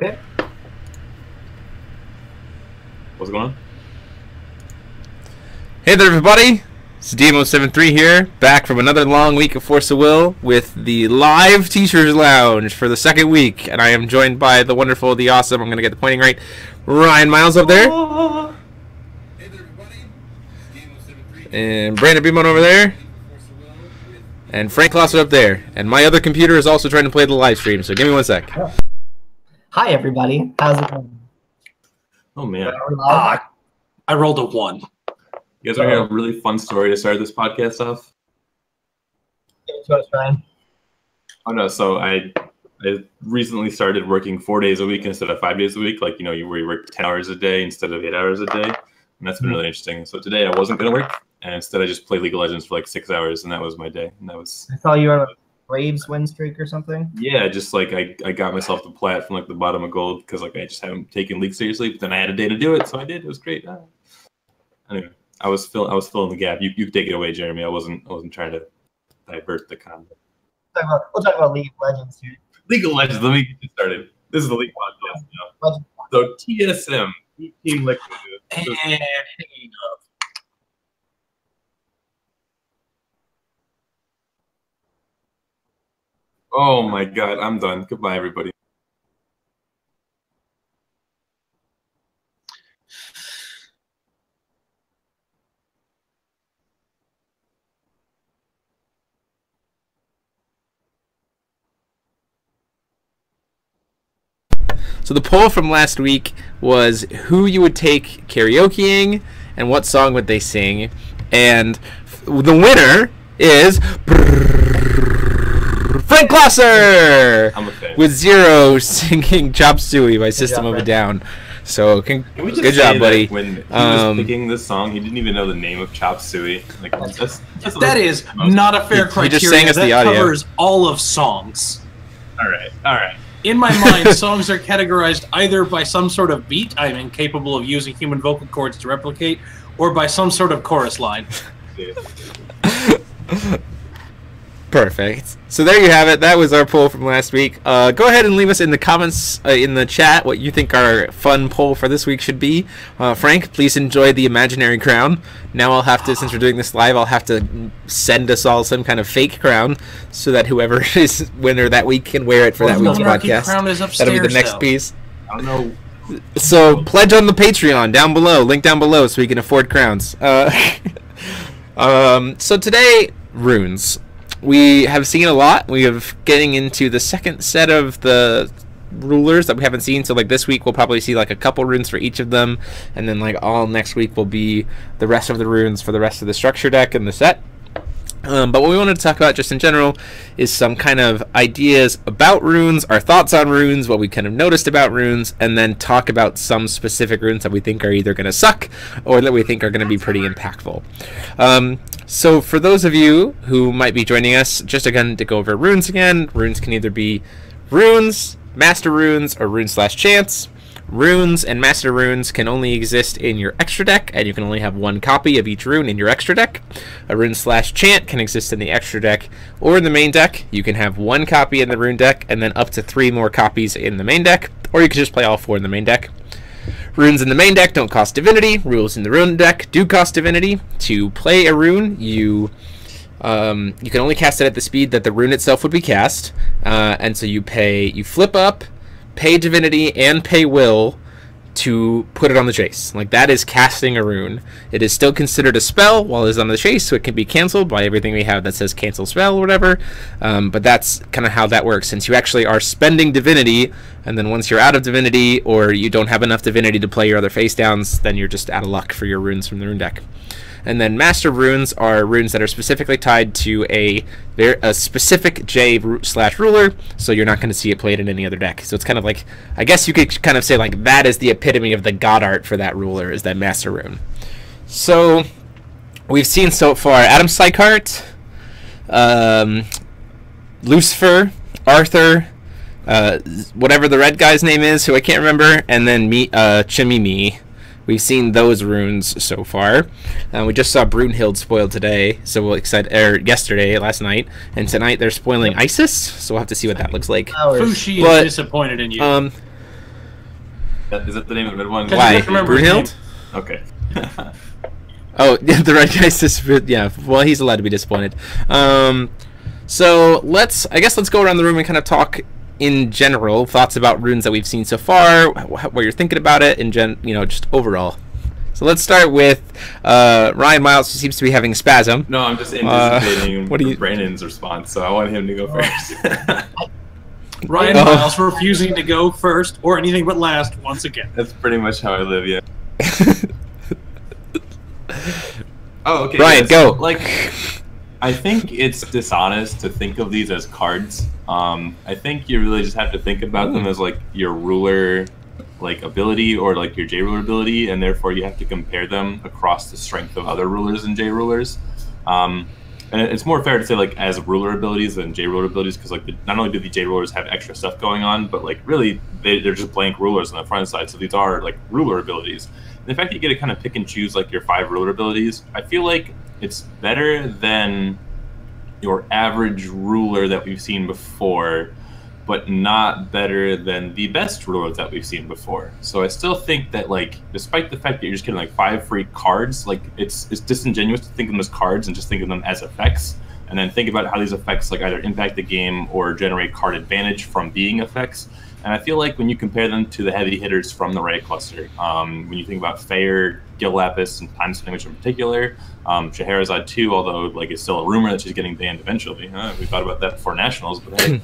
Okay. What's going on? Hey there, everybody. It's Demo73 here, back from another long week of Force of Will with the live Teachers Lounge for the second week, and I am joined by the wonderful, the awesome, I'm going to get the pointing right, Ryan Miles up there. Hey there, everybody. Demo73. And Brandan Bremont over there. And Frank Klosser up there. And my other computer is also trying to play the live stream, so give me one sec. Hi, everybody. How's it going? Oh, man. I rolled a 1. You guys are having a really fun story to start this podcast off? Give it to us, Ryan. Oh, no. So I recently started working 4 days a week instead of 5 days a week. Like, you know, where you work 10 hours a day instead of 8 hours a day. And that's been really interesting. So today I wasn't going to work. And instead I just played League of Legends for like 6 hours. And that was my day. And that was... I saw you on a Braves win streak or something. Yeah, just like I got myself to plat from like the bottom of gold because like I just haven't taken League seriously. But then I had a day to do it. So I did. It was great. Anyway. I was filling the gap. You take it away, Jeremy. I wasn't trying to divert the convo. We'll talk about League of Legends here. League of Legends. Let me get you started. This is the League podcast now. So TSM, Team Liquid. And Oh my God, I'm done. Goodbye, everybody. So the poll from last week was who you would take karaokeing and what song would they sing. And the winner is Frank Klosser I'm a fan. with 0 singing Chop Suey by System of a Down. So Can we just good say job, buddy. that when he was picking this song, he didn't even know the name of Chop Suey. Like that is not a fair criteria. He just sang us that the audio. covers all of songs. All right. In my mind, songs are categorized either by some sort of beat I'm incapable of using human vocal cords to replicate, or by some sort of chorus line. Perfect. So there you have it. That was our poll from last week. Go ahead and leave us in the comments in the chat what you think our fun poll for this week should be. Frank, please enjoy the imaginary crown. Now I'll have to, since we're doing this live, I'll have to send us all some kind of fake crown so that whoever is winner that week can wear it for that week's podcast. Crown is upstairs, that'll be the next though. piece. I don't know. So pledge on the Patreon down below. Link down below so we can afford crowns. So today, runes. We have seen a lot. We have getting into the second set of the rulers that we haven't seen. So like this week we'll probably see like a couple runes for each of them, and then like all next week will be the rest of the runes for the rest of the structure deck and the set. But what we wanted to talk about just in general is some kind of ideas about runes, our thoughts on runes, what we kind of noticed about runes, and then talk about some specific runes that we think are either going to suck or that we think are going to be pretty impactful. So for those of you who might be joining us, just again to go over runes again, runes can either be runes, master runes, or rune/chants. Runes and master runes can only exist in your extra deck, and you can only have 1 copy of each rune in your extra deck. A rune/chant can exist in the extra deck or in the main deck. You can have 1 copy in the rune deck and then up to 3 more copies in the main deck, or you can just play all 4 in the main deck. Runes in the main deck don't cost divinity. Rules in the rune deck do cost divinity. To play a rune, you can only cast it at the speed that the rune itself would be cast, and so you flip up, pay divinity, and pay will to put it on the chase. Like, that is casting a rune. It is still considered a spell while it's on the chase, so it can be canceled by everything we have that says cancel spell or whatever. But that's kind of how that works, since you actually are spending divinity, and then once you're out of divinity or you don't have enough divinity to play your other face downs, then you're just out of luck for your runes from the rune deck. And then master runes are runes that are specifically tied to a specific J/ruler, so you're not going to see it played in any other deck. So it's kind of like, I guess you could kind of say like that is the epitome of the god art for that ruler, is that master rune. So we've seen so far Adam Sykart, Lucifer, Arthur, whatever the red guy's name is, who I can't remember, and then Chimimi. We've seen those runes so far. We just saw Brunhild spoiled today, so we'll last night, and tonight they're spoiling Isis, so we'll have to see what that looks like. Fushi is disappointed in you. Is that the name of the mid one? Because Why? you can't remember his Brunhild? Okay. Oh, yeah, the right guy's disappeared. Yeah, well, he's allowed to be disappointed. So I guess let's go around the room and kind of talk in general thoughts about runes that we've seen so far, what you're thinking about it, and just overall. So let's start with Ryan Miles, who seems to be having a spasm. No, I'm just anticipating what Brandon's response, so I want him to go first. Ryan Miles refusing to go first or anything but last once again. That's pretty much how I live, yeah. Oh, okay. Ryan, go. Like, I think it's dishonest to think of these as cards. I think you really just have to think about them as like your ruler, like ability, or like your J ruler ability, and therefore you have to compare them across the strength of other rulers and J rulers. And it's more fair to say like as ruler abilities than J ruler abilities, because like not only do the J rulers have extra stuff going on, but like really they're just blank rulers on the front side. So these are like ruler abilities. And the fact that you get to kind of pick and choose like your 5 ruler abilities, I feel like it's better than your average ruler that we've seen before, but not better than the best rulers that we've seen before. So I still think that, like, despite the fact that you're just getting like 5 free cards, like it's disingenuous to think of them as cards and just think of them as effects, and then think about how these effects like either impact the game or generate card advantage from being effects. And I feel like when you compare them to the heavy hitters from the Ray cluster, when you think about Fair, Gil Lapis, and Time Sandwich in particular, Scheherazade too, although like it's still a rumor that she's getting banned eventually. We thought about that before Nationals, but hey.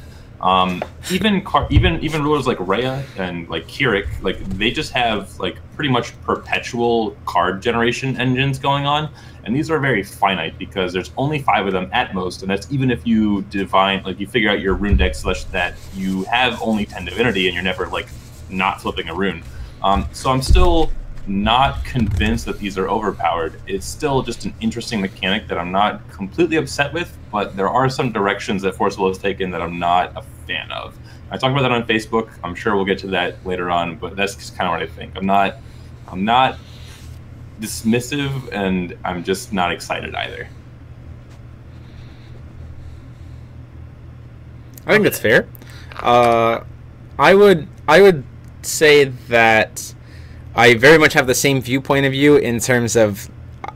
Even rulers like Rhea and like Kirik, like they just have like pretty much perpetual card generation engines going on, and these are very finite because there's only 5 of them at most, and that's even if you you figure out your rune deck such that you have only 10 divinity and you're never like not flipping a rune. So I'm still not convinced that these are overpowered. It's still just an interesting mechanic that I'm not completely upset with, but there are some directions that Forcible has taken that I'm not a fan of. I talk about that on Facebook. I'm sure we'll get to that later on, but that's just kind of what I think. I'm not dismissive, and I'm just not excited either. I think that's fair. I would say that I very much have the same viewpoint of you in terms of,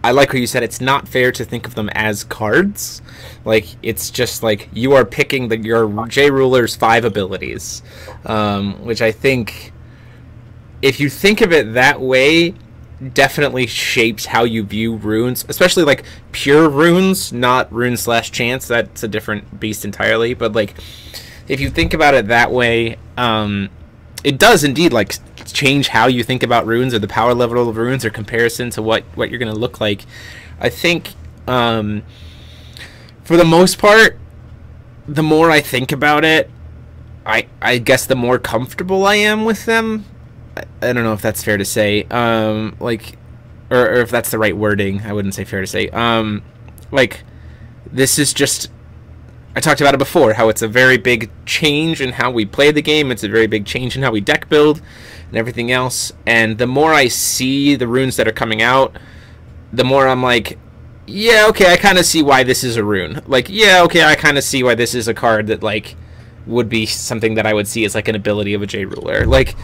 I like what you said, it's not fair to think of them as cards. Like, it's just like you are picking your J Ruler's 5 abilities, which I think, if you think of it that way, definitely shapes how you view runes, especially like pure runes, not rune/chance. That's a different beast entirely. But like, if you think about it that way, it does indeed like change how you think about runes, or the power level of runes, or comparison to what you're going to look like. I think for the most part, the more I think about it, I guess the more comfortable I am with them. I don't know if that's fair to say, like, or if that's the right wording. I wouldn't say fair to say. Like, this is just, I talked about it before, how it's a very big change in how we play the game. It's a very big change in how we deck build and everything else. And the more I see the runes that are coming out, the more I'm like, yeah, okay, I kind of see why this is a rune. Like, yeah, okay, I kind of see why this is a card that, like, would be something that I would see as, like, an ability of a J Ruler. Like,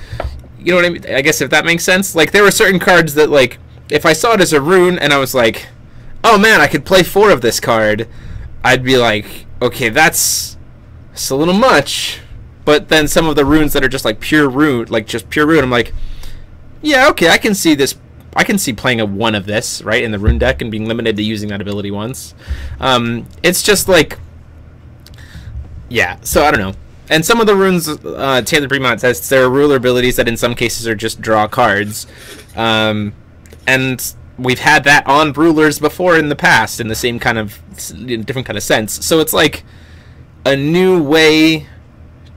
you know what I mean? I guess if that makes sense. Like, there were certain cards that, like, if I saw it as a rune and I was like, oh man, I could play 4 of this card, I'd be like, okay, that's a little much. But then some of the runes that are just like pure rune, I'm like, yeah, okay, I can see this. I can see playing a 1 of this, right, in the rune deck and being limited to using that ability once. It's just like, yeah, so I don't know. And some of the runes, Taylor Bremont says, there are ruler abilities that in some cases are just draw cards. And we've had that on rulers before in the past in the same kind of, different kind of sense. So it's like a new way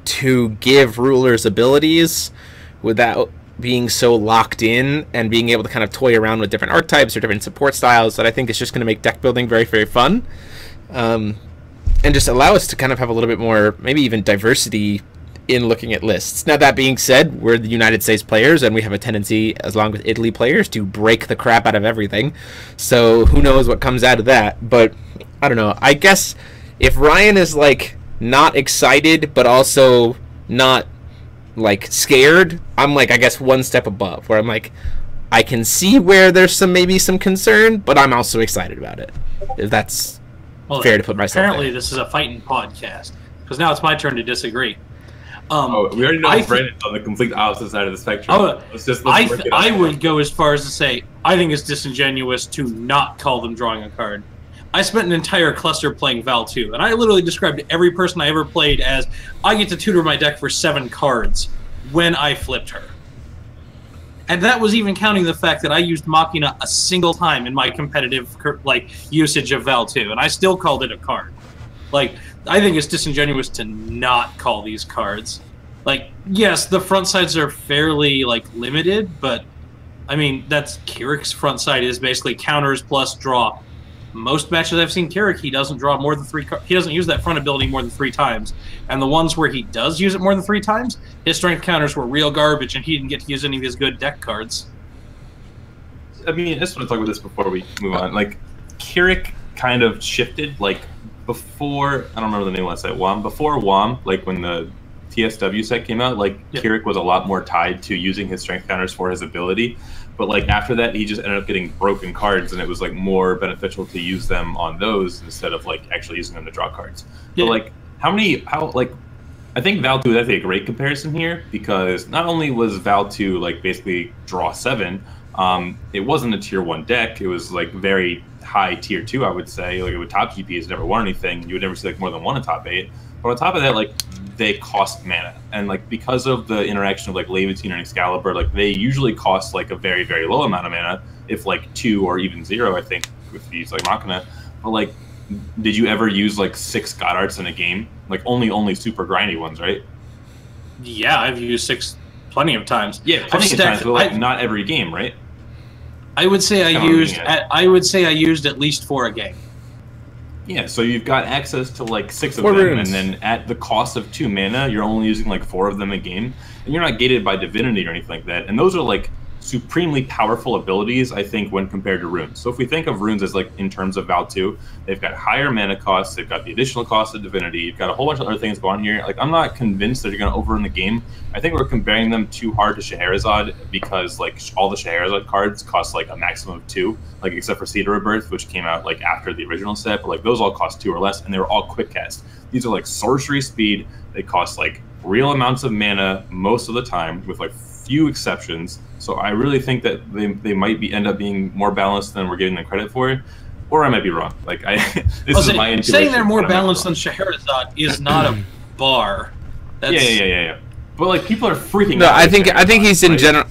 to give rulers abilities without being so locked in, and being able to kind of toy around with different archetypes or different support styles, that I think is just going to make deck building very, very fun. And just allow us to kind of have a little bit more, maybe even diversity in looking at lists. Now, that being said, we're the United States players, and we have a tendency, along with Italy players, to break the crap out of everything. So who knows what comes out of that. But I don't know. I guess if Ryan is like not excited, but also not like scared. I'm like, I guess one step above, where I'm like, I can see where there's maybe some concern, but I'm also excited about it. If that's fair to put myself. Apparently, this is a fighting podcast because now it's my turn to disagree. We already know Brandon's on the complete opposite side of the spectrum. I would go as far as to say I think it's disingenuous to not call them drawing a card. I spent an entire cluster playing Val 2, and I literally described every person I ever played as I get to tutor my deck for 7 cards when I flipped her. And that was even counting the fact that I used Machina a single time in my competitive usage of Val 2, and I still called it a card. I think it's disingenuous to not call these cards. Yes, the front sides are fairly limited, but I mean that's Kirik's front side is basically counters plus draw. Most matches I've seen Kirik, he doesn't draw more than 3 cards. He doesn't use that front ability more than 3 times. And the ones where he does use it more than 3 times, his strength counters were real garbage, and he didn't get to use any of his good deck cards. I mean, I just want to talk about this before we move on. Kirik kind of shifted, before, I don't remember the name of that set, WOM. Before WOM, when the TSW set came out, Kirik was a lot more tied to using his strength counters for his ability. But after that, he just ended up getting broken cards, and it was more beneficial to use them on those instead of actually using them to draw cards. Yeah. But I think Val 2 is actually a great comparison here, because not only was Val 2 basically draw 7, it wasn't a tier 1 deck. It was very high tier 2, I would say. It would top GPs never won anything. You would never see more than 1 in top 8. But on top of that, they cost mana, and because of the interaction of Levantine and Excalibur, they usually cost a very, very low amount of mana, if 2 or even 0, I think, if you use Machina. But did you ever use 6 God Arts in a game? Only super grindy ones, right? Yeah, I've used 6 plenty of times. Yeah, plenty of times, but not every game, right? I would say I used at least 4 a game. Yeah, so you've got access to 6 of them, runes. And then at the cost of 2 mana, you're only using 4 of them a game, and you're not gated by divinity or anything like that. And those are supremely powerful abilities, I think, when compared to runes. So if we think of runes as in terms of Val 2, they've got higher mana costs, they've got the additional cost of divinity, you've got a whole bunch of other things going on here. I'm not convinced that you're going to overrun the game. I think we're comparing them too hard to Scheherazade, because all the Scheherazade cards cost a maximum of 2, except for Cedar Rebirth, which came out after the original set, but those all cost 2 or less, and they were all quick cast. These are sorcery speed. They cost real amounts of mana most of the time, with few exceptions. So I really think that they might end up being more balanced than we're giving them credit for, or I might be wrong. This is my intuition. Saying they're more balanced than Scheherazade is not a bar. That's... Yeah. But people are freaking out. No, I think he's in general.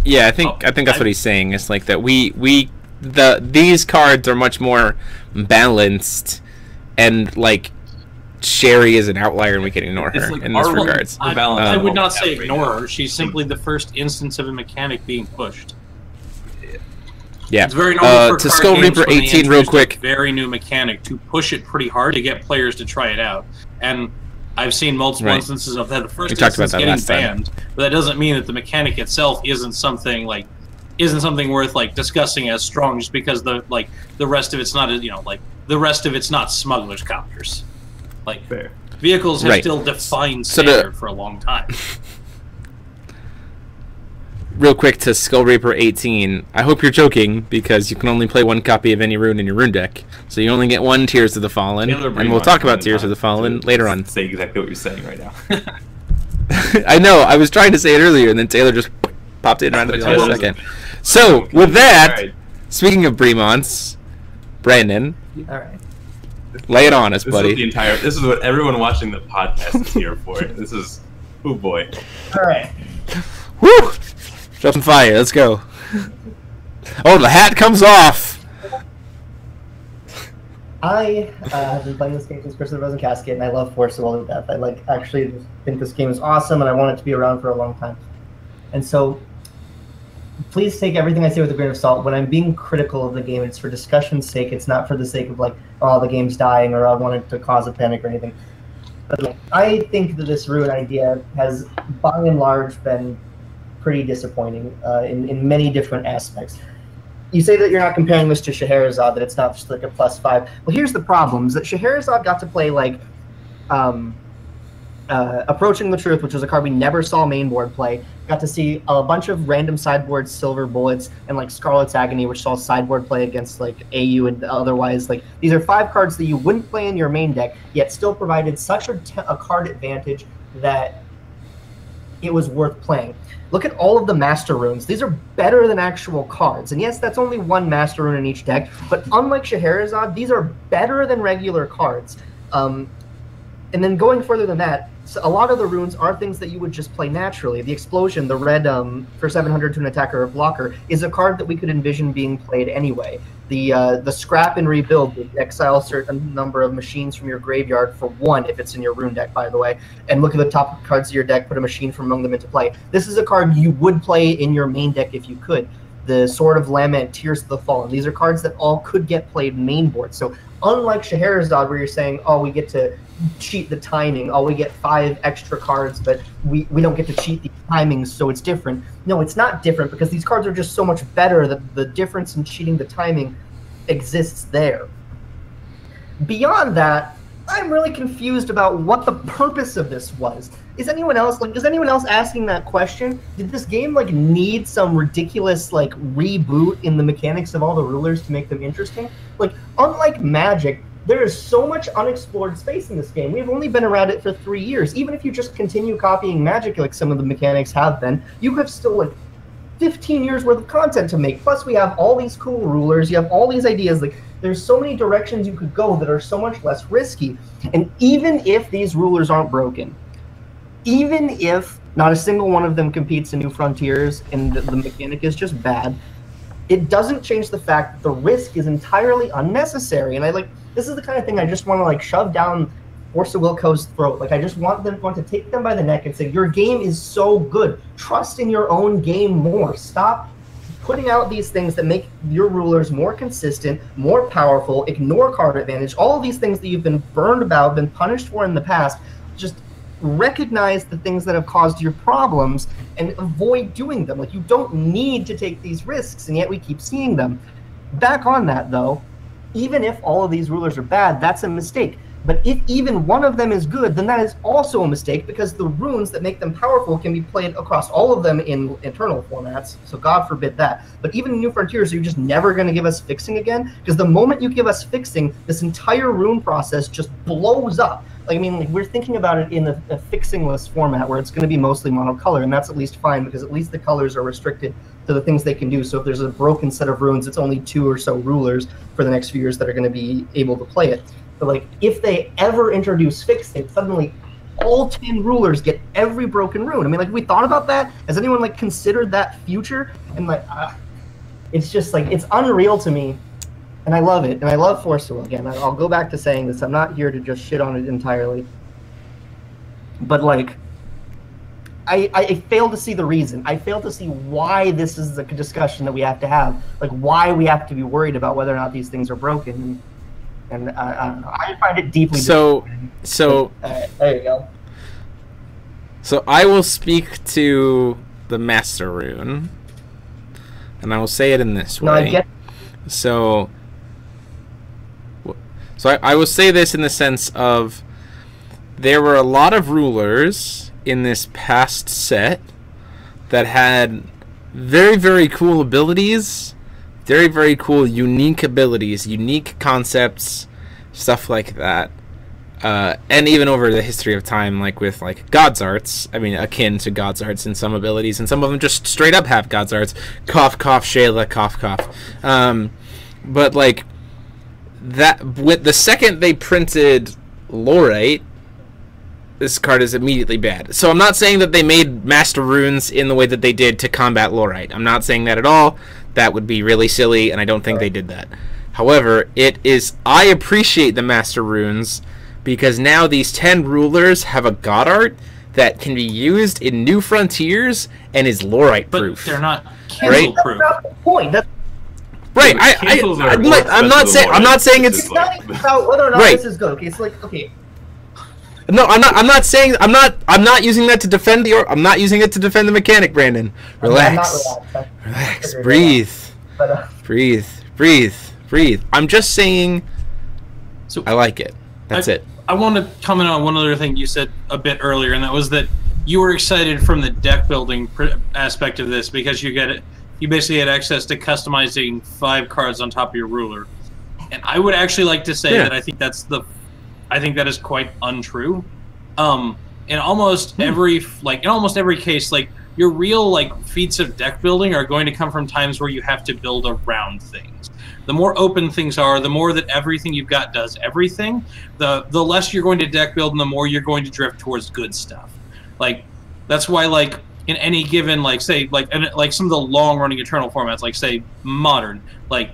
Yeah, I think that's what he's saying. It's that these cards are much more balanced, and Sherry is an outlier, and we can ignore her in this regards. I would not say ignore her. She's simply the first instance of a mechanic being pushed. Yeah. It's very normal for to Skull Reaper 18 real quick. Very new mechanic to push it pretty hard to get players to try it out, and I've seen multiple instances of that. The first instance getting banned, but that doesn't mean that the mechanic itself isn't something worth discussing as strong just because the rest of it's not the rest of it's not smugglers counters. Fair. Vehicles have still defined standard for a long time. Real quick to Skull Reaper 18, I hope you're joking, because you can only play 1 copy of any rune in your rune deck. So you only get 1 Tears of the Fallen, and we'll talk about Tears of the Fallen later on. Say exactly what you're saying right now. I know, I was trying to say it earlier, and then Taylor just popped in randomly in a second. So, with that, speaking of Bremonts, Brandon. All right. Lay it on us, buddy. This is what everyone watching the podcast is here for. This is, oh boy. All right. Woo! Drop some fire. Let's go. Oh, the hat comes off. I have been playing this game since Curse of the Frozen Casket, and I love Force of All to Death. I actually think this game is awesome, and I want it to be around for a long time. And so, please take everything I say with a grain of salt. When I'm being critical of the game, it's for discussion's sake. It's not for the sake of the game's dying, or I wanted to cause a panic or anything. But I think that this rune idea has, by and large, been pretty disappointing in many different aspects. You say that you're not comparing this to Scheherazade, that it's not just a +5. Well, here's the problem: is that Scheherazade got to play Approaching the Truth, which was a card we never saw mainboard play. Got to see a bunch of random sideboard Silver Bullets and like Scarlet's Agony, which saw sideboard play against like AU and otherwise. Like these are 5 cards that you wouldn't play in your main deck, yet still provided such a card advantage that it was worth playing. Look at all of the Master Runes. These are better than actual cards. And yes, that's only 1 Master Rune in each deck, but unlike Scheherazade, these are better than regular cards. And then going further than that, so a lot of the runes are things that you would just play naturally. The Explosion, the red for 700 to an attacker or blocker, is a card that we could envision being played anyway. The Scrap and Rebuild, exile a certain number of machines from your graveyard for 1 if it's in your rune deck, by the way, and look at the top cards of your deck, put a machine from among them into play. This is a card you would play in your main deck if you could. The Sword of Lament, Tears of the Fallen. These are cards that all could get played mainboard. So unlike Scheherazade, where you're saying, oh, we get to cheat the timing, oh, we get 5 extra cards, but we don't get to cheat the timings, so it's different. No, it's not different because these cards are just so much better that the difference in cheating the timing exists there. Beyond that, I'm really confused about what the purpose of this was. Is anyone else asking that question? Did this game like need some ridiculous like reboot in the mechanics of all the rulers to make them interesting? Like, unlike Magic, there is so much unexplored space in this game. We've only been around it for 3 years. Even if you just continue copying Magic like some of the mechanics have been, you have still like 15 years worth of content to make. Plus we have all these cool rulers, you have all these ideas. Like, there's so many directions you could go that are so much less risky. And even if these rulers aren't broken, even if not a single one of them competes in New Frontiers and the mechanic is just bad, it doesn't change the fact that the risk is entirely unnecessary. And this is the kind of thing I just want to like shove down Force of Wilco's throat. Like, I just want to take them by the neck and say, your game is so good. Trust in your own game more. Stop putting out these things that make your rulers more consistent, more powerful, ignore card advantage, all of these things that you've been burned about, been punished for in the past. Just recognize the things that have caused your problems and avoid doing them. Like, you don't need to take these risks, and yet we keep seeing them. Back on that, though, even if all of these rulers are bad, that's a mistake. But if even one of them is good, then that is also a mistake, because the runes that make them powerful can be played across all of them in eternal formats, so God forbid that. But even in New Frontiers, you're just never going to give us fixing again, because the moment you give us fixing, this entire rune process just blows up. Like, I mean, like, we're thinking about it in a fixingless format where it's going to be mostly monocolor, and that's at least fine, because at least the colors are restricted to the things they can do. So if there's a broken set of runes, it's only 2 or so rulers for the next few years that are going to be able to play it. But like, if they ever introduce fixing, suddenly all 10 rulers get every broken rune. I mean, like, we thought about that? Has anyone like considered that future? And like, it's just like, it's unreal to me. And I love it. And I love Forceful. Again, I'll go back to saying this. I'm not here to just shit on it entirely. But like, I fail to see the reason. I fail to see why this is a discussion that we have to have. Like, why we have to be worried about whether or not these things are broken. And I don't know. I find it deeply disappointing. There you go. So I will speak to the Master Rune, and I will say it in this way. No, I get. So I will say this in the sense of, there were a lot of rulers in this past set that had very, very cool abilities. Very, very cool, unique abilities, unique concepts, stuff like that. And even over the history of time, like with like God's Arts, I mean, akin to God's Arts in some abilities, and some of them just straight up have God's Arts. Cough, cough, Shayla, cough, cough. But like, that, with the second they printed Lorite, this card is immediately bad. So I'm not saying that they made Master Runes in the way that they did to combat Lorite. I'm not saying that at all. That would be really silly, and I don't think they did that. However, I appreciate the Master Runes, because now these 10 rulers have a God Art that can be used in New Frontiers and is Lorite proof. But they're not cancel proof. That's not the point. That's right. I'm not saying it's not even about whether or not this is good. Okay, it's like, okay. No, I'm not saying I'm not using that to defend I'm not using it to defend the mechanic, Brandon. Relax. Relax. Breathe. Breathe. I'm just saying, so I like it. That's it. I want to comment on one other thing you said a bit earlier, and that was that you were excited from the deck building aspect of this because you basically had access to customizing 5 cards on top of your ruler. And I would actually like to say that I think that is quite untrue. In almost every case, like your real like feats of deck building are going to come from times where you have to build around things. The more open things are, the more that everything you've got does everything, the less you're going to deck build and the more you're going to drift towards good stuff. Like that's why like in any given like say like some of the long running Eternal formats, like say Modern, like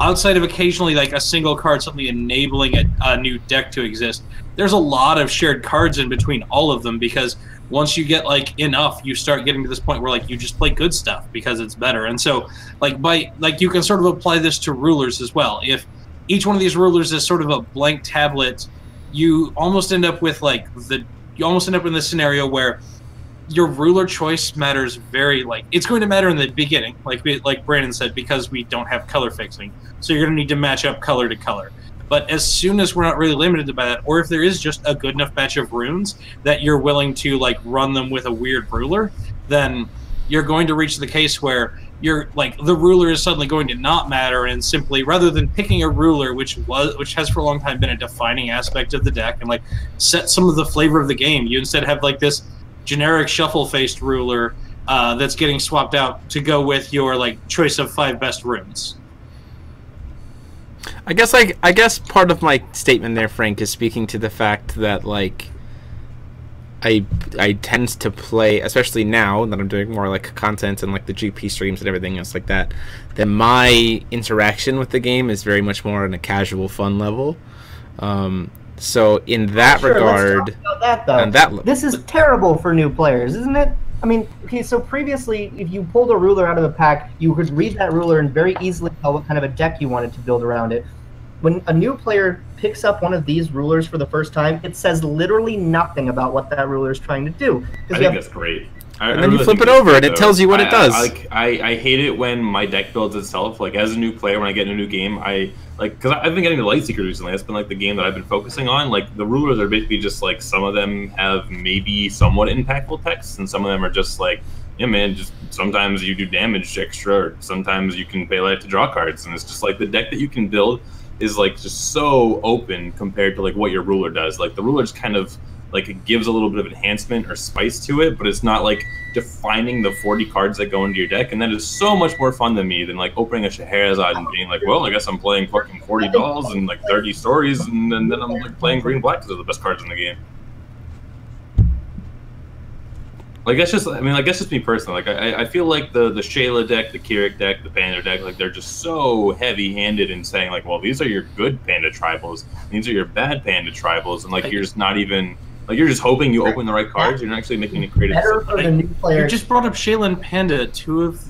outside of occasionally like a single card suddenly enabling a new deck to exist, there's a lot of shared cards in between all of them, because once you get like enough, you start getting to this point where like you just play good stuff because it's better. And so like you can sort of apply this to rulers as well. If each one of these rulers is sort of a blank tablet, you almost end up with like in this scenario where your ruler choice matters very it's going to matter in the beginning, like Brandon said, because we don't have color fixing. So you're going to need to match up color to color. But as soon as we're not really limited by that, or if there is just a good enough batch of runes that you're willing to like run them with a weird ruler, then you're going to reach the case where you're like the ruler is suddenly going to not matter, and simply rather than picking a ruler which has for a long time been a defining aspect of the deck and like set some of the flavor of the game, you instead have like this generic shuffle-faced ruler that's getting swapped out to go with your like choice of 5 best runes. I guess part of my statement there, Frank, is speaking to the fact that like I tend to play, especially now that I'm doing more like content and like the GP streams and everything else like that my interaction with the game is very much more on a casual fun level. So in that regard, let's talk about that, though. This is terrible for new players, isn't it? I mean, okay, so previously, if you pulled a ruler out of a pack, you could read that ruler and very easily tell what kind of a deck you wanted to build around it. When a new player picks up one of these rulers for the first time, it says literally nothing about what that ruler is trying to do. I think that's great. And then you flip it over and it tells you what it does. I hate it when my deck builds itself. Like as a new player, when I get in a new game, because I've been getting the Lightseeker recently. That's been like the game that I've been focusing on. Like the rulers are basically just like some of them have maybe somewhat impactful text, and some of them are just like, yeah, man, just sometimes you do damage extra, or sometimes you can pay life to draw cards, and it's just like the deck that you can build is like just so open compared to like what your ruler does. Like the ruler just kind of like it gives a little bit of enhancement or spice to it, but it's not like defining the 40 cards that go into your deck, and that is so much more fun to me than like opening a Scheherazade and being like, well, I guess I'm playing fucking 40 dolls and like 30 stories, and then I'm like playing green and black because they're the best cards in the game. Like that's just, I mean, like that's just me personally. Like I feel like the Shayla deck, the Keurig deck, the Panda deck, like they're just so heavy-handed in saying like, well, these are your good Panda tribals, these are your bad Panda tribals, and like you're just not even. Like you're just hoping you open the right cards. You're not actually making any creative. Better for the new player. You just brought up Shayla and Panda,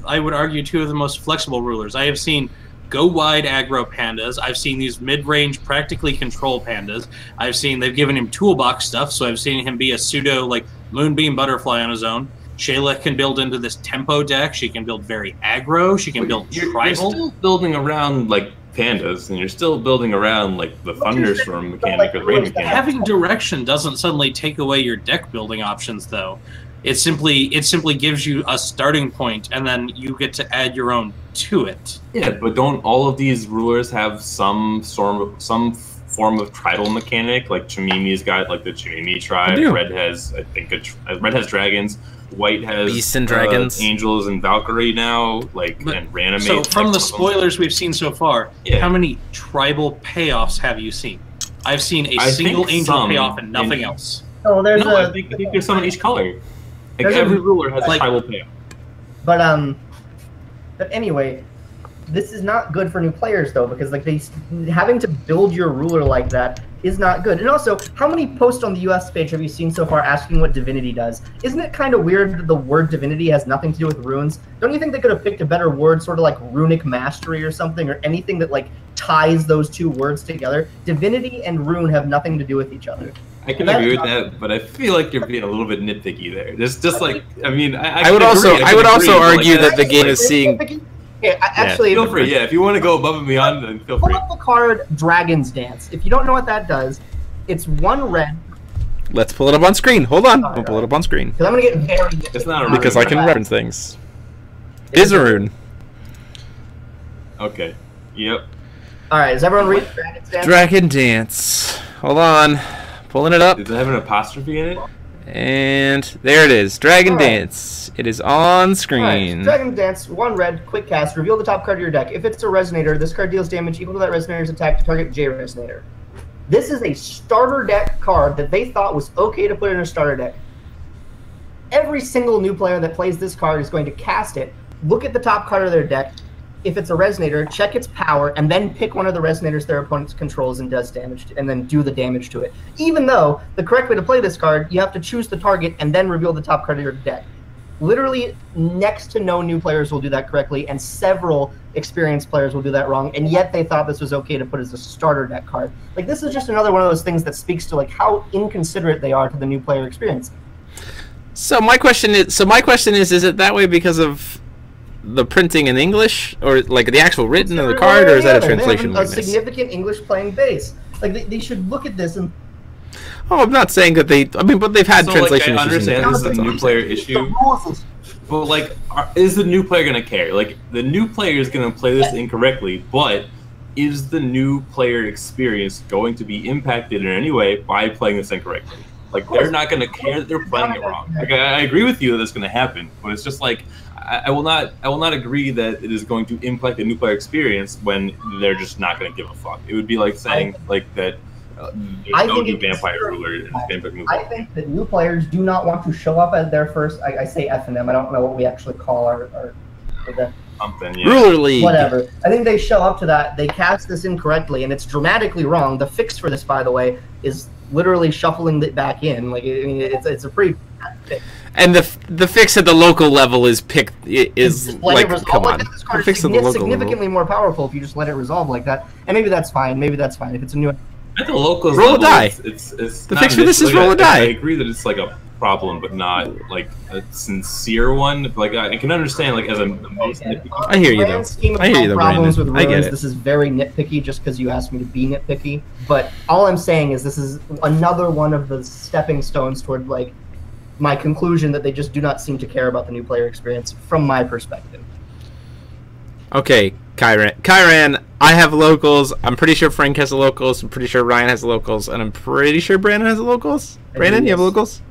I would argue, two of the most flexible rulers. I have seen go wide aggro pandas. I've seen these mid-range practically control pandas. I've seen they've given him toolbox stuff, so I've seen him be a pseudo like Moonbeam Butterfly on his own. Shayla can build into this tempo deck. She can build very aggro. She can build tribal. You're still building around like pandas, and you're still building around like the thunderstorm mechanic or the rain mechanic. Having direction doesn't suddenly take away your deck building options, though. It simply gives you a starting point, and then you get to add your own to it. Yeah, but don't all of these rulers have some form of tribal mechanic? Like Chimimi's got like the Chimimi tribe. Red has, I think, red has dragons. White has beasts and dragons, angels and Valkyrie now, and Reanimate. So from the spoilers we've seen so far, how many tribal payoffs have you seen? I've seen a single angel payoff and nothing else. Oh, I think there's some in each color. Like every ruler has a tribal payoff. But anyway, this is not good for new players though, because like having to build your ruler like that is not good. And also, how many posts on the US page have you seen so far asking what divinity does? Isn't it kind of weird that the word divinity has nothing to do with runes? Don't you think they could have picked a better word, sort of like runic mastery or something, or anything that like ties those two words together? Divinity and rune have nothing to do with each other. I can agree with that, but I feel like you're being a little bit nitpicky there. There's just like, I mean, I would also argue that the game is seeing. Yeah, actually, feel free. Yeah, if you want to go above and beyond, then feel free. Pull up the card Dragon's Dance. If you don't know what that does, It's 1 red. Let's pull it up on screen. Hold on. Alright, I'll pull it up on screen. Because I'm going to get very... It's not a rune. Because I can reference things. It is a rune. Okay. Yep. Alright, is everyone reading Dragon Dance? Dragon Dance. Hold on. Pulling it up. Does it have an apostrophe in it? And there it is. Dragon Alright. Dance. It is on screen. Alright, Dragon Dance, 1 red, quick cast, reveal the top card of your deck. If it's a Resonator, this card deals damage equal to that Resonator's attack to target J Resonator. This is a starter deck card that they thought was okay to put in a starter deck. Every single new player that plays this card is going to cast it, look at the top card of their deck. If it's a Resonator, check its power, and then pick one of the Resonators their opponent controls and does damage, and then do the damage to it. Even though the correct way to play this card, you have to choose the target and then reveal the top card of your deck. Literally, next to no new players will do that correctly, and several experienced players will do that wrong, and yet they thought this was okay to put as a starter deck card. Like, this is just another one of those things that speaks to, like, how inconsiderate they are to the new player experience. So my question is it that way because of the printing in English, or like the actual written of the card, or is that a translation They have a weakness? significant English playing base. Like, they should look at this and... Oh, I'm not saying that they... I mean, but they've had So, translation like, I issues. in the understand this is past, a that's all new I'm player saying. issue, but like, is the new player gonna care? Like, the new player is gonna play this incorrectly, but is the new player experience going to be impacted in any way by playing this incorrectly? Like, they're not gonna care that they're playing it wrong. Like, I agree with you that that's gonna happen, but it's just like, I will not agree that it is going to impact the new player experience when they're just not going to give a fuck. It would be like saying like that there's no new vampire ruler in Vampire Move. I think that new players do not want to show up as their first. I say F and M. I don't know what we actually call our Something, yeah. Ruler League. whatever. I think they show up to that. They cast this incorrectly, and it's dramatically wrong. The fix for this, by the way, is literally shuffling it back in. Like, I mean, it's a pretty bad fix. And the fix at the local level is like, come on. This card The fix is at the local significantly more powerful if you just let it resolve like that. And maybe that's fine. Maybe that's fine if it's a new. At the locals Roll a level, die. It's The not fix an for this issue. is Like, roll a die. I agree that it's like a problem, but not like a sincere one. Like, I can understand like as a most nitpicky. I hear you, though. Grand scheme of I hear you, though, problems Brandon. with I get runes, it. this is very nitpicky just because you asked me to be nitpicky. But all I'm saying is this is another one of the stepping stones toward like my conclusion that they just do not seem to care about the new player experience from my perspective. Okay, Kyran, I have locals. I'm pretty sure Frank has the locals. I'm pretty sure Ryan has the locals. And I'm pretty sure Brandon has the locals. Brandon, you have yes. locals?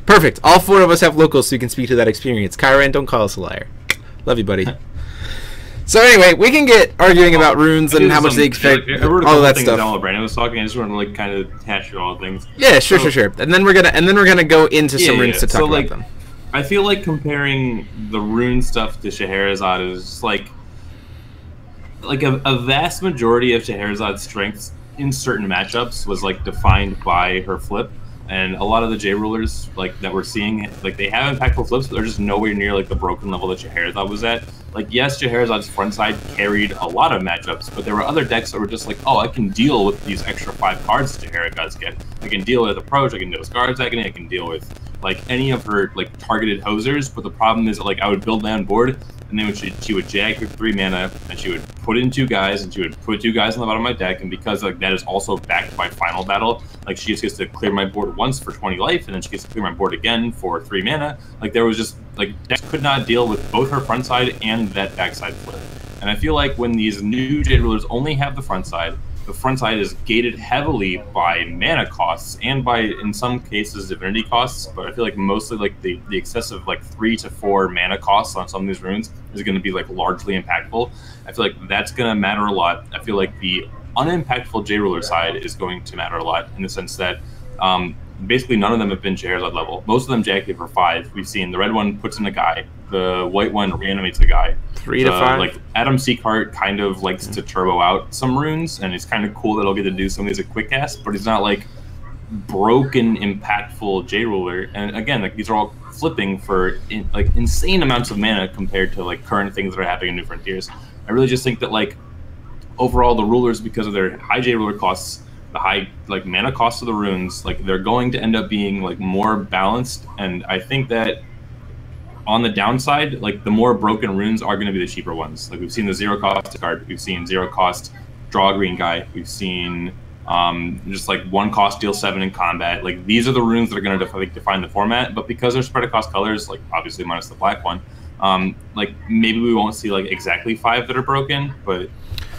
Perfect. All 4 of us have locals so you can speak to that experience. Kyran, don't call us a liar. Love you, buddy. So anyway, we can get arguing about runes and how much they expect, I wrote a all couple that things stuff. down while Brandon was talking. I just want to like kind of hash through all the things. Yeah, sure. And then we're gonna go into some runes to talk So, about like, them. I feel like comparing the rune stuff to Scheherazade is like a vast majority of Scheherazade's strengths in certain matchups was like defined by her flip, and a lot of the J rulers like that we're seeing, like they have impactful flips, but they're just nowhere near like the broken level that Scheherazade was at. Like, yes, Scheherazade's front side carried a lot of matchups, but there were other decks that were just like, oh, I can deal with these extra 5 cards that Scheherazade's get. I can deal with Approach, I can deal with Guards Agony, I can deal with like any of her like targeted hosers, but the problem is that, like, I would build land board, and then she would jag for 3 mana, and she would put in 2 guys, and she would put 2 guys on the bottom of my deck, and because like that is also backed by Final Battle, like she just gets to clear my board once for 20 life, and then she gets to clear my board again for 3 mana. Like, there was just like decks could not deal with both her front side and that backside flip. And I feel like when these new Jade Rulers only have the front side is gated heavily by mana costs and by, in some cases, divinity costs, but I feel like mostly like the excessive like 3 to 4 mana costs on some of these runes is going to be like largely impactful. I feel like that's going to matter a lot. I feel like the unimpactful J Ruler side is going to matter a lot in the sense that basically none of them have been Scheherazade level. Most of them jacked for 5. We've seen the red one puts in a guy, the white one reanimates a guy. 3 to 5. Like Adam Seacart kind of likes to turbo out some runes, and it's kind of cool that he'll get to do some of these at quick cast, but he's not like broken impactful J Ruler. And again, like these are all flipping for like insane amounts of mana compared to like current things that are happening in New Frontiers. I really just think that like overall the rulers, because of their high J Ruler costs, the high like mana cost of the runes, like they're going to end up being like more balanced. And I think that on the downside, like the more broken runes are going to be the cheaper ones. Like we've seen the 0 cost card, we've seen 0 cost draw a green guy, we've seen Just like 1 cost, deal 7 in combat. Like these are the runes that are going to define the format. But because they're spread across colors, like obviously minus the black one, like maybe we won't see like exactly 5 that are broken. But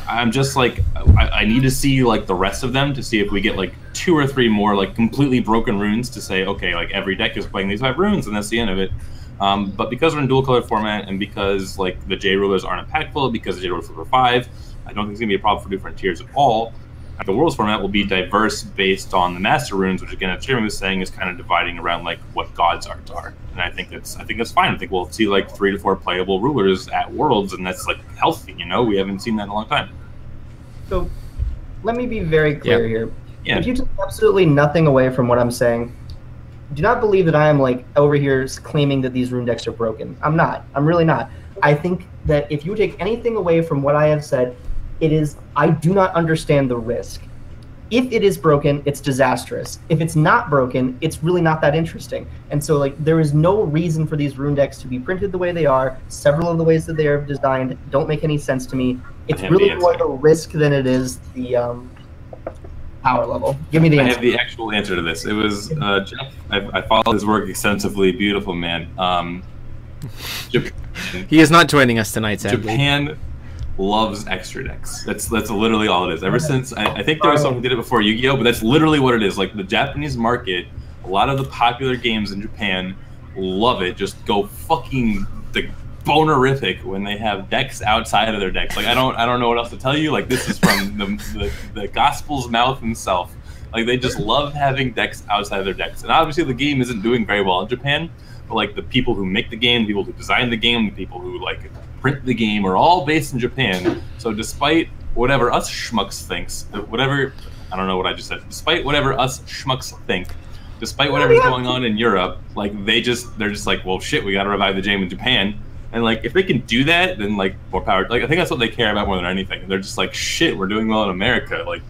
I'm just like I need to see like the rest of them to see if we get like 2 or 3 more like completely broken runes to say, okay, like every deck is playing these 5 runes and that's the end of it. But because we're in dual color format and because like the J rulers aren't impactful, because the J rulers are 5, I don't think it's gonna be a problem for different tiers at all. The Worlds format will be diverse based on the Master Runes, which again, as Chairman was saying, is kind of dividing around like what God's arts are, and I think that's fine. I think we'll see like 3 to 4 playable rulers at Worlds, and that's like healthy. You know, we haven't seen that in a long time. So, let me be very clear here. Yeah. If you take absolutely nothing away from what I'm saying, do not believe that I am like over here claiming that these rune decks are broken. I'm not. I'm really not. I think that if you take anything away from what I have said, it is, I do not understand the risk. If it is broken, it's disastrous. If it's not broken, it's really not that interesting. And so like there is no reason for these rune decks to be printed the way they are. Several of the ways that they are designed don't make any sense to me. It's really more the risk than it is the power level. Give me the answer. I have the actual answer to this. It was Jeff. I followed his work extensively. Beautiful man. Japan, He is not joining us tonight, sadly. Japan loves extra decks. That's literally all it is. Ever since I think there was someone who did it before Yu-Gi-Oh, but that's literally what it is. Like the Japanese market, a lot of the popular games in Japan love it. Just go fucking the bonerific when they have decks outside of their decks. Like I don't know what else to tell you. Like this is from the gospel's mouth himself. Like they just love having decks outside of their decks. And obviously the game isn't doing very well in Japan, but like the people who make the game, the people who design the game, the people who like print the game are all based in Japan. So despite whatever us schmucks thinks, whatever, I don't know what I just said, despite whatever us schmucks think, despite whatever's going on in Europe, like they're just like, well shit, we gotta revive the game in Japan. And like if they can do that, then like more power. Like I think that's what they care about more than anything. They're just like, shit, we're doing well in America. Like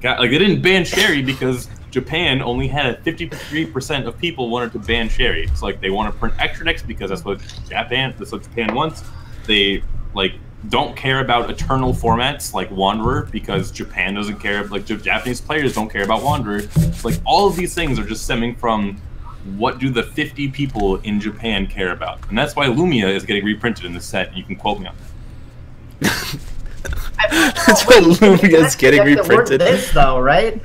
they didn't ban Sherry because Japan only had 53% of people wanted to ban Sherry. It's like they want to print extra decks because that's what Japan wants. They like don't care about eternal formats like Wanderer because Japan doesn't care. Like Japanese players don't care about Wanderer. Like all of these things are just stemming from what do the 50 people in Japan care about, and that's why Lumia is getting reprinted in this set. You can quote me on that. That's why Lumia is getting reprinted. This though, right?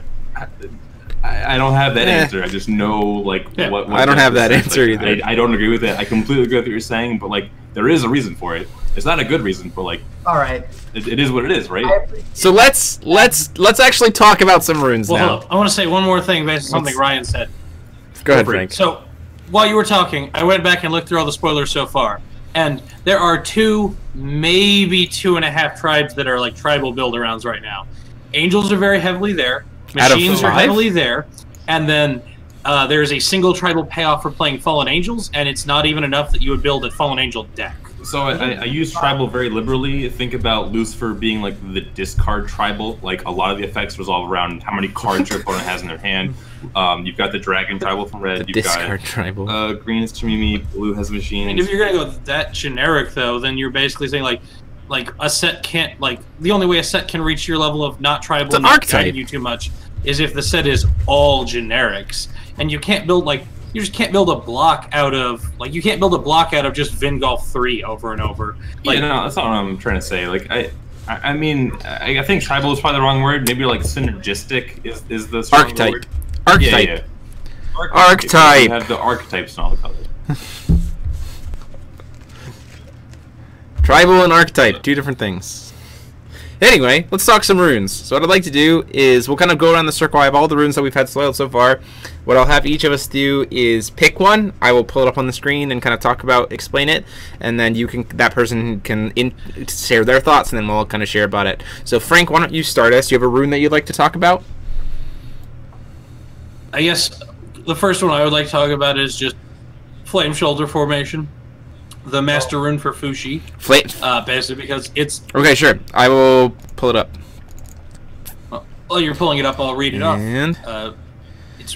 I don't have that answer. I just know like what I don't have that answer either. I don't agree with it. I completely agree with what you're saying, but like there is a reason for it. It's not a good reason, but like all right, it is what it is, right? So let's actually talk about some runes now. I want to say one more thing based on something Ryan said. Go ahead, Frank. So while you were talking, I went back and looked through all the spoilers so far, and there are 2, maybe 2.5 tribes that are like tribal build-arounds right now. Angels are very heavily there. Machines are heavily there, and then there's a single tribal payoff for playing Fallen Angels, and it's not even enough that you would build a Fallen Angel deck. So I use tribal very liberally. Think about Lucifer being like the discard tribal. Like a lot of the effects revolve around how many cards your opponent has in their hand. You've got the dragon tribal from red. You've discard got tribal. Green is Tamimi, blue has machines. And if you're gonna go that generic though, then you're basically saying like a set can't, like the only way a set can reach your level of not tribal and not guiding you too much is if the set is all generics, and you can't build you just can't build a block out of you can't build a block out of just Vingolf 3 over and over. Like, yeah, no, that's not what I'm trying to say. Like I mean I think tribal is probably the wrong word. Maybe like synergistic is the archetype. Word. Archetype. Yeah. Archetype. You have the archetypes and all the colors. Tribal and archetype, 2 different things. Anyway, let's talk some runes. So what I'd like to do is we'll kind of go around the circle. I have all the runes that we've had spoiled so far. What I'll have each of us do is pick one. I will pull it up on the screen and kind of talk about, explain it, and then that person can share their thoughts, and then we'll kind of share about it. So Frank, why don't you start us? Do you have a rune that you'd like to talk about? I guess the first one I would like to talk about is just Flame Shoulder Formation. The master rune for Fushi. Basically because it's... Okay, sure. I will pull it up. Well, you're pulling it up, I'll read it off.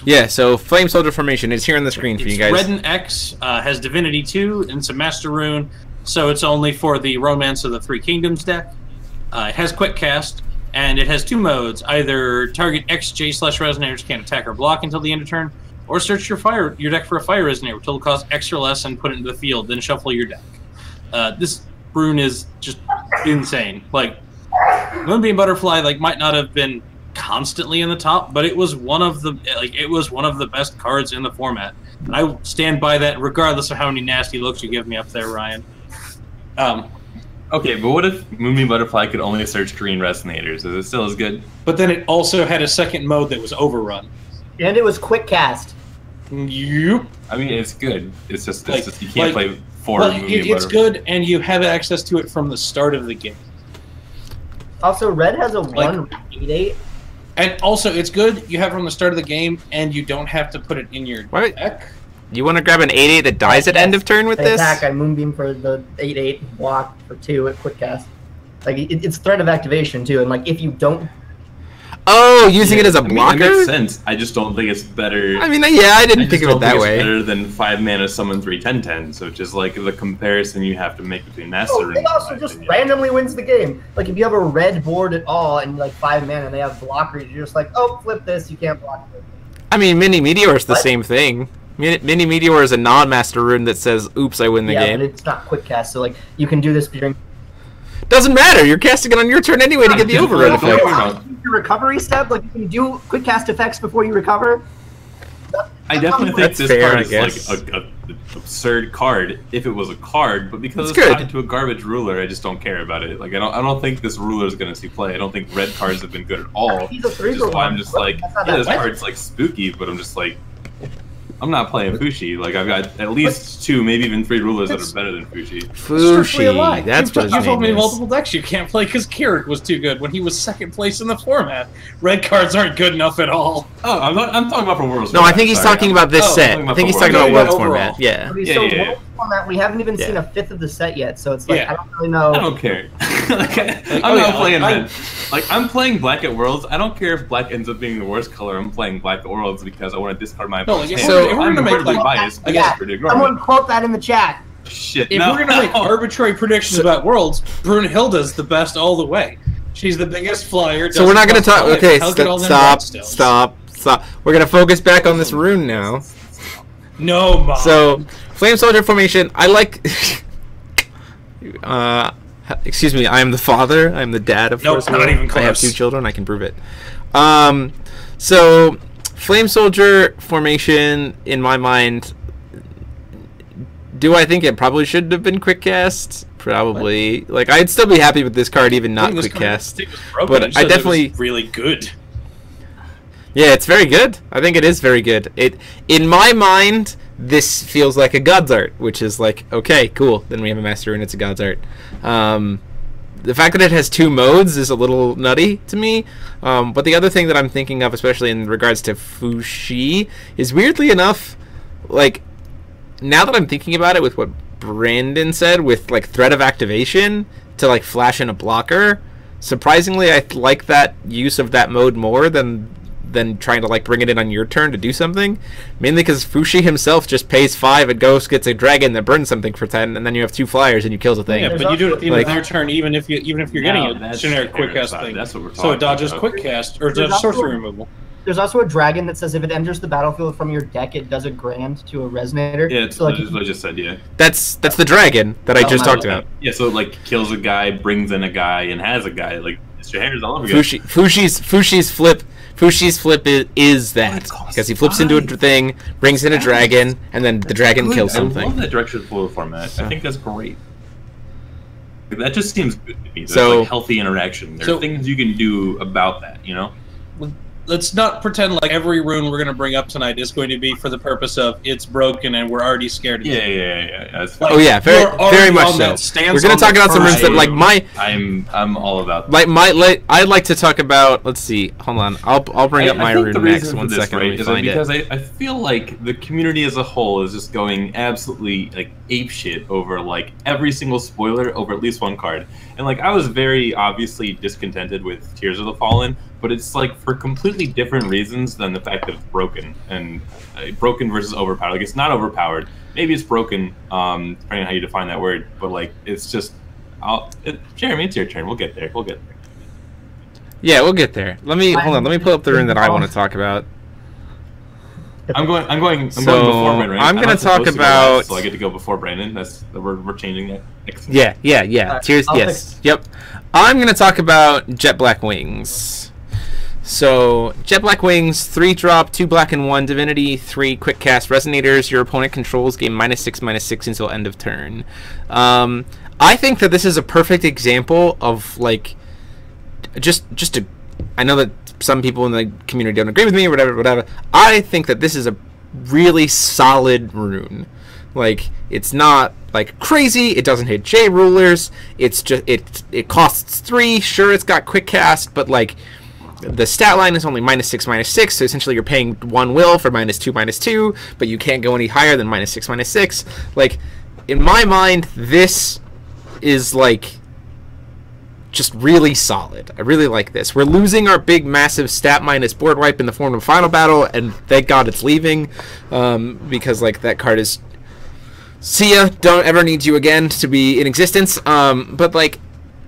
Yeah, so Flame Soldier Formation is here on the screen for you guys. Red and X, has Divinity 2, and it's a master rune, so it's only for the Romance of the Three Kingdoms deck. It has Quick Cast. And it has 2 modes: either target XJ/resonators can't attack or block until the end of turn, or search your deck for a fire resonator, which will cost X or less and put it into the field, then shuffle your deck. This rune is just insane. Like, Moonbeam Butterfly might not have been constantly in the top, but it was one of the best cards in the format. And I stand by that regardless of how many nasty looks you give me up there, Ryan. Okay, but what if Moonbeam Butterfly could only search green resonators? Is it still as good? But then it also had a second mode that was overrun. And it was quick cast. Yep. I mean, it's good. It's just you can't play 4 Moonbeam it's Butterfly. good, and you have access to it from the start of the game. Also, red has a 1/8/8. And also, it's good you have it from the start of the game, and you don't have to put it in your deck. You want to grab an 8/8 that dies at end of turn with this? Attack, I Moonbeam for the 8/8, block for 2 at quick cast. Like, it's threat of activation, too, and like, if you don't... Oh, using it as a blocker? It makes sense. I just don't think it's better. I mean, yeah, I didn't think of it that way. It's better than 5 mana summon 3/10/10, so just like the comparison you have to make between Master and... It also just randomly wins the game. Like, if you have a red board at all and like 5 mana and they have blockers, you're just like, oh, flip this, you can't block it. I mean, Mini Meteor is the same thing. Mini Meteor is a non-master rune that says, oops, I win the game. Yeah, but it's not quick cast, so like, you can do this during... Doesn't matter, you're casting it on your turn anyway to get the overrun effect. Your recovery step, like, you can do quick cast effects before you recover. I definitely think this fair, card I is guess. like an absurd card if it was a card, but because it's good. tied to a garbage ruler, I just don't care about it. Like I don't think this ruler is gonna see play. I don't think red cards have been good at all. He's a Which is why I'm just like, That's not yeah, that this bad. card's like spooky, but I'm just like, I'm not playing Fushi. Like I've got at least 2, maybe even 3 rulers that are better than Fushi. Fushi, that's what his You've told me name is. multiple decks you can't play because Keurig was too good when he was 2nd place in the format. Red cards aren't good enough at all. Oh, I'm talking about for Worlds. No, I think he's talking about this set. I think he's talking about Worlds format. Yeah. Okay, so World format, we haven't even seen a 5th of the set yet, so it's like, I don't really know. I don't care. I'm not playing red. Like, I'm playing black at Worlds. I don't care if black ends up being the worst color. I'm playing black at Worlds because I want to discard my opponent's hand. So if we're I'm gonna make incredibly biased. I guess to ignore Someone me. quote that in the chat. Shit, If we're gonna make arbitrary predictions about Worlds, Brunhilde's the best all the way. She's the biggest flyer. So we're not going to talk... Okay, stop. stop. We're going to focus back on this rune now. No, Mom. So, Flame Soldier formation, I like... excuse me, I am the father. I am the dad of Nope, not even I have close. 2 children, I can prove it. So, Flame Soldier formation, in my mind... Do I think it probably should have been quick cast? Probably. What? Like, I'd still be happy with this card, even not quick cast. But I definitely really good. Yeah, it's very good. I think it is very good. In my mind, this feels like a God's Art, which is like, okay, cool. Then we have a Master and it's a God's Art. The fact that it has 2 modes is a little nutty to me. But the other thing that I'm thinking of, especially in regards to Fushi, is weirdly enough, like, now that I'm thinking about it with what Brandon said, with like threat of activation to like flash in a blocker, surprisingly I like that use of that mode more than trying to like bring it in on your turn to do something. Mainly because Fushi himself just pays 5 and goes gets a dragon that burns something for 10, and then you have 2 flyers and you kill the thing. Yeah, but you do it at the end of their turn, even if you're getting a generic quick cast thing. That's what we're talking so it dodges about. quick cast or dodges sorcery removal. There's also a dragon that says if it enters the battlefield from your deck, it does a grand to a resonator. Yeah, it's so, like, what I just said, yeah. That's the dragon that I just talked about. Yeah, so it like kills a guy, brings in a guy, and has a guy. Like, it's your hands all over again. Fushi's flip is that. Because he flips into a thing, brings in a dragon, and then the dragon kills something. I love that direction flow format. I think that's great. That just seems good to me. There's like healthy interaction. There's things you can do about that, you know? Let's not pretend like every rune we're going to bring up tonight is going to be for the purpose of it's broken and we're already scared of it. Yeah. Like, oh yeah, very much so. We're going to talk about some runes that like I'm all about that. Like I'd like to talk about. Let's see. Hold on. I'll bring up my rune next. 1 second. Right, is because I feel like the community as a whole is just going absolutely like apeshit over like every single spoiler over at least 1 card. And like I was very obviously discontented with Tears of the Fallen, but it's like for completely different reasons than the fact that it's broken and broken versus overpowered. Like it's not overpowered. Maybe it's broken, depending on how you define that word. But like it's just, Jeremy, it's your turn. We'll get there. Yeah, we'll get there. Hold on. Let me pull up the rune that I want to talk about. I'm going before Brandon. Right? I'm going to talk about. Last, so I get to go before Brandon. We're changing it. Yeah. Cheers. Yes. Yep. I'm going to talk about Jet Black Wings. So Jet Black Wings, 3-drop, 2 black and 1 divinity, 3 quick cast resonators. Your opponent controls gain -6/-6 until end of turn. I think that this is a perfect example of like I know that some people in the community don't agree with me or whatever. I think that this is a really solid rune. Like, it's not like crazy. It doesn't hit J rulers. It's just it costs 3. Sure, it's got quick cast, but like the stat line is only -6/-6, so essentially you're paying 1 will for -2/-2, but you can't go any higher than -6/-6. Like, in my mind, this is like just really solid. I really like this. We're losing our big, massive stat minus board wipe in the form of Final Battle, and thank God it's leaving, because like that card is, see ya, don't ever need you again to be in existence. But like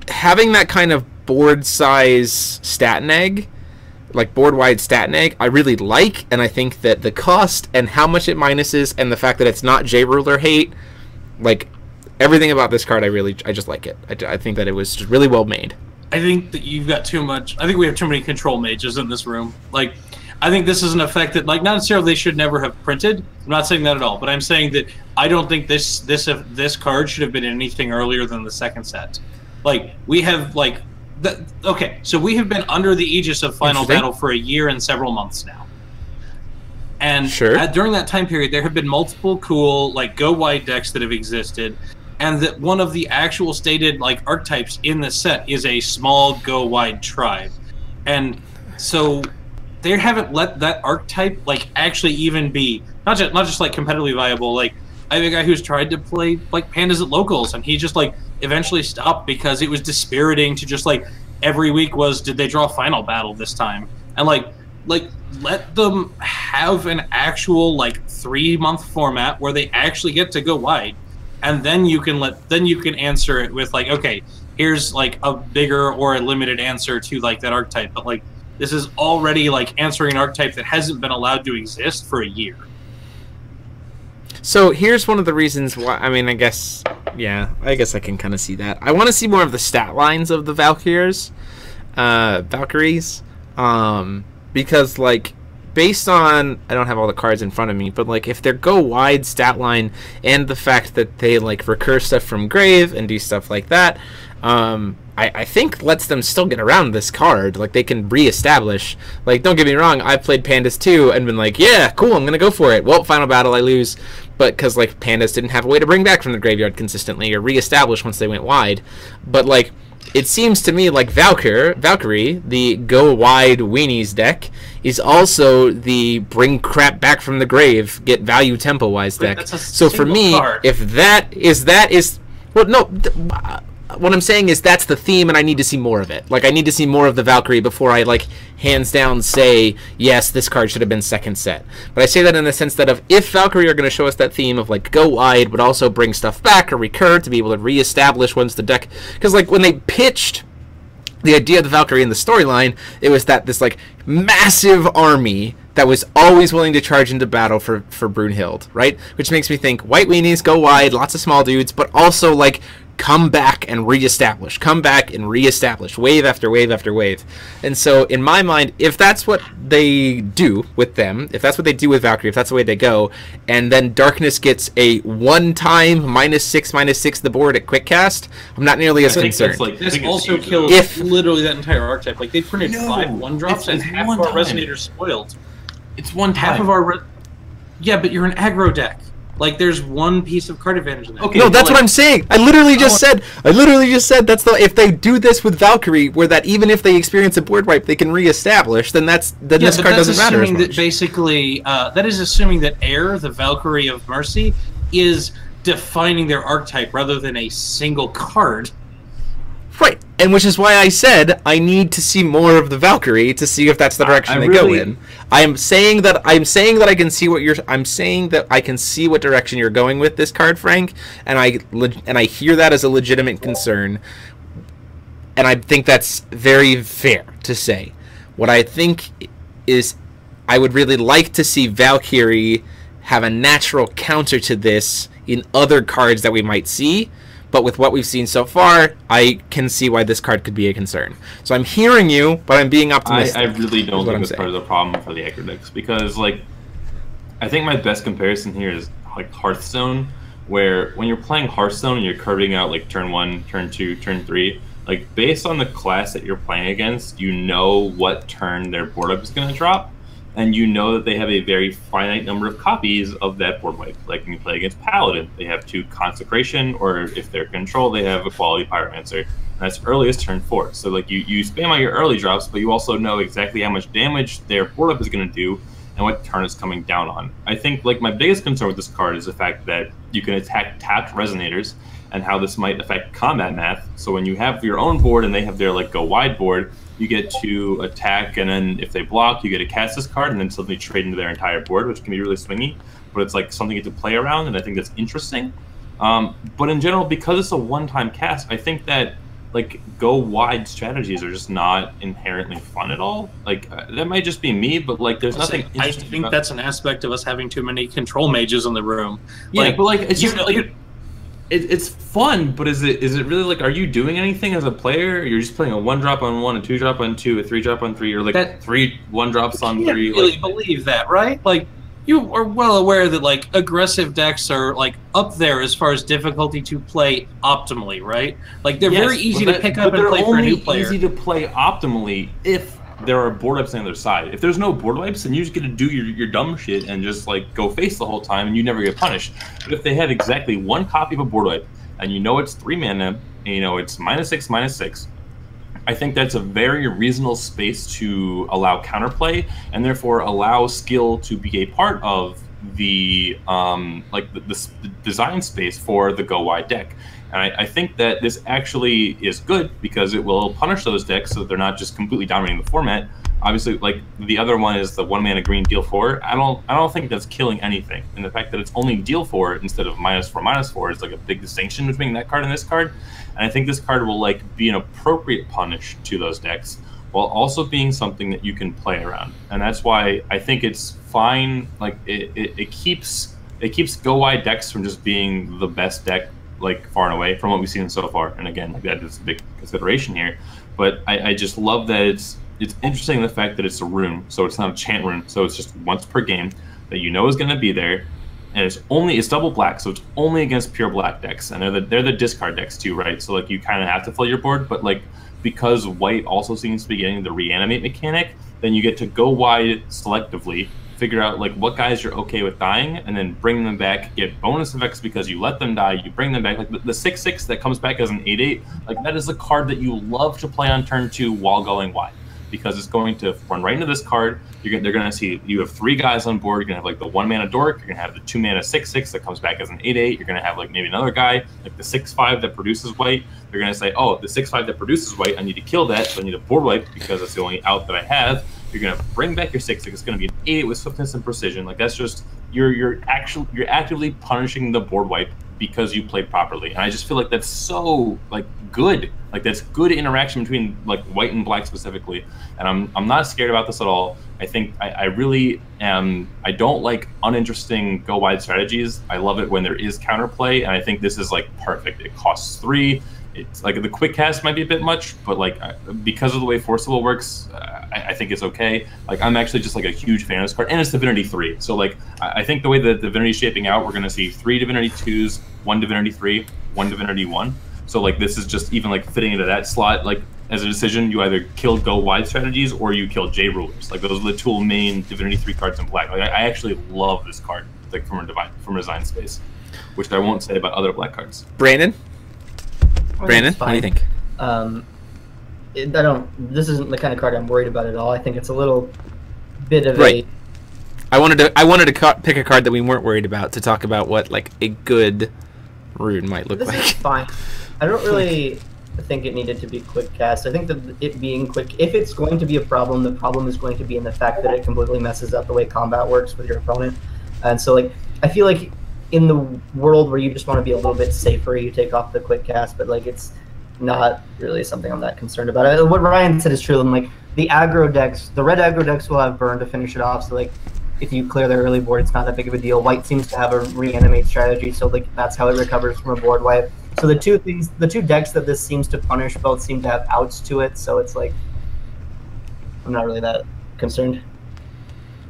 having that kind of board size stat neg, like board wide stat neg, I really like, and I think that the cost and how much it minuses and the fact that it's not J ruler hate, like everything about this card, I just like it. I think that it was just really well made. I think that you've got too much. I think we have too many control mages in this room. Like, I think this is an effect that, like, not necessarily they should never have printed. I'm not saying that at all, but I'm saying that I don't think this card should have been anything earlier than the second set. Like, we have like okay, so we have been under the aegis of Final Battle for a year and several months now. And sure, during that time period, there have been multiple cool like go wide decks that have existed. And that one of the actual stated like archetypes in the set is a small go wide tribe, and so they haven't let that archetype like actually even be not just like competitively viable. Like, I have a guy who's tried to play like pandas at locals, and he just like eventually stopped because it was dispiriting to just like every week was, did they draw Final Battle this time? And like let them have an actual like 3-month format where they actually get to go wide. And then you can answer it with like, okay, here's like a bigger or a limited answer to like that archetype. But like, this is already like answering an archetype that hasn't been allowed to exist for a year. So here's one of the reasons why. I mean, I guess I can kind of see that. I want to see more of the stat lines of the Valkyries, because like, based on, I don't have all the cards in front of me, but like if they're go wide stat line and the fact that they like recur stuff from grave and do stuff like that, I think lets them still get around this card. Like, they can reestablish. Like, don't get me wrong, I've played Pandas too and been like, yeah, cool, I'm gonna go for it. Well, Final Battle I lose, but because like Pandas didn't have a way to bring back from the graveyard consistently or reestablish once they went wide. But like, it seems to me like Valkyrie, the go wide weenies deck, is also the bring crap back from the grave, get value tempo wise deck. So for me, card. if that is well, no, what I'm saying is that's the theme, and I need to see more of it. Like, I need to see more of the Valkyrie before I like hands down say yes, this card should have been second set. But I say that in the sense that if Valkyrie are going to show us that theme of like go wide but also bring stuff back or recur to be able to reestablish once the deck, because like when they pitched the idea of the Valkyrie in the storyline, it was that this like massive army that was always willing to charge into battle for Brunhild, right? Which makes me think white weenies, go wide, lots of small dudes, but also like come back and reestablish, wave after wave after wave. And so in my mind, if that's what they do with them, if that's what they do with Valkyrie, if that's the way they go, and then Darkness gets a one-time -6/-6 the board at quick cast, I'm not nearly as concerned. This also kills literally that entire archetype. Like, they printed 5 1-drops and half of our resonators spoiled. It's one time. Half of our yeah, but you're an aggro deck. Like, there's one piece of card advantage in that. Okay, no, that's what I'm saying. I literally just said that's the, if they do this with Valkyrie, where that even if they experience a board wipe, they can reestablish, then this card doesn't matter as much. That basically, that is assuming that Air, the Valkyrie of Mercy, is defining their archetype rather than a single card. Right, and which is why I said I need to see more of the Valkyrie to see if that's the direction they go in. I'm saying that I can see what I can see what direction you're going with this card, Frank, and I hear that as a legitimate concern. And I think that's very fair to say. What I think is I would really like to see Valkyrie have a natural counter to this in other cards that we might see, but with what we've seen so far, I can see why this card could be a concern. So I'm hearing you, but I'm being optimistic. I really don't think this part is a problem for the aggro decks, because like I think my best comparison here is like Hearthstone, where when you're playing Hearthstone and you're curving out like turn 1, turn 2, turn 3, like based on the class that you're playing against, you know what turn their board up is going to drop, and you know that they have a very finite number of copies of that board wipe. Like when you play against Paladin, they have 2 Consecration, or if they're Control, they have a Quality Pyromancer. And that's earliest turn 4. So like you spam out your early drops, but you also know exactly how much damage their board up is going to do and what turn it's coming down on. I think like my biggest concern with this card is the fact that you can attack tapped Resonators, and how this might affect combat math. So when you have your own board and they have their like go wide board, you get to attack, and then if they block, you get to cast this card and then suddenly trade into their entire board, which can be really swingy, but it's like something you get to play around, and I think that's interesting. But in general, because it's a one-time cast, I think that like go wide strategies are just not inherently fun at all. Like that might just be me, but like there's nothing. I think that's an aspect of us having too many control mages in the room. Yeah, like, but like it's just like it's fun, but is it really like, are you doing anything as a player? You're just playing a 1-drop on 1, a 2-drop on 2, a 3-drop on 3, or like that, 3 1-drops on 3. You can't really believe that, right? Like you are well aware that like aggressive decks are like up there as far as difficulty to play optimally, right? Like they're very easy to pick up and play for a new player. They're only easy to play optimally if there are board wipes on the other side. If there's no board wipes, then you just get to do your dumb shit and just like go face the whole time, and you never get punished. But if they have exactly 1 copy of a board wipe, and you know it's 3 mana, and you know it's -6, -6, I think that's a very reasonable space to allow counterplay, and therefore allow skill to be a part of the the design space for the go wide deck. And I think that this actually is good, because it will punish those decks so that they're not just completely dominating the format. Obviously, like the other one is the 1-mana green deal 4. I don't think that's killing anything. And the fact that it's only deal 4 instead of -4/-4 is like a big distinction between that card and this card. And I think this card will like be an appropriate punish to those decks, while also being something that you can play around. And that's why I think it's fine. Like it keeps go wide decks from just being the best deck like far and away from what we've seen so far. And again, like that is a big consideration here. But I just love that it's interesting, the fact that it's a rune, so it's not a chant rune, so it's just once per game that you know is going to be there, and it's double black, so it's only against pure black decks, and they're the discard decks too, right? So like you kind of have to fill your board, but like because white also seems to be getting the reanimate mechanic, then you get to go wide selectively, figure out like what guys you're okay with dying, and then bring them back, get bonus effects because you let them die, you bring them back. Like the 6/6 that comes back as an 8/8, like that is a card that you love to play on turn 2 while going wide, because it's going to run right into this card. They're going to see you have 3 guys on board. You're going to have like the 1-mana dork. You're going to have the 2-mana 6/6 that comes back as an 8/8. You're going to have like maybe another guy like the 6/5 that produces white. They're going to say, oh, the 6/5 that produces white, I need to kill that, so I need a board wipe because that's the only out that I have. You're going to bring back your 6/6. It's going to be an 8/8 with swiftness and precision. Like that's just you're actively punishing the board wipe because you played properly. And I just feel like that's so like good. Like that's good interaction between like white and black specifically. And I'm not scared about this at all. I think I really am. I don't like uninteresting go wide strategies. I love it when there is counterplay, and I think this is like perfect. It costs 3. It's like the quick cast might be a bit much, but like because of the way Forcible works, I think it's okay. Like I'm actually just like a huge fan of this card, and it's Divinity 3. So like I think the way that Divinity is shaping out, we're going to see 3 Divinity 2s, 1 Divinity 3, 1 Divinity 1. So like this is just even like fitting into that slot. Like as a decision, you either kill go wide strategies or you kill J rulers. Like those are the 2 main Divinity 3 cards in black. Like I actually love this card, like from a design space, which I won't say about other black cards. Brandon, what do you think? This isn't the kind of card I'm worried about at all. I think it's a little bit of a. I wanted to pick a card that we weren't worried about to talk about what like a good rune might look like. This is fine. I don't really think it needed to be quick cast. I think that it being quick, if it's going to be a problem, the problem is going to be in the fact that it completely messes up the way combat works with your opponent. And so like I feel like in the world where you just want to be a little bit safer, you take off the quick cast, but like it's not really something I'm that concerned about. What Ryan said is true. And like the aggro decks, the red aggro decks will have burn to finish it off. So like if you clear the early board, it's not that big of a deal. White seems to have a reanimate strategy, so like that's how it recovers from a board wipe. So the two decks that this seems to punish both seem to have outs to it. So it's like I'm not really that concerned.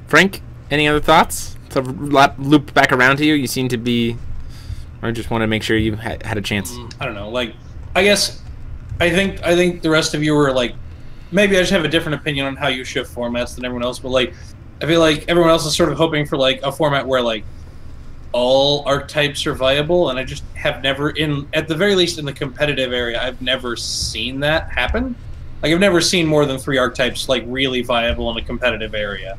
Frank, any other thoughts? To loop back around to you, you seem to be, or just want to make sure you had a chance. I don't know. Like, I guess I think the rest of you were like, maybe I just have a different opinion on how you shift formats than everyone else. But like, I feel like everyone else is sort of hoping for like a format where like all archetypes are viable, and I just have never, at the very least in the competitive area, I've never seen that happen. Like, I've never seen more than 3 archetypes like really viable in a competitive area,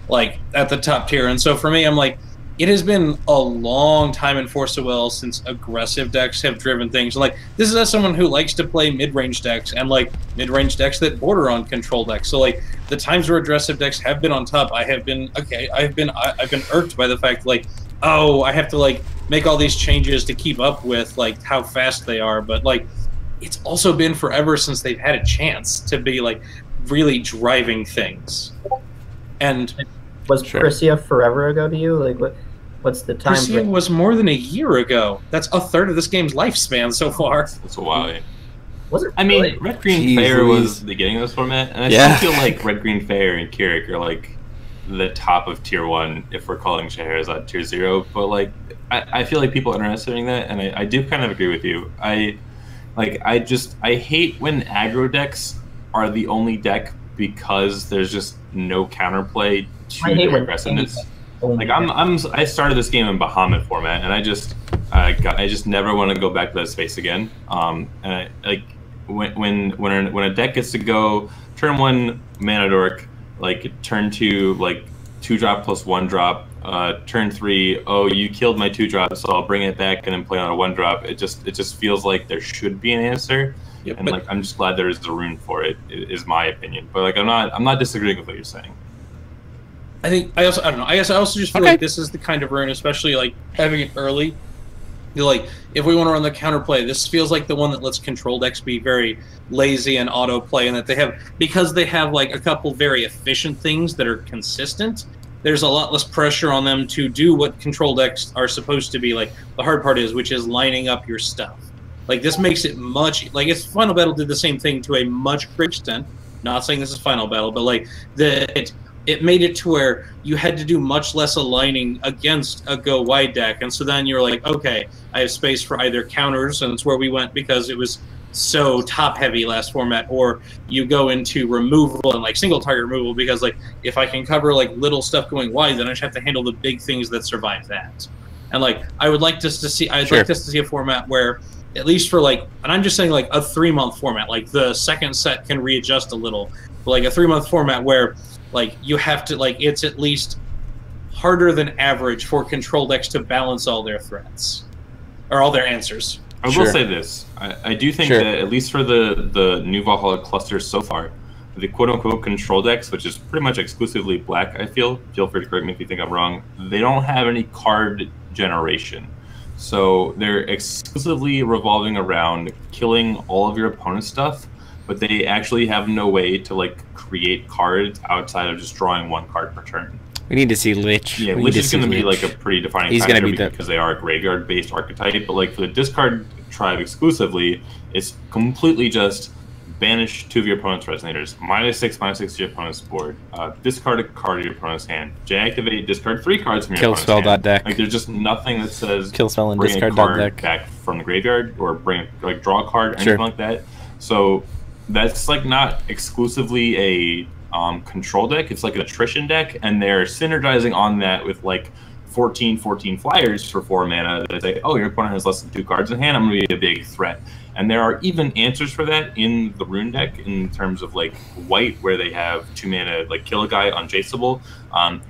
like at the top tier. And so for me, I'm like, it has been a long time in Force of Will since aggressive decks have driven things. Like, this is as someone who likes to play mid-range decks and like mid-range decks that border on control decks. So like the times where aggressive decks have been on top, I've been irked by the fact like, oh, I have to like make all these changes to keep up with like how fast they are. But like, it's also been forever since they've had a chance to be like really driving things. And was Prisia forever ago to you? Like, what's the time? Prisia was more than a year ago. That's a third of this game's lifespan so far. That's a while. Was it? I mean, Red Green Fair was the beginning of this format, and I still feel like Red Green Fair and Keurig are like the top of tier 1 if we're calling Scheherazade tier 0. But like, I feel like people are underestimating that, and I do kind of agree with you. I hate when aggro decks are the only deck because there's just no counterplay to their aggressiveness. Like I started this game in Bahamut format, and I just never want to go back to that space again. And when a deck gets to go turn 1 mana dork, like turn 2 like 2-drop plus 1-drop, turn 3, oh, you killed my 2-drop, so I'll bring it back and then play on a 1-drop. It just feels like there should be an answer. Yep, and like I'm just glad there is the rune for it, is my opinion. But like I'm not disagreeing with what you're saying. I don't know. I guess I also just feel like this is the kind of rune, especially like having it early. Like, if we want to run the counterplay, this feels like the one that lets control decks be very lazy and auto play, and that because they have like a couple very efficient things that are consistent, there's a lot less pressure on them to do what control decks are supposed to be. Like, the hard part is, which is lining up your stuff. Like, this makes it much, like, if Final Battle did the same thing to a much greater extent, not saying this is Final Battle, but like, it made it to where you had to do much less aligning against a go wide deck. And so then you're like, okay, I have space for either counters, and it's where we went because it was so top heavy last format, or you go into removal and like single target removal, because like if I can cover like little stuff going wide, then I just have to handle the big things that survive that. And like, I would like us to see, like us to see a format where, at least for like, and I'm just saying like a 3-month format, like the second set can readjust a little, but like a 3-month format where like you have to, like, it's at least harder than average for control decks to balance all their threats or all their answers. I will say this: I do think that at least for the new Valhalla cluster so far, the quote-unquote control decks, which is pretty much exclusively black, I feel free to correct me if you think I'm wrong, they don't have any card generation. So they're exclusively revolving around killing all of your opponent's stuff, but they actually have no way to like create cards outside of just drawing 1 card per turn. We need to see Lich. Yeah, Lich is going to be like a pretty defining factor because they are a graveyard-based archetype. But like for the discard tribe exclusively, it's completely just banish 2 of your opponent's resonators, -6/-6 to your opponent's board, discard a card of your opponent's hand, deactivate, discard 3 cards from your opponent's hand. Kill spell deck. Like, there's just nothing that says kill spell and bring discard a card deck back from the graveyard, or bring like draw a card or anything like that. So that's like not exclusively a control deck. It's like an attrition deck, and they're synergizing on that with like 14 flyers for 4 mana that say, oh, your opponent has less than 2 cards in hand, I'm going to be a big threat. And there are even answers for that in the rune deck in terms of like white, where they have 2 mana like kill a guy unjaceable.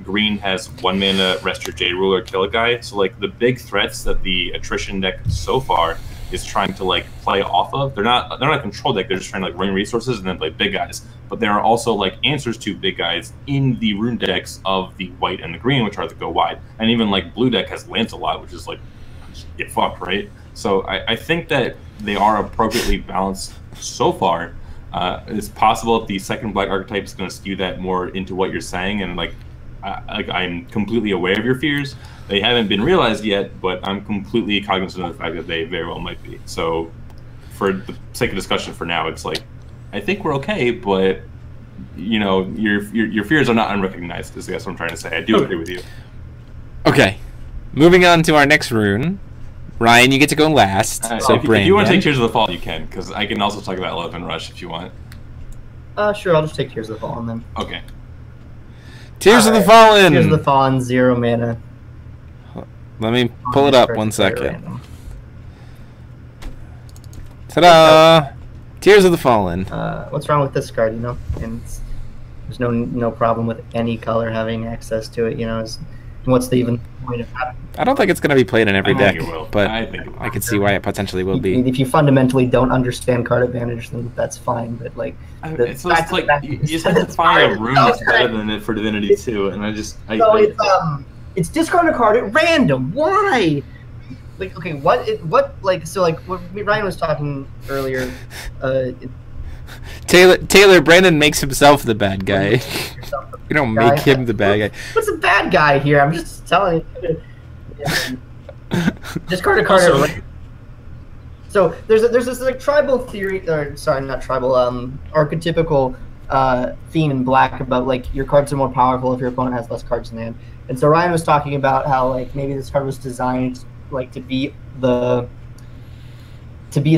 Green has 1 mana rest your J ruler, kill a guy. So like the big threats that the attrition deck so far is trying to like play off of, they're not a control deck, they're just trying to like ring resources and then play big guys. But there are also like answers to big guys in the rune decks of the white and the green, which are the go wide. And even like blue deck has Lancelot, which is like, get fucked, right? So I think that they are appropriately balanced so far. It's possible that the second black archetype is going to skew that more into what you're saying, and I'm completely aware of your fears. They haven't been realized yet, but I'm completely cognizant of the fact that they very well might be. So, for the sake of discussion, for now, it's like I think we're okay, but you know, your fears are not unrecognized. Is what I'm trying to say. I do agree with you. Okay, moving on to our next rune. Ryan, you get to go last. So if you want to take Tears of the Fall, you can, because I can also talk about Love and Rush if you want. Sure, I'll just take Tears of the Fallen then. Okay. Tears of the Fallen! Tears of the Fallen, 0 mana. Let me pull it up 1 second. Ta-da! Tears of the Fallen. What's wrong with this card, you know? And there's no problem with any color having access to it, you know? What's the even point of having it? I don't think it's going to be played in every deck, but I think it will. I can see why it potentially will be. If you fundamentally don't understand card advantage, then that's fine, but like... It's like, you just have to find a rune that's better than it for Divinity 2, and it's discard a card at random. Why? Like, okay, what Ryan was talking earlier. Taylor, Brandon makes himself the bad guy. You don't make him the bad guy. What's a bad guy here? I'm just telling you. Discard a card at random. So there's this like tribal theory, or sorry, not tribal, archetypical theme in Black about like your cards are more powerful if your opponent has less cards in hand. And so Ryan was talking about how like maybe this card was designed like to be the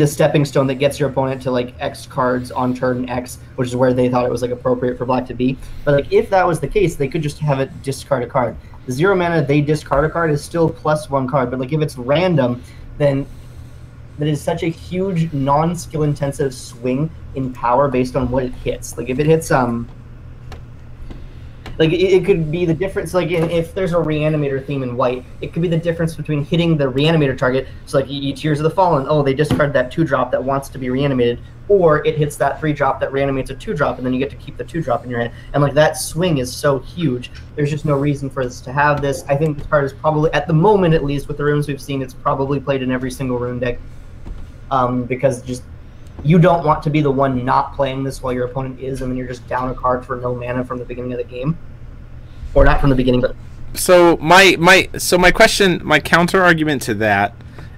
stepping stone that gets your opponent to like X cards on turn X, which is where they thought it was like appropriate for Black to be. But like if that was the case, they could just have it discard a card. The 0 mana they discard a card is still +1 card, but like if it's random, then that is such a huge non-skill intensive swing in power based on what it hits. Like if it hits like it could be the difference, like if there's a reanimator theme in white, it could be the difference between hitting the reanimator target, so like Tears of the Fallen, oh, they discard that 2-drop that wants to be reanimated, or it hits that 3-drop that reanimates a 2-drop, and then you get to keep the 2-drop in your hand. And like that swing is so huge, there's just no reason for us to have this. I think this card is probably, at the moment at least, with the runes we've seen, it's probably played in every single rune deck, because just you don't want to be the one not playing this while your opponent is, and then you're just down a card for no mana from the beginning of the game. Or not from the beginning, but... So my question, my counter argument to that,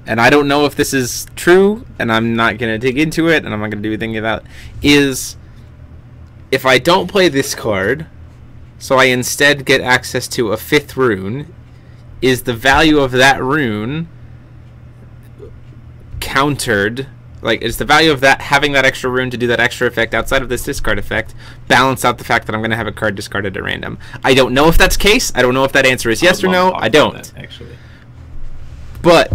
and I don't know if this is true, and I'm not going to dig into it, and I'm not going to do anything about it, is if I don't play this card, so I instead get access to a 5th rune, is the value of that rune countered? Like, is the value of that, having that extra rune to do that extra effect outside of this discard effect, balance out the fact that I'm going to have a card discarded at random? I don't know if that's the case. I don't know if that answer is yes or no. I don't. That, actually. But,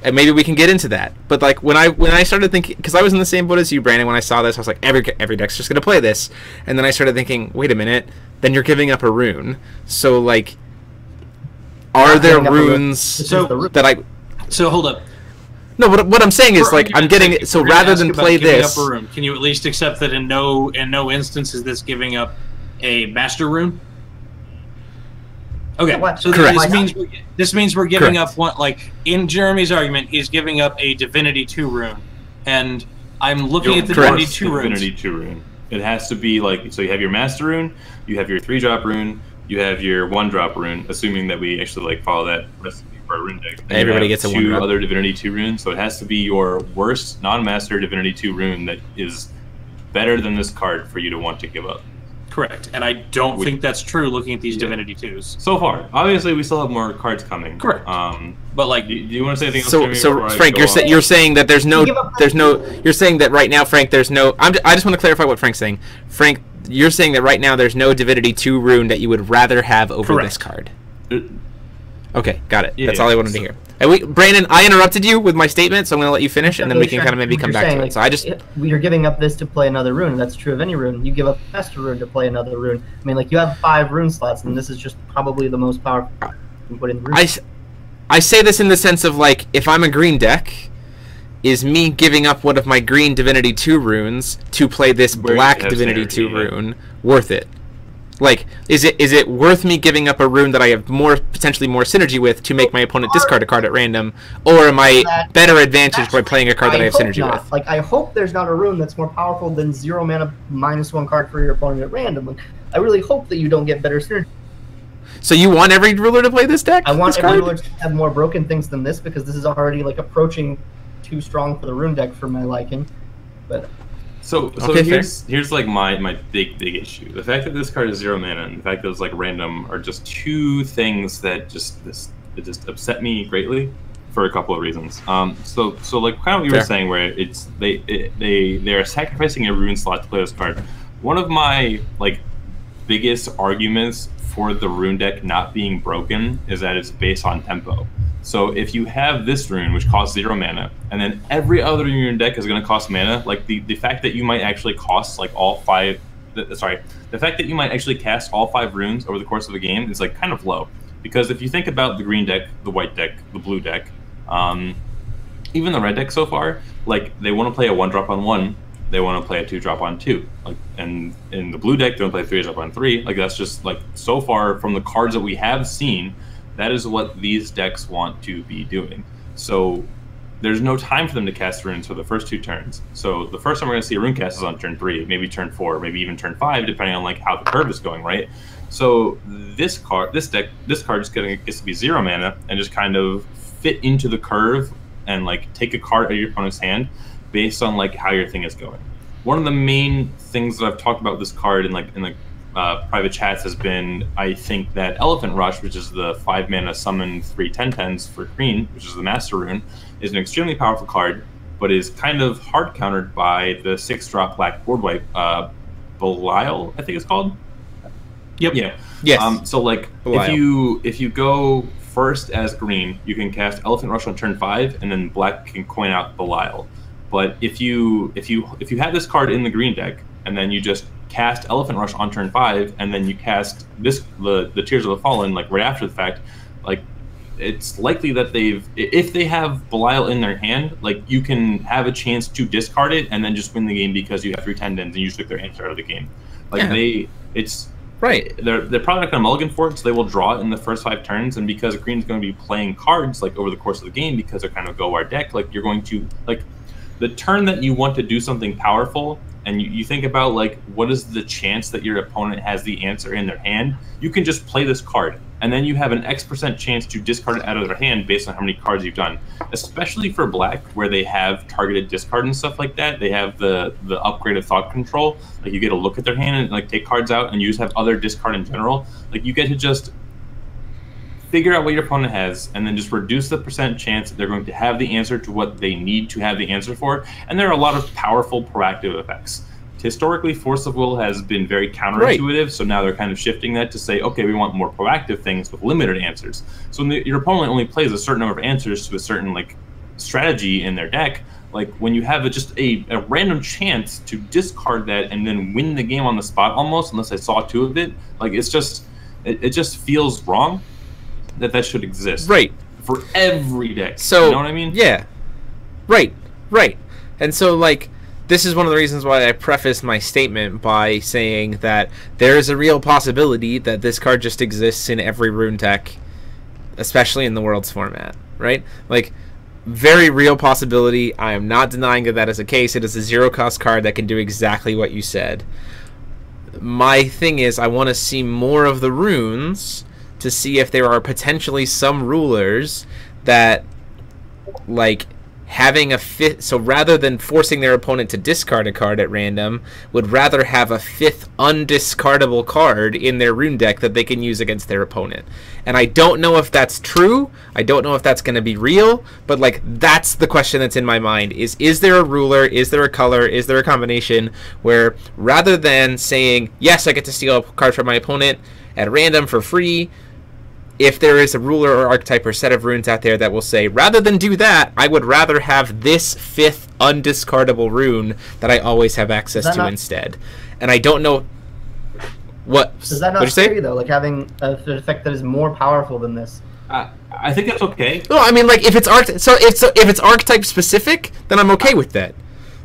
and maybe we can get into that. But, like, when I started thinking, because I was in the same boat as you, Brandon, when I saw this, I was like, every deck's just going to play this. And then I started thinking, wait a minute, then you're giving up a rune. So, like, are there runes that I... So, hold up. No, what I'm saying is, like, I'm getting it. So rather than play this, up a rune, can you at least accept that in no instance is this giving up a master rune? Okay, so this means we're giving up one. Like in Jeremy's argument, he's giving up a Divinity 2 rune, and I'm looking at the Divinity 2 runes. Divinity 2 rune. It has to be like, so you have your master rune, you have your 3-drop rune, you have your 1-drop rune, assuming that we actually like follow that recipe for our rune deck. And everybody gets a 1-drop. 2 other Divinity 2 runes, so it has to be your worst non-master Divinity 2 rune that is better than this card for you to want to give up. Correct, and I don't think that's true looking at these Divinity 2s. So far. Obviously, we still have more cards coming. Correct. But like, do you want to say anything else? So Frank, you're saying that you're saying that right now, Frank, there's no, I just want to clarify what Frank's saying. Frank, you're saying that right now there's no Divinity 2 rune that you would rather have over this card. Okay, got it. That's all I wanted to hear. And Brandon, I interrupted you with my statement, so I'm going to let you finish, and then we can kind of maybe come back to it. So I just... You're giving up this to play another rune. That's true of any rune. You give up a master rune to play another rune. I mean, like, you have 5 rune slots, and this is just probably the most powerful you can put in the rune. I say this in the sense of, like, if I'm a green deck, is me giving up one of my green Divinity 2 runes to play this black Divinity 2 rune worth it? Like, is it worth me giving up a rune that I have potentially more synergy with to make my opponent discard a card at random, or am I better advantaged by playing a card that I have synergy with? Like, I hope there's not a rune that's more powerful than 0 mana -1 card for your opponent at random. Like, I really hope that you don't get better synergy. So you want every ruler to play this deck? I want every ruler to have more broken things than this, because this is already like approaching too strong for the rune deck for my liking. But So Okay, here's like my big issue. The fact that this card is 0 mana and the fact that it's like random are just two things that just upset me greatly for a couple of reasons. So like kind of what you were saying, where it's they are sacrificing a rune slot to play this card. One of my like biggest arguments for the rune deck not being broken is that it's based on tempo. So if you have this rune, which costs 0 mana, and then every other rune deck is going to cost mana, like the fact that you might actually cost like all 5, the fact that you might actually cast all 5 runes over the course of a game is like kind of low. Because if you think about the green deck, the white deck, the blue deck, even the red deck so far, like they want to play a 1-drop on 1, they want to play a 2-drop on 2. Like, and in the blue deck, they want to play a 3-drop on 3. Like that's just like so far from the cards that we have seen, that is what these decks want to be doing. So there's no time for them to cast runes for the first 2 turns. So the first time we're going to see a rune cast is on turn 3, maybe turn 4, maybe even turn 5, depending on like how the curve is going, right? So this card just gets to be 0 mana and just kind of fit into the curve and like take a card out of your opponent's hand based on like how your thing is going. One of the main things that I've talked about with this card in private chats has been, I think that Elephant Rush, which is the 5 mana summon 3 10/10s for green, which is the Master Rune, is an extremely powerful card, but is kind of hard countered by the 6-drop black board wipe, Belial, I think it's called. Yep. Yeah. Yes. So like Belial. if you go first as green, you can cast Elephant Rush on turn 5, and then black can coin out Belial. But if you have this card in the green deck, and then you just cast Elephant Rush on turn 5, and then you cast the Tears of the Fallen like right after the fact, like it's likely that if they have Belial in their hand, like you can have a chance to discard it and then just win the game because you have 3 tendons and you just took their answer out of the game. Like they're probably not going to mulligan for it, so they will draw it in the first 5 turns. And because green's going to be playing cards like over the course of the game because they're kind of go our deck, like you're going to like the turn that you want to do something powerful, and you think about like what is the chance that your opponent has the answer in their hand, you can just play this card, and then you have an X% chance to discard it out of their hand based on how many cards you've done. Especially for black, where they have targeted discard and stuff like that, they have the upgraded thought control. Like you get a look at their hand and like take cards out, and you just have other discard in general. Like you get to just figure out what your opponent has, and then just reduce the % chance that they're going to have the answer to what they need to have the answer for. And there are a lot of powerful proactive effects. Historically, Force of Will has been very counterintuitive, so now they're kind of shifting that to say, okay, we want more proactive things with limited answers. So when your opponent only plays a certain number of answers to a certain like strategy in their deck, like when you have just a random chance to discard that and then win the game on the spot almost, unless I saw 2 of it, like it just feels wrong that should exist. Right. For every deck. So, you know what I mean? Yeah. Right. And so, like, this is one of the reasons why I prefaced my statement by saying that there is a real possibility that this card just exists in every rune deck, especially in the Worlds format, right? Like, very real possibility. I am not denying that is the case. It is a 0-cost card that can do exactly what you said. My thing is, I want to see more of the runes to see if there are potentially some rulers that, like, having a 5th, so rather than forcing their opponent to discard a card at random, would rather have a 5th undiscardable card in their rune deck that they can use against their opponent. And I don't know if that's true, I don't know if that's going to be real, but like that's the question that's in my mind, is there a ruler, is there a color, is there a combination where rather than saying, yes, I get to steal a card from my opponent at random for free, if there is a ruler or archetype or set of runes out there that will say, rather than do that, I would rather have this 5th undiscardable rune that I always have access to instead. And I don't know what. Does that not scary though? Like having an effect that is more powerful than this. I think that's okay. No, I mean, like if it's archetype specific, then I'm okay with that.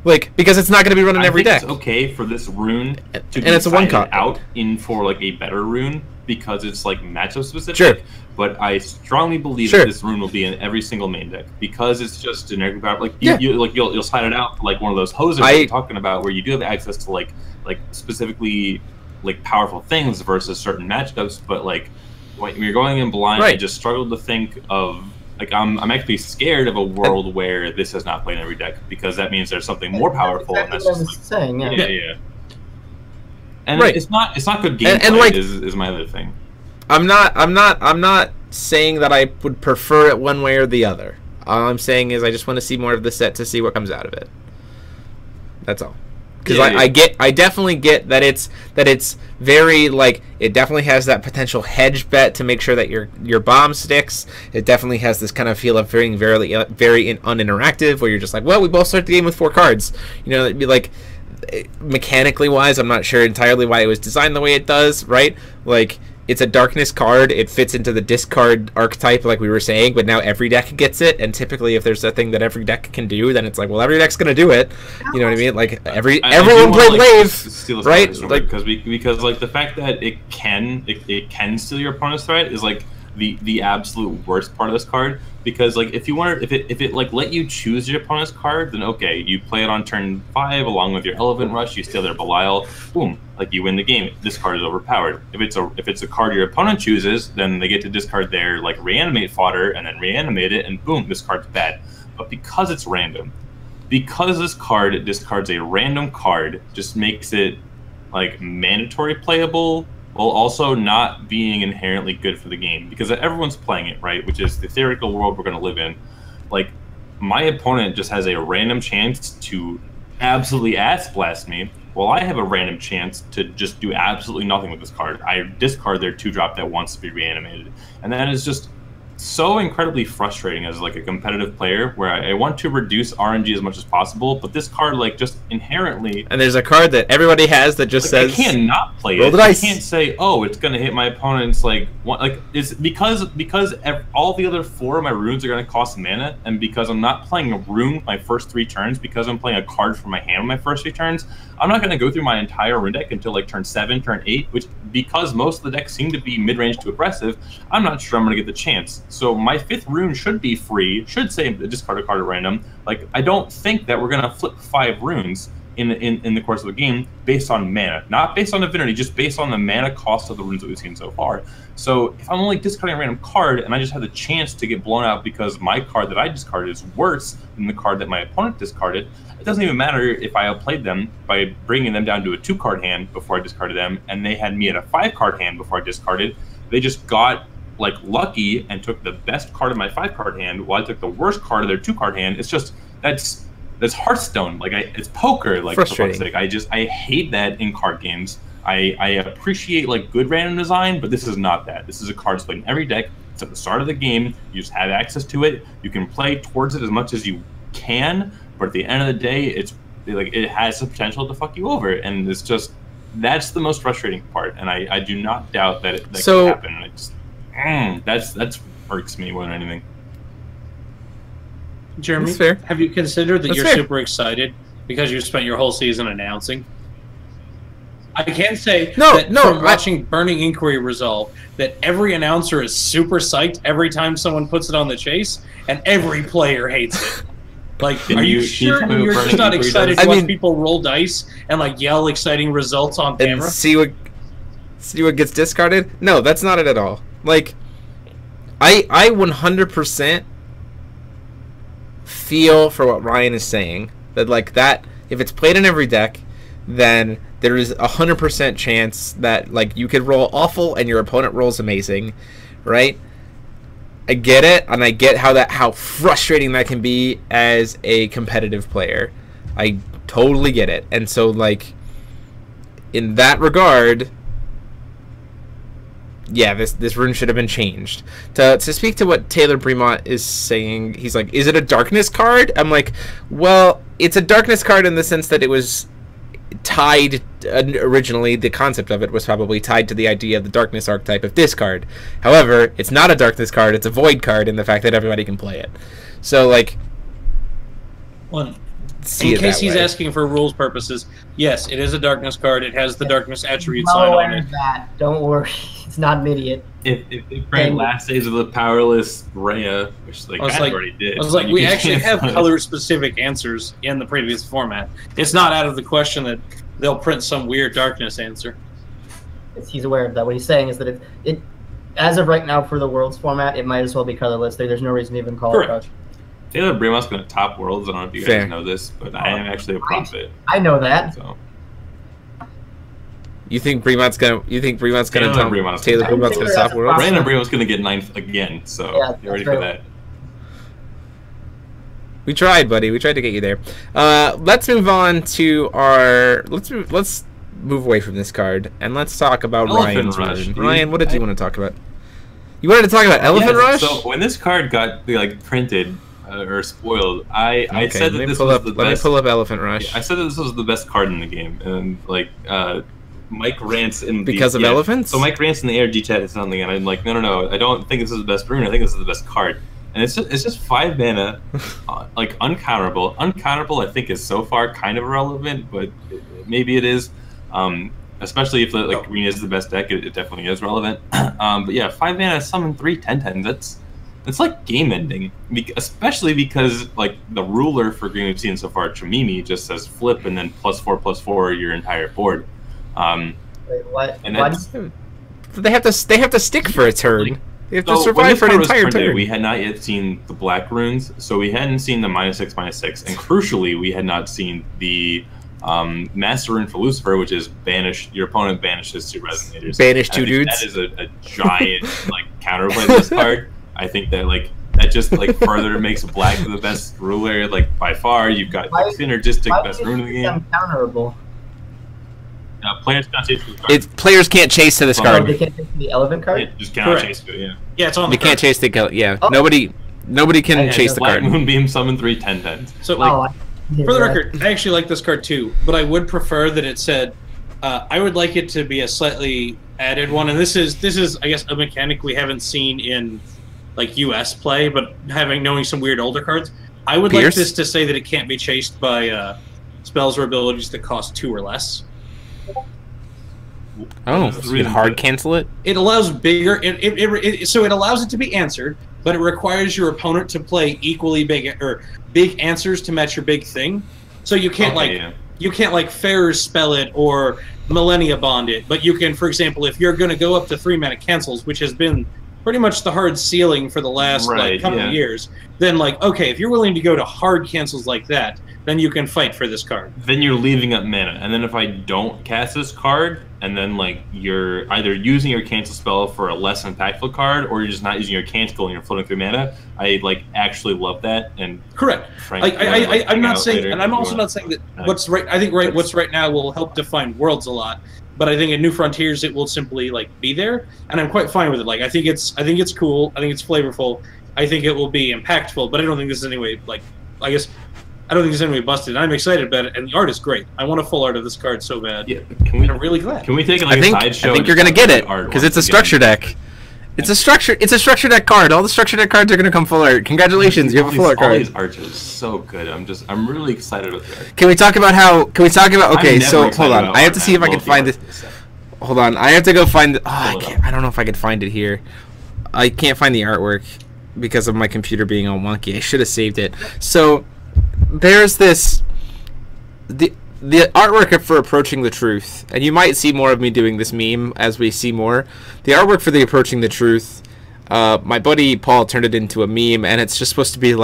Like, because it's not going to be running I every think deck. It's okay for this rune to be it's a one sided card out in for like a better rune because it's like matchup specific. Sure. But I strongly believe that this rune will be in every single main deck because it's just generically powerful. Like you'll slide it out for like one of those hosers that you're talking about, where you do have access to like specifically like powerful things versus certain matchups. But like when you're going in blind, I just struggle to think of. Like I'm actually scared of a world where this is not played in every deck because that means there's something more powerful. Exactly and that's what I was just saying. yeah. And it's not good gameplay. And like, is my other thing. I'm not saying that I would prefer it one way or the other. All I'm saying is I just want to see more of the set to see what comes out of it. That's all. Because I definitely get that it's very like it definitely has that potential hedge bet to make sure that your bomb sticks. It definitely has this kind of feel of very uninteractive where you're just like, well, we both start the game with 4 cards. You know, it'd be like mechanically wise, I'm not sure entirely why it was designed the way it does, right? Like it's a darkness card. It fits into the discard archetype, like we were saying, but now every deck gets it. And typically, if there's a thing that every deck can do, then it's like, well, every deck's gonna do it. You know what I mean? Like everyone played Wave, right? Like because like the fact that it can steal your opponent's threat is like the absolute worst part of this card. Because like if it like let you choose your opponent's card, then okay, you play it on turn 5 along with your Elephant Rush, you steal their Belial, boom, like you win the game. This card is overpowered. If it's a card your opponent chooses, then they get to discard their like reanimate fodder and then reanimate it, and boom, this card's bad. But because it's random, because this card discards a random card, just makes it like mandatory playable, while also not being inherently good for the game, because everyone's playing it, right? Which is the theoretical world we're going to live in. Like, my opponent just has a random chance to absolutely ass blast me, while I have a random chance to just do absolutely nothing with this card. I discard their 2-drop that wants to be reanimated. And that is just so incredibly frustrating as like a competitive player, where I want to reduce RNG as much as possible, but this card like just inherently, and there's a card that everybody has that just like, says I cannot play it. I can't say, oh, it's gonna hit my opponent's like one, like it's because all the other 4 of my runes are gonna cost mana, and because I'm not playing a rune my first 3 turns, because I'm playing a card from my hand on my first 3 turns, I'm not gonna go through my entire rune deck until like turn 7, turn 8, which because most of the decks seem to be mid-range to aggressive, I'm not sure I'm gonna get the chance. So my 5th rune should be free, should say discard a card at random. Like, I don't think that we're gonna flip 5 runes in the course of the game based on mana, not based on affinity, just based on the mana cost of the runes that we've seen so far. So if I'm only discarding a random card and I just have the chance to get blown out because my card that I discarded is worse than the card that my opponent discarded, it doesn't even matter if I outplayed them by bringing them down to a 2-card hand before I discarded them, and they had me at a 5-card hand before I discarded. They just got like lucky and took the best card of my 5-card hand while I took the worst card of their 2-card hand. It's just that's Hearthstone. Like it's poker. Like frustrating. For fuck's sake. I hate that in card games. I appreciate like good random design, but this is not that. This is a card played in every deck. It's at the start of the game. You just have access to it. You can play towards it as much as you can, but at the end of the day, it's like it has the potential to fuck you over, and it's just that's the most frustrating part. And I do not doubt that that can happen. And it just that's irks me more than anything. Jeremy, have you considered that you're super excited because you spent your whole season announcing? I can say from watching Burning Inquiry resolve that every announcer is super psyched every time someone puts it on the chase, and every player hates it. Like, are you sure you're just not excited to watch people roll dice and like yell exciting results on camera? And see what gets discarded? No, that's not it at all. Like, I 100% feel for what Ryan is saying, that like that if it's played in every deck, then there is 100% chance that like you could roll awful and your opponent rolls amazing, right? I get it, and I get how frustrating that can be as a competitive player. I totally get it. And so like in that regard, yeah, this rune should have been changed. To speak to what Taylor Bremont is saying, he's like, is it a darkness card? I'm like, well, it's a darkness card in the sense that it was tied originally, the concept of it was probably tied to the idea of the darkness archetype of discard. However, it's not a darkness card, it's a void card in the fact that everybody can play it. So like, well, see in it case that he's way. asking for rules purposes, yes, it is a darkness card. It has the darkness attribute Well sign on aware it. of that. Don't worry. It's not an idiot. If they print last days of the powerless Rhea, which they I was kind like- of already did. I was like, you we can actually have cancel it. color-specific answers in the previous format. It's not out of the question that they'll print some weird darkness answer. He's aware of that. What he's saying is that it as of right now for the Worlds format, it might as well be colorless. There's no reason to even call it Correct. dark. Taylor Bremont's going to top Worlds. I don't know if you Fair. guys know this, but I am actually a prophet. I know that. So You think Bremont's gonna? You think Bremont's gonna Taylor top Bremont's Taylor gonna Bremont's top gonna top Worlds. Worlds? Brandan Bremont's going to get 9th again. So Yeah, get ready that's for right. that. We tried, buddy. We tried to get you there. Let's move on to our. Let's move away from this card and let's talk about Elephant Ryan's Rush, rune. dude. Ryan, what did you want to talk about? You wanted to talk about Elephant Rush? So when this card got printed or spoiled, I said that let me this pull was up. the Let me best. pull up Elephant Rush. I said that this was the best card in the game, and Mike rants in Because of elephants? So Mike rants in the ARG chat is something, and I'm like, no, I don't think this is the best rune. I think this is the best card, and it's just 5 mana, uncounterable. Uncounterable, I think, is so far kind of irrelevant, but maybe it is. Especially if green is the best deck, it definitely is relevant. But yeah, 5 mana, summon 3 10/10s. That's like game ending, especially because the ruler for green we've seen so far, Tramimi, just says flip and then +4/+4 your entire board. Wait, what? And Why that's, They have to stick for a turn. They have to so when survive this for an card was entire printed, turn. we had not yet seen the black runes, so we hadn't seen the -6/6, and crucially, we had not seen the Master Rune for Lucifer, which is banish. Your opponent banishes 2 resonators. Banish I 2 think dudes. That is a giant counterplay to this card. I think that that just further makes black the best ruler by far. You've got Why- synergistic why best do you rune in the think game. uncounterable? Players can't chase the card. Players can't chase to this Oh, Oh, card. they can't take the elephant card? Yeah, just cannot Correct. chase to it. Yeah. Yeah, it's on They the can't card. chase the yeah. Oh. Nobody can Okay, chase the Black card. Moonbeam summon 3 10/10s. So, For for the record, I actually like this card too, but I would prefer that it said, I would like it to be a slightly added one, and this is I guess a mechanic we haven't seen in US play, but knowing some weird older cards, I would like Pierce? this to say that it can't be chased by spells or abilities that cost 2 or less. Oh, so you can hard cancel it. It allows bigger. So it allows it to be answered, but it requires your opponent to play equally big or big answers to match your big thing. So you can't you can't Farrer's spell it or Millennia Bond it, but you can, for example, if you're going to go up to 3 mana cancels, which has been pretty much the hard ceiling for the last couple of years, then okay, if you're willing to go to hard cancels like that, then you can fight for this card. Then you're leaving up mana, and then if I don't cast this card, and then you're either using your cancel spell for a less impactful card, or you're just not using your cancel and you're floating through mana, I actually love that. And correct. Frank, I'm not saying, later, and I'm if you also wanna- not saying that what's right. I think what's right now will help define Worlds a lot, but I think in New Frontiers it will simply be there, and I'm quite fine with it. I think it's cool. I think it's flavorful. I think it will be impactful, but I don't think this is any way I guess. I don't think there's any way busted. I'm excited about it, and the art is great. I want a full art of this card so bad. Yeah, can we? I'm really glad. Can we take I a think sideshow? you're gonna get it because it's a structure deck. It's a structure deck card. All the structure deck cards are gonna come full art. Congratulations, you have a full art All card. these arts are so good. I'm really excited about that. Can we talk about okay, I'm so never hold excited on. about I have to art, see if I man. can Both find the this. art is- Hold on, I have to go find it. Pull it I don't know if I could find it here. I can't find the artwork because of my computer being all wonky. I should have saved it. So there's this the artwork for Approaching the Truth, and you might see more of me doing this meme as we see more. The artwork for the Approaching the Truth, my buddy Paul turned it into a meme, and it's just supposed to be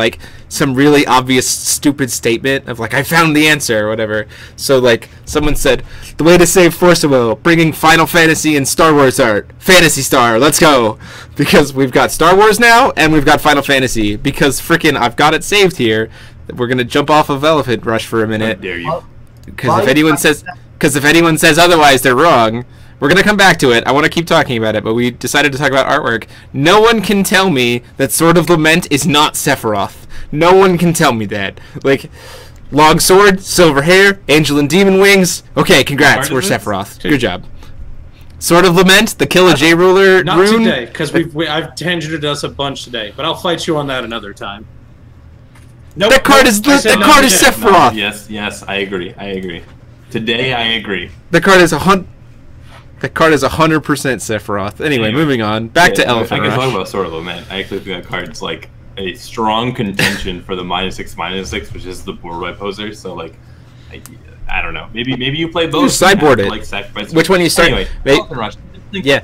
some really obvious stupid statement of I found the answer or whatever. So someone said, the way to save Force of Will, bringing Final Fantasy and Star Wars art, Phantasy Star, let's go, because we've got Star Wars now and we've got Final Fantasy, because frickin' I've got it saved here. We're gonna jump off of Elephant Rush for a How minute. dare you? Because if anyone says otherwise, they're wrong. We're gonna come back to it. I want to keep talking about it, but we decided to talk about artwork. No one can tell me that Sword of Lament is not Sephiroth. No one can tell me that. Long sword, silver hair, angel and demon wings. Okay, congrats, Part we're of this? Sephiroth. Good job. Sword of Lament, the Kill a J Ruler Not rune. today, because I've tangented us a bunch today, but I'll fight you on that another time. Nope. That card is I said that no card to is Jack. Sephiroth. Yes, I agree. Today I agree. The card is 100% Sephiroth. Anyway, moving on. Back to Elephant I can Rush. talk about Sorlo, man. I actually think that card's like a strong contention for the -6/-6, which is the board wipe poser. So like, I don't know. Maybe you play both. You sideboard it. Like sacrifice. Which one you start? Anyway, Elephant Rush. Yeah.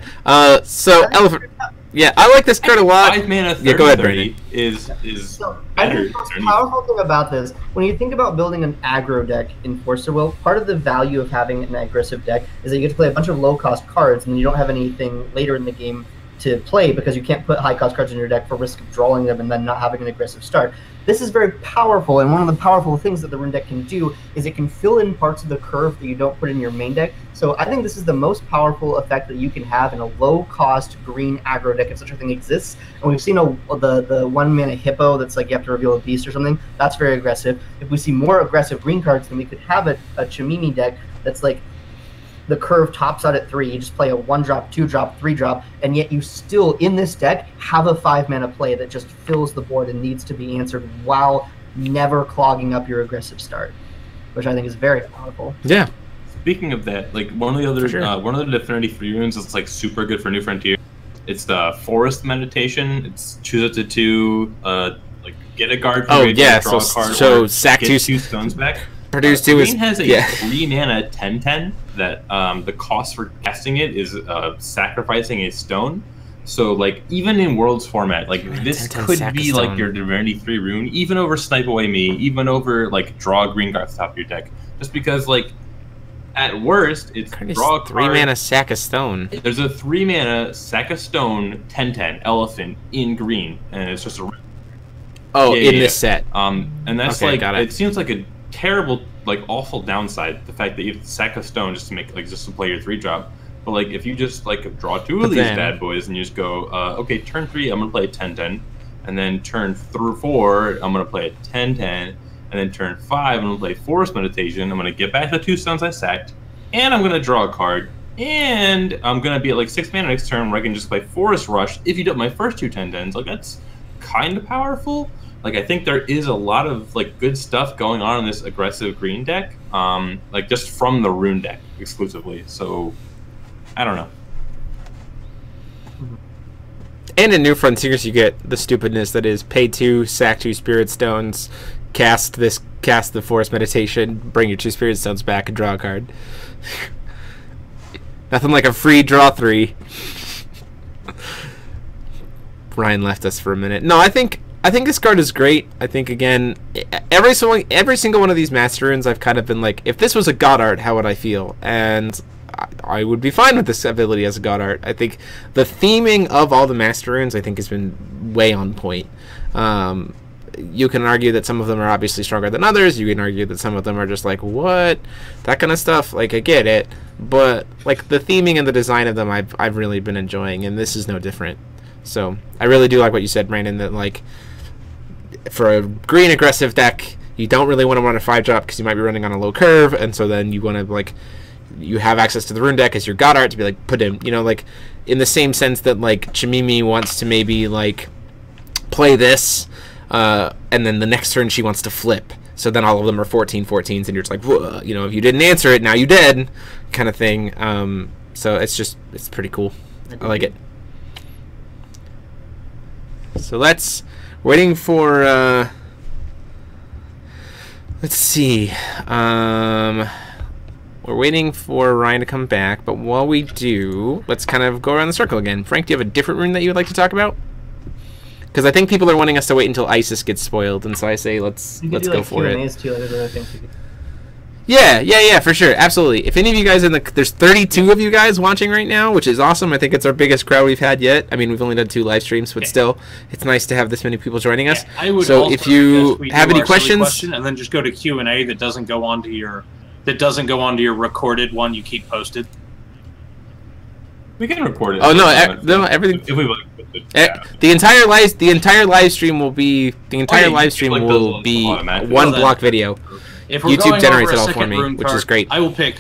So Elephant. Yeah, I like this card a lot. 5 mana 30, Yeah, go ahead, Brandon. is So, I better. think the most powerful thing about this, when you think about building an aggro deck in Forcer Will, part of the value of having an aggressive deck is that you get to play a bunch of low-cost cards, and you don't have anything later in the game to play because you can't put high-cost cards in your deck for risk of drawing them and then not having an aggressive start. This is very powerful, and one of the powerful things that the Rune deck can do is it can fill in parts of the curve that you don't put in your main deck. So I think this is the most powerful effect that you can have in a low-cost green aggro deck if such a thing exists. And we've seen the 1-mana hippo that's like you have to reveal a beast or something. That's very aggressive. If we see more aggressive green cards, then we could have a Chimimi deck that's like the curve tops out at 3. You just play a 1-drop, 2-drop, 3-drop, and yet you still, in this deck, have a 5-mana play that just fills the board and needs to be answered while never clogging up your aggressive start, which I think is very powerful. Yeah. Speaking of that, like one of the other one of the Affinity 3 runes that's like super good for New Frontier. It's the Forest Meditation. It's choose up to 2, like get a guard. Oh yeah, draw a card, so sack get 2 stones back. Produce 2 is Green has a 3-mana 10/10 that the cost for casting it is sacrificing a stone. So like even in Worlds format, like this could be like your Divinity 3 rune, even over Snipe Away Me, even over like draw a green card at the top of your deck, just because like at worst it's draw a card. 3-mana sack a stone. There's a 3-mana sack a stone 10/10 elephant in green, and it's just a this set. And that's okay, like it seems like a terrible, like awful downside, the fact that you have to sack a stone just to make like just to play your 3-drop. But like if you just like draw 2 of these bad boys and you just go okay, turn 3 I'm gonna play a 10/10, and then turn 4 I'm gonna play a 10/10, and then turn 5 I'm gonna play Forest Meditation, I'm gonna get back the 2 stones I sacked, and I'm gonna draw a card, and I'm gonna be at like 6 mana next turn where I can just play Forest Rush if you do my first 2 10/10s. Like that's kind of powerful. Like I think there is a lot of like good stuff going on in this aggressive green deck, like just from the Rune deck exclusively. So I don't know. And in New Frontiers, you get the stupidness that is pay 2, sack 2 Spirit Stones, cast the Forest Meditation, bring your 2 Spirit Stones back, and draw a card. Nothing like a free draw 3. Ryan left us for a minute. No, I think this card is great. I think again, every single one of these Master Runes, I've kind of been like, if this was a God Art, how would I feel? And I would be fine with this ability as a God Art. I think the theming of all the Master Runes, I think, has been way on point. You can argue that some of them are obviously stronger than others. You can argue that some of them are just like, what? That kind of stuff. Like, I get it. But like the theming and the design of them, I've really been enjoying, and this is no different. So I really do like what you said, Brandon, that like for a green aggressive deck, you don't really want to run a 5-drop because you might be running on a low curve, and so then you want to like you have access to the Rune deck as your God Art to be like put in, you know, like in the same sense that like Chimimi wants to maybe like play this, and then the next turn she wants to flip. So then all of them are 14/14s, and you're just like, whoa, you know, if you didn't answer it, now you did, kind of thing. So it's pretty cool. I like it. So waiting for, let's see. We're waiting for Ryan to come back, but while we do, let's kind of go around the circle again. Frank, do you have a different rune that you would like to talk about? Because I think people are wanting us to wait until Isis gets spoiled, and so I say let's go for it. Yeah, for sure, absolutely. If any of you guys there's 32 of you guys watching right now, which is awesome. I think it's our biggest crowd we've had yet. I mean, we've only done 2 live streams, but still, it's nice to have this many people joining us. I would so if you have any questions, and then just go to Q&A that doesn't go onto your recorded one you keep posted. We can record it. Oh no, everything. If we the entire live stream will be one block video. If we're YouTube going generates over it a all for second me, rune which card, is great. I will pick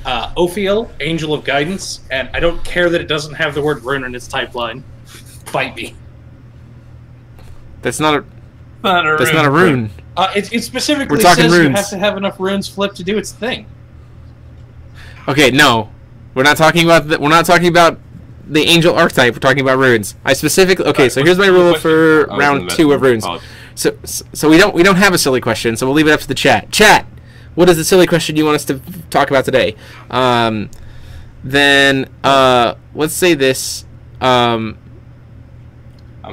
Ophiel, Angel of Guidance, and I don't care that it doesn't have the word rune in its type line. Fight me. That's not a. That's not a rune. It specifically We're talking says runes. you have to have enough runes flipped to do its thing. Okay, no. We're not talking about the angel archetype. We're talking about runes. I specifically okay. So here's my rule for round 2 of runes. So we don't have a silly question. So we'll leave it up to the chat. Chat, what is the silly question you want us to talk about today? Then let's say this. I'm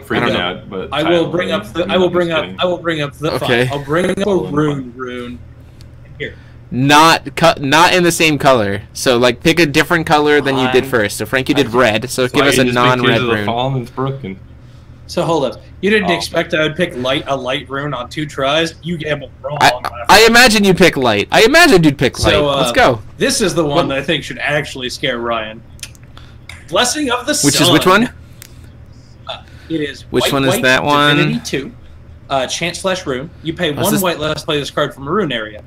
freaking out, but I will bring up the Okay. I'll bring up a rune. Here. Not in the same color. So like pick a different color than you did first. So Frank, you did red. So give us a non-red rune. It's broken. So hold up. You didn't expect I would pick a light rune on 2 tries? You gambled wrong. I imagine you'd pick light. I imagined you'd pick light. So, let's go. This is the one that I think should actually scare Ryan. Blessing of the Sun. Which is which one? It is which white, one is that one? Divinity 2. Chant/rune. You pay 1 white less, play this card from a rune area.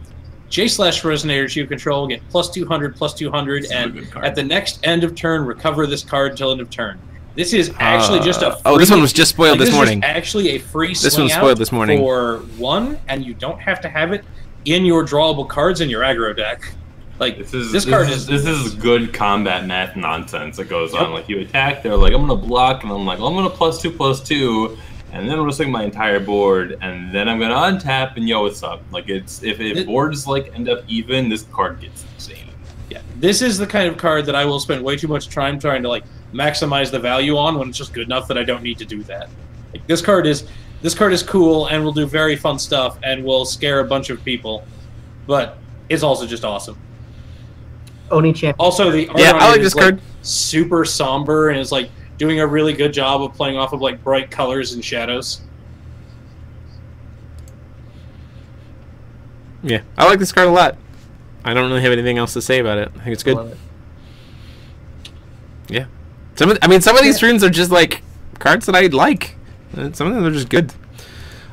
J/resonators you control get +200/+200, and at the next end of turn, recover this card until end of turn. This is actually just a free, this one was just spoiled this morning. Is actually a free this one spoiled this morning for 1, and you don't have to have it in your drawable cards in your aggro deck. Like this is good combat math nonsense that goes on. Like you attack, they're like, I'm gonna block, and I'm like, well, I'm gonna +2/+2, and then I'm gonna swing my entire board, and then I'm gonna untap, and yo, what's up? Like if boards like end up even, this card gets insane. Yeah, this is the kind of card that I will spend way too much time trying to like maximize the value on when it's just good enough that I don't need to do that. Like, this card is cool and will do very fun stuff and will scare a bunch of people, but it's also just awesome. Oni champion. Also, the art I like is this card. Super somber and is like doing a really good job of playing off of like bright colors and shadows. Yeah, I like this card a lot. I don't really have anything else to say about it. I think it's good. Love it. Yeah. Some of these runes are just like cards that I like. Some of them are just good.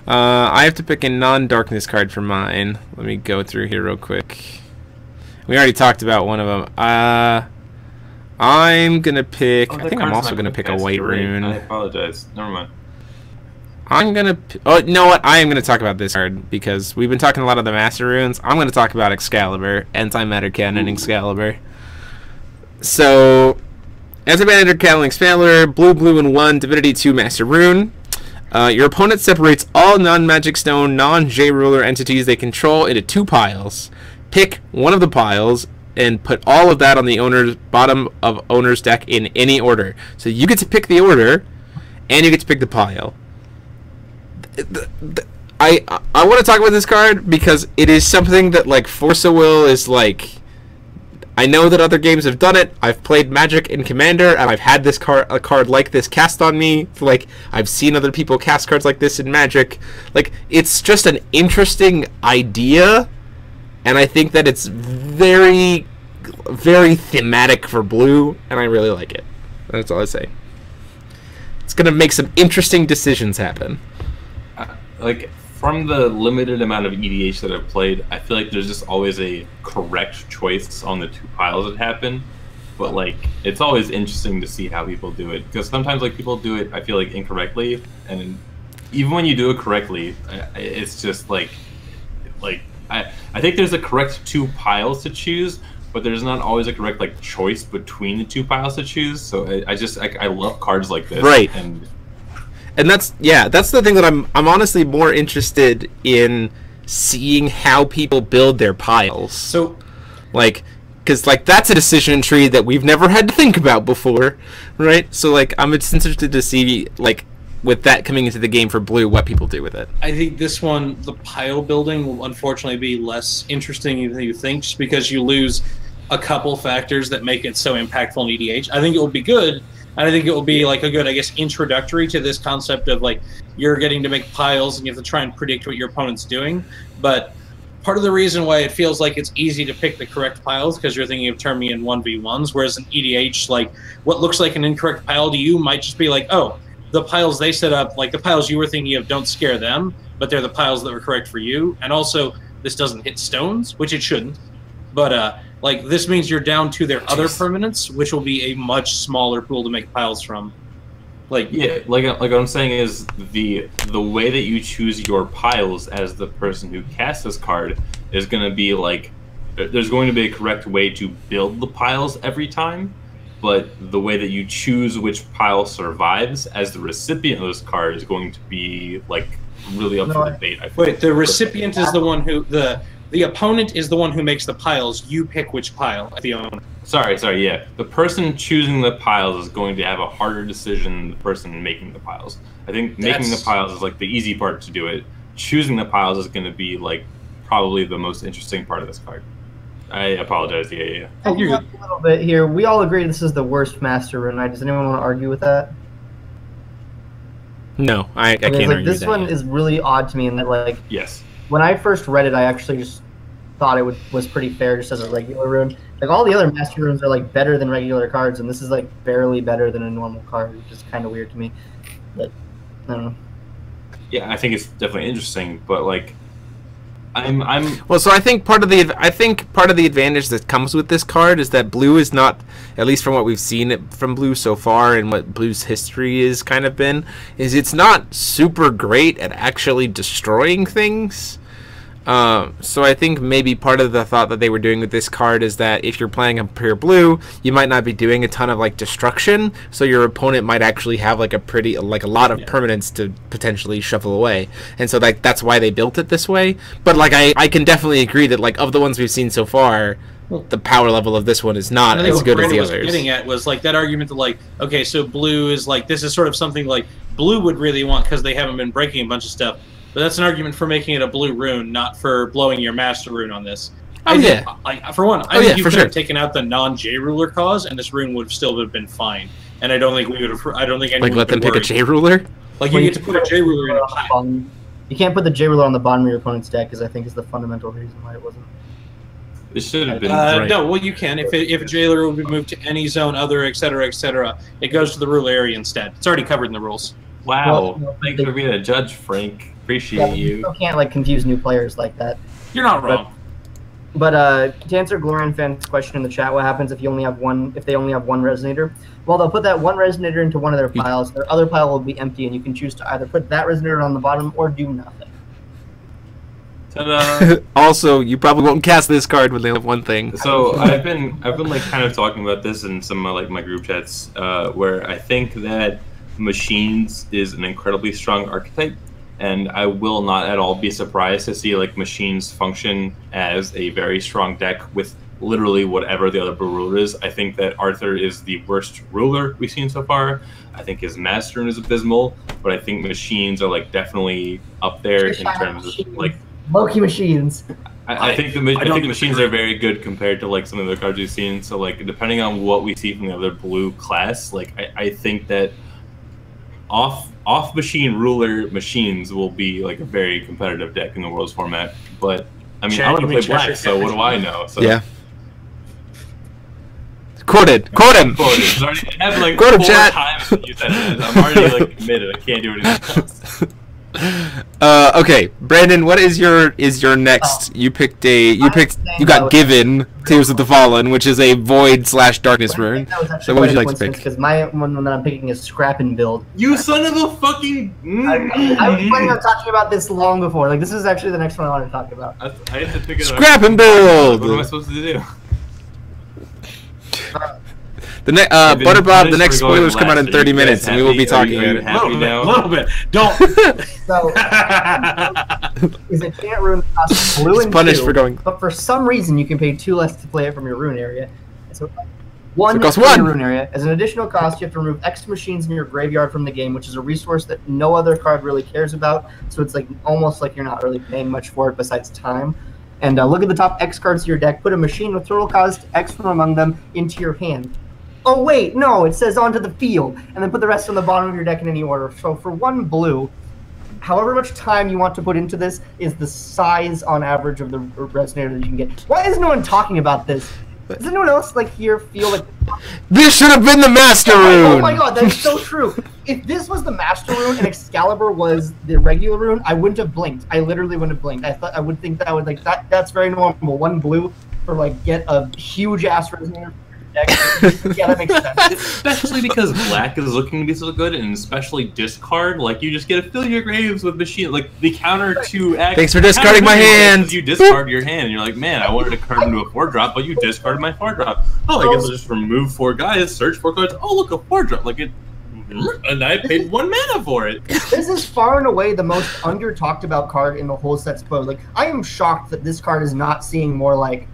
I have to pick a non-darkness card for mine. Let me go through here real quick. We already talked about one of them. I'm gonna pick. I think I'm also gonna pick a white rune. I apologize. Never mind. I'm gonna. Oh, you know what? I am gonna talk about this card because we've been talking a lot of the master runes. I'm gonna talk about Excalibur, Antimatter Cannon Excalibur. So, Antimatter Cannon Excalibur, blue, and 1, Divinity 2 Master Rune. Your opponent separates all non-Magic Stone, non-J Ruler entities they control into 2 piles. Pick one of the piles and put all of that on the bottom of owner's deck in any order. So you get to pick the order, and you get to pick the pile. I want to talk about this card because it is something that like Force of Will is like. I know that other games have done it. I've played Magic in Commander, and I've had a card like this cast on me. Like I've seen other people cast cards like this in Magic. Like it's just an interesting idea, and I think that it's very, very thematic for blue, and I really like it. That's all I say. It's gonna make some interesting decisions happen. Like from the limited amount of EDH that I've played, I feel like there's just always a correct choice on the 2 piles that happen. But like, it's always interesting to see how people do it because sometimes like people do it, I feel like incorrectly, and even when you do it correctly, it's just like I think there's a correct 2 piles to choose, but there's not always a correct like choice between the 2 piles to choose. So I love cards like this, right? And that's the thing that I'm honestly more interested in seeing how people build their piles. So, like, because like that's a decision tree that we've never had to think about before, right? So like I'm interested to see like with that coming into the game for blue, what people do with it. I think this one, the pile building, will unfortunately be less interesting than you think, just because you lose a couple factors that make it so impactful in EDH. I think it will be good. I think it will be like a good, I guess, introductory to this concept of like you're getting to make piles and you have to try and predict what your opponent's doing. But part of the reason why it feels like it's easy to pick the correct piles because you're thinking of turning in 1v1s, whereas in EDH, like what looks like an incorrect pile to you might just be like, oh, the piles they set up, like the piles you were thinking of, don't scare them, but they're the piles that were correct for you. And also, this doesn't hit stones, which it shouldn't. But like this means you're down to their other permanents, which will be a much smaller pool to make piles from. Like like what I'm saying is the way that you choose your piles as the person who casts this card is going to be like, there's going to be a correct way to build the piles every time, but the way that you choose which pile survives as the recipient of this card is going to be like really up for debate. I feel. Wait, the recipient is the one who the opponent is the one who makes the piles. You pick which pile. The owner. Sorry, yeah. The person choosing the piles is going to have a harder decision than the person making the piles. I think making the piles is like the easy part to do it. Choosing the piles is going to be like probably the most interesting part of this card. I apologize. Yeah. Oh, you're good. A little bit here. We all agree this is the worst master rune, right? Does anyone want to argue with that? No, I can't argue this that one yet. is really odd to me in that, like, yes, when I first read it, I actually just thought it was pretty fair just as a regular rune. Like, all the other master runes are like better than regular cards, and this is like barely better than a normal card, which is kind of weird to me. But I don't know. Yeah, I think it's definitely interesting, but like, I'm well. So I think part of the advantage that comes with this card is that blue is not, at least from what we've seen from blue so far and what blue's history is kind of been, is it's not super great at actually destroying things. So I think maybe part of the thought that they were doing with this card is that if you're playing a pure blue, you might not be doing a ton of like destruction, so your opponent might actually have like a lot of permanents to potentially shuffle away, and so that's why they built it this way. But like I can definitely agree that like of the ones we've seen so far, the power level of this one is not as good as the others. Getting at was like that argument that like, okay, so blue is like, this is sort of something like blue would really want because they haven't been breaking a bunch of stuff. But that's an argument for making it a blue rune, not for blowing your master rune on this. Oh, yeah. For one, I think you could have taken out the non-J ruler cause, and this rune would have still been fine. And I don't think we would have. I don't think anyone like let them pick a J ruler. Like you get to put a J ruler in a pile. You can't put the J ruler on the bottom of your opponent's deck, because I think is the fundamental reason why it wasn't. It should have been. Right. No, well you can. If a J ruler would be moved to any zone, other, etc., it goes to the ruler area instead. It's already covered in the rules. Wow. Well, thanks for being a judge, Frank. Appreciate you. You can't like confuse new players like that. You're not wrong. But to answer Glorian fan's question in the chat, what happens if you only have one? If they only have one resonator? Well, they'll put that one resonator into one of their piles. Their other pile will be empty, and you can choose to either put that resonator on the bottom or do nothing. Ta-da! Also, you probably won't cast this card when they have one thing. So I've been like kind of talking about this in some of like my group chats, where I think that Machines is an incredibly strong archetype. And I will not at all be surprised to see like Machines function as a very strong deck with literally whatever the other blue ruler is. I think that Arthur is the worst ruler we've seen so far. I think his Master Rune is abysmal, but I think Machines are like definitely up there in terms of like Loki Machines. I think the Machines are very good compared to like some of the cards we've seen. So like depending on what we see from the other blue class, like I think that off machine ruler Machines will be like a very competitive deck in the Worlds format. But I mean, I want to play black, so what do I know? So. Yeah. Quote him. Quote him, like quote him, 4 chat. times that you said it. I'm already like committed. I can't do anything else. Okay, Brandon, what is your next? You got given Tears of the Fallen, which is a void/darkness rune. So what would you like to pick? Because my one that I'm picking is Scrap and Build. You son of a fucking! I was planning on talking about this long before. Like this is actually the next one I wanted to talk about. I have to pick it up. Scrap and Build. What am I supposed to do? Butterbob, the next spoilers come out in 30 minutes, and we will be talking about it. A little bit. Don't. So, is a chant rune that costs blue and punished 2, for going. but for some reason you can pay 2 less to play it from your rune area. So one costs from 1. your rune area. As an additional cost, you have to remove X machines in your graveyard from the game, which is a resource that no other card really cares about. So it's like almost like you're not really paying much for it besides time. And look at the top X cards of your deck. Put a machine with total cost X from among them into your hand. Oh wait, no, it says onto the field, and then put the rest on the bottom of your deck in any order. So for 1 blue, however much time you want to put into this is the size on average of the resonator that you can get. Why is no one talking about this? Does anyone else like here feel like this should have been the Master Rune? Oh my god, that's so true. If this was the Master Rune and Excalibur was the regular rune, I wouldn't have blinked. I literally wouldn't have blinked. I would think that I would like that. That's very normal. 1 blue for like get a huge ass resonator. deck. Yeah, that makes sense. Especially because black is looking to be so good, and especially discard. Like, you just get to fill your graves with machine. Like, the counter to act. Thanks for discarding my hand. You discard your hand, and you're like, man, I wanted to card into a 4-drop, but you discarded my 4-drop. Oh, I guess I'll just remove 4 guys, search 4 cards. Oh, look, a 4-drop. Like, and I paid 1 mana for it. This is far and away the most under-talked about card in the whole set split. Like, I am shocked that this card is not seeing more like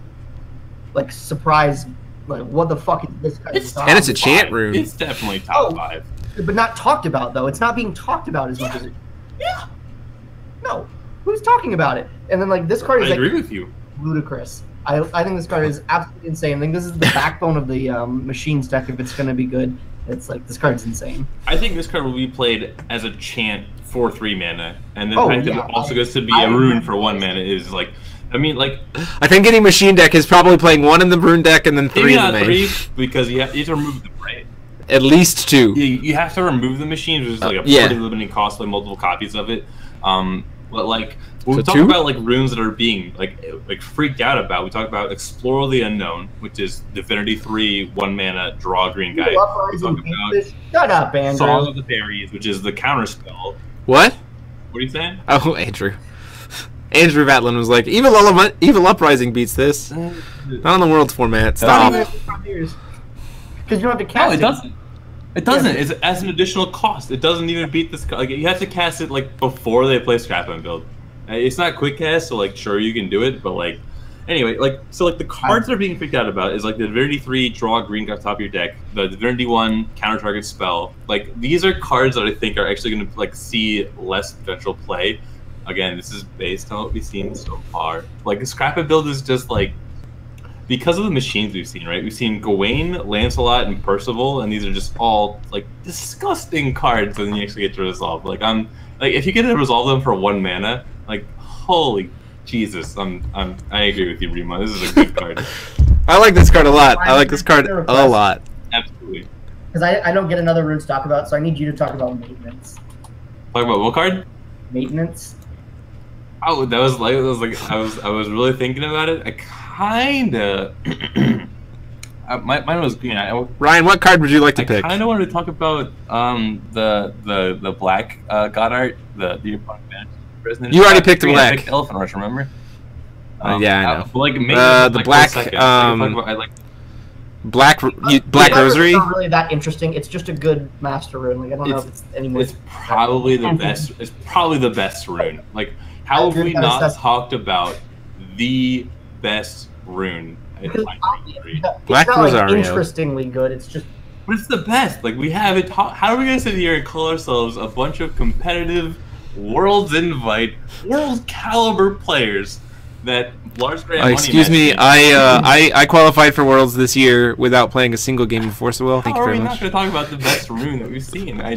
surprise. Like, what the fuck is this card? And it's a chant rune. It's definitely top 5. But not talked about, though. It's not being talked about as much as it. Yeah. No. Who's talking about it? And then, like, this card is I agree with you. Ludicrous. I think this card is absolutely insane. I think this is the backbone of the Machines deck if it's going to be good. It's like, this card's insane. I think this card will be played as a chant for 3 mana, and the fact that it also gets to be a rune for 1 mana is like, I mean, like, I think any machine deck is probably playing 1 in the rune deck and then 3 maybe in the not main. 3 because you have to remove the right. At least 2. You have to remove the machines, which is like a pretty limiting cost, like multiple copies of it. But like when we talk about like runes that are being like freaked out about, we talk about Explore the Unknown, which is Divinity 3 1 mana draw green guy. We talk about Shut up, Andrew. Song of the Fairies, which is the counter spell. What? What are you saying? Oh, Andrew. Andrew Vatlin was like, Evil Uprising beats this. Not on the Worlds format. Stop. Because you don't have to cast it doesn't. It doesn't. It's as an additional cost. It doesn't even beat this. Like, you have to cast it like before they play Scrapman build. It's not quick cast, so like sure you can do it, but like anyway, like so like the cards that are being freaked out about is like the Divinity 3 draw green off top of your deck, the Divinity 1 counter target spell. Like these are cards that I think are actually going to like see less potential play. Again, this is based on what we've seen so far. Like the Scrapman build is just like, because of the machines we've seen, right? We've seen Gawain, Lancelot, and Percival, and these are just all like disgusting cards. And then you actually get to resolve. Like if you get to resolve them for 1 mana, like holy Jesus, I agree with you, Rima. This is a good card. I like this card a lot. I like this card a lot. Absolutely. Because I don't get another rune to talk about, so I need you to talk about maintenance. Talk about what card? Maintenance. Oh, that was like I was really thinking about it. I kinda. Mine was green. Ryan, what card would you like to pick? I kind of wanted to talk about the black god art, the opponent. You already picked black. I picked Elephant Rush, remember? Yeah, I know. Like the black. I like Black Rosary. It's not really that interesting. It's just a good master rune. Like I don't know if it's anymore. It's probably the best. It's probably the best rune. Like how have we not talked about the best rune? Black Rosario. Interestingly good. It's just. But it's the best. Like we have it. How are we gonna sit here and call ourselves a bunch of competitive Worlds Invite, World Caliber players that large grant money? Excuse me, I qualified for Worlds this year without playing a single game of Force of Will. Thank you very much. How are we not going to talk about the best rune that we've seen? I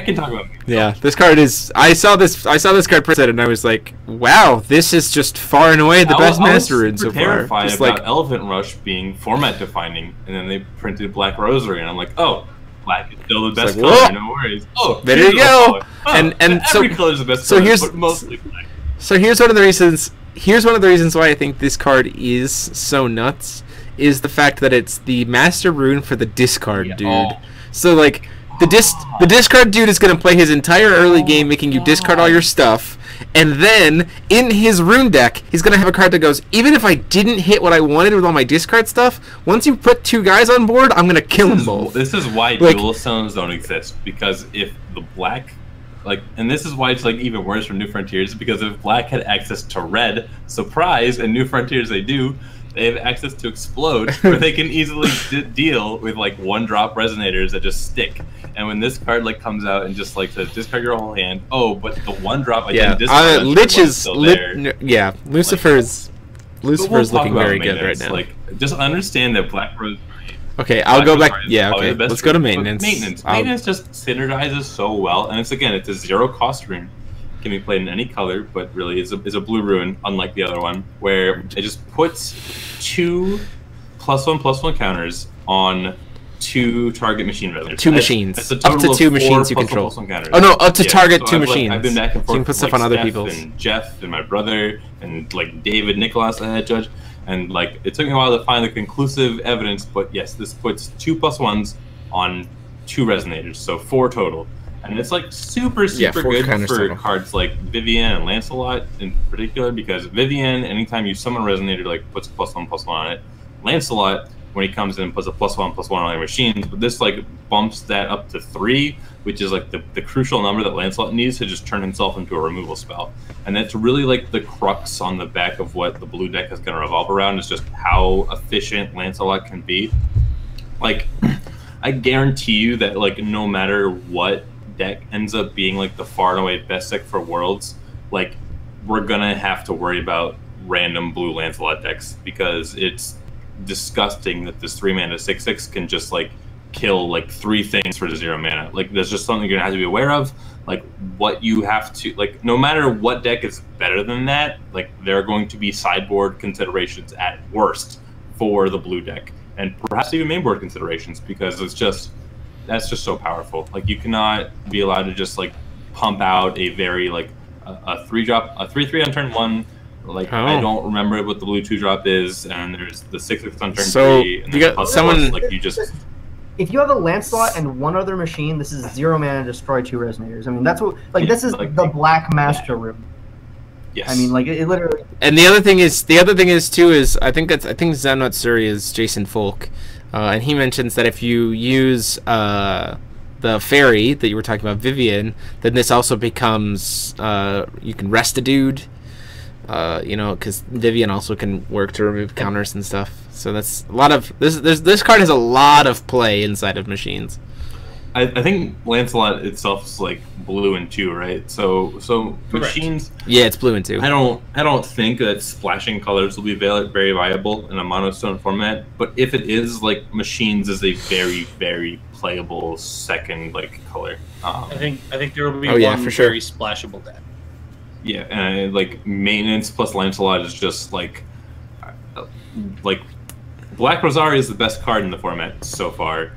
can talk about. Yeah, this card is. I saw this card printed and I was like, wow, this is just far and away the best master rune so far. I was terrified just about Elephant Rush being format defining, and then they printed Black Rosary, and I'm like, oh. Black is still the best color, no worries. Oh, there you go. Oh, and every color is the best color, but mostly black. So here's one of the reasons. Here's one of the reasons why I think this card is so nuts. Is the fact that it's the master rune for the discard dude. Oh. So like the discard dude is gonna play his entire early game, making you discard all your stuff. And then, in his rune deck, he's going to have a card that goes, even if I didn't hit what I wanted with all my discard stuff, once you put 2 guys on board, I'm going to kill them both. This is why dual stones don't exist. Because if the black, and this is why it's even worse for New Frontiers, because if black had access to red, surprise, and New Frontiers they do, they have access to Explode, where they can easily deal with 1-drop resonators that just stick. And when this card comes out and just says discard your whole hand, oh, but the 1-drop I didn't discard Lich is still there. Yeah, Lucifer's looking very good right now. Just understand that Black Rose. Okay, I'll go back. Yeah, okay. Let's go to maintenance. Maintenance just synergizes so well, and it's a 0-cost rune. Can be played in any color, but really is a blue rune, unlike the other one, where it just puts 2 +1/+1 counters on 2 target machine resonators. 2 machines. Up to 2 machines you control. Oh no, up to target 2 machines. I've been back and forth. So you can put stuff on other people's. And Jeff and my brother and David Nicholas, the head judge. And like it took me a while to find the conclusive evidence, but yes, this puts 2+1s on 2 resonators, so 4 total. And it's like super good for cards like Vivian and Lancelot in particular, because Vivian, anytime you summon a resonator, like puts a +1/+1 on it. Lancelot, when he comes in, puts a +1/+1 on your machines, but this like bumps that up to 3, which is like the crucial number that Lancelot needs to just turn himself into a removal spell. And that's really like the crux on the back of what the blue deck is going to revolve around, is just how efficient Lancelot can be. Like, I guarantee you that like no matter what deck ends up being like the far and away best deck for Worlds, like we're gonna have to worry about random blue Lancelot decks, because it's disgusting that this 3-mana 6/6 can just like kill like 3 things for 0 mana. Like there's just something you're gonna have to be aware of. Like what you have to, like no matter what deck is better than that, like there are going to be sideboard considerations at worst for the blue deck, and perhaps even mainboard considerations, because it's just, that's just so powerful. Like you cannot be allowed to just like pump out a very like a 3-drop, a 3/3 on turn 1. Like I don't remember what the blue 2-drop is, and there's the 6/6 on turn 3. And you got someone like you just. If you have a Lancelot and one other machine, this is 0 mana, destroy 2 resonators. I mean, that's what, like, this is like the Black Master Room. Yes. I mean, like, it literally. And the other thing is too is I think Zanot Suri is Jason Folk, and he mentions that if you use the fairy that you were talking about, Vivian, then this also becomes you can rest a dude. You know, because Vivian also can work to remove counters and stuff. So that's a lot of this card has a lot of play inside of machines. I think Lancelot itself is like blue and 2, right? So machines. Yeah, it's blue and 2. I don't think that splashing colors will be very viable in a monostone format. But if it is, like machines is a very playable second like color. I think there will be one for sure. very splashable deck. Yeah, and like maintenance plus Lancelot is just like Black Rosaria is the best card in the format so far.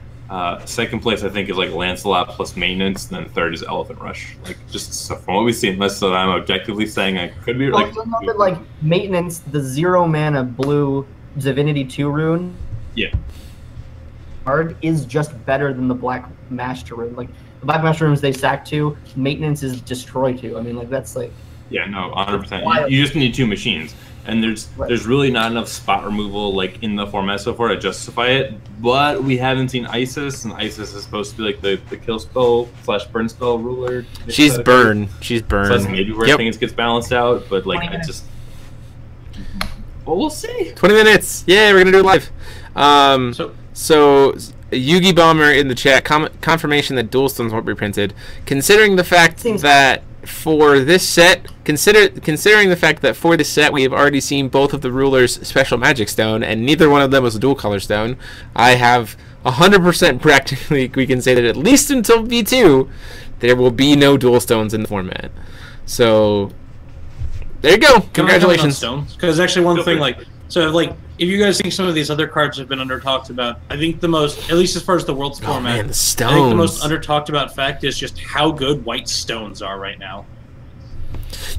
Second place I think is like Lancelot plus maintenance, and then third is Elephant Rush. Like just so from what we've seen, unless that I'm objectively saying I could be like. Like maintenance, the 0 mana blue Divinity 2 rune. Yeah. Card is just better than the Black Master rune. Like the Black Master runes, they sack 2. Maintenance is destroy 2. I mean, like that's like. Yeah, no, 100%. You just need 2 machines, and there's really not enough spot removal like in the format so far to justify it. But we haven't seen Isis, and Isis is supposed to be like the kill spell / burn spell ruler. She's burn. She's burn. So that's maybe where things gets balanced out, but like I just. Well, we'll see. 20 minutes. Yeah, we're gonna do it live. So Yugi Bomber in the chat, confirmation that Dual Stones won't be printed. Considering the fact that for this set, considering the fact that for this set we have already seen both of the rulers special magic stone, and neither one of them was a dual color stone, I have 100% practically we can say that at least until V2 there will be no dual stones in the format. So there you go. Congratulations. Because actually one thing if you guys think some of these other cards have been under talked about, I think the most, at least as far as the World's format, man, the stones. I think the most under talked about fact is just how good white stones are right now.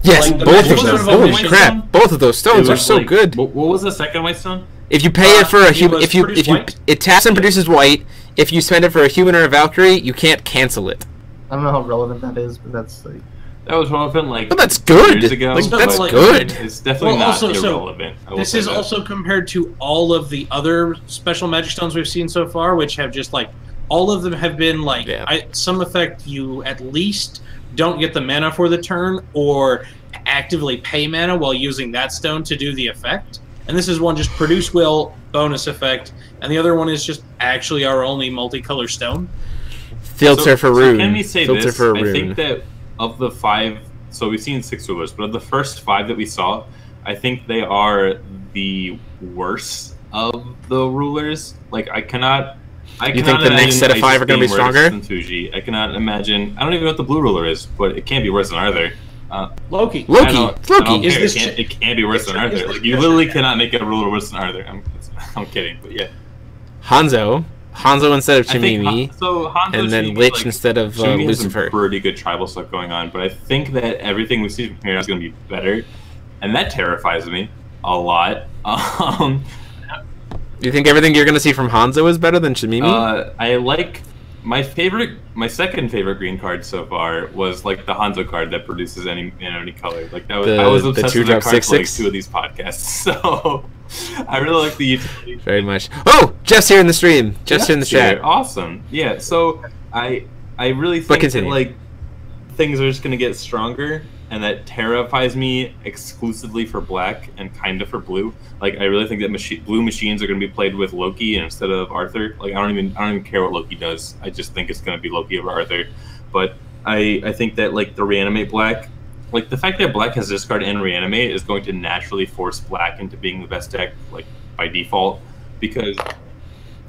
Yes, both of them. Holy crap! Both of those stones are so good. What was the second white stone? If you pay it for a human, if you it taps and produces white. If you spend it for a human or a Valkyrie, you can't cancel it. I don't know how relevant that is, but that's like. That was relevant like. But that's good. Years ago. Like, that's good. It's definitely not irrelevant. This is also compared to all of the other special magic stones we've seen so far, which have just like all of them have been like some effect you at least don't get the mana for the turn or actively pay mana while using that stone to do the effect. And this is one just produce will bonus effect, and the other one is just actually our only multicolor stone. Filter for rune. Can we say this? I think that of the 5, so we've seen 6 rulers, but of the first 5 that we saw, I think they are the worst of the rulers. Like I cannot. You think the next set of 5 are going to be stronger? Than Fuji. I cannot imagine. I don't even know what the blue ruler is, but it can't be worse than Arthur. Loki. It can't be worse than Arthur. Like you literally cannot make a ruler worse than Arthur. I'm kidding, but yeah. Hanzo instead of Chimimi, and then Chimimi, Lich instead of Chimimi has Lucifer. some pretty good tribal stuff going on, but I think that everything we see from here is going to be better, and that terrifies me. a lot. You think everything you're going to see from Hanzo is better than Shimimi? I like my second favorite green card so far was like the Hanzo card that produces any color. Like that was I was obsessed with that card for like 2 of these podcasts. So I really like the utility. Very much. Oh, Jeff's here in the stream. Jeff's here in the chat. Awesome. Yeah. So I really think that like things are just gonna get stronger, and that terrifies me exclusively for black and kind of for blue. Like I really think that blue machines are gonna be played with Loki instead of Arthur. Like I don't even care what Loki does. I just think it's gonna be Loki over Arthur. But I think that like the reanimate black, like the fact that black has discard and reanimate is going to naturally force black into being the best deck, like by default, because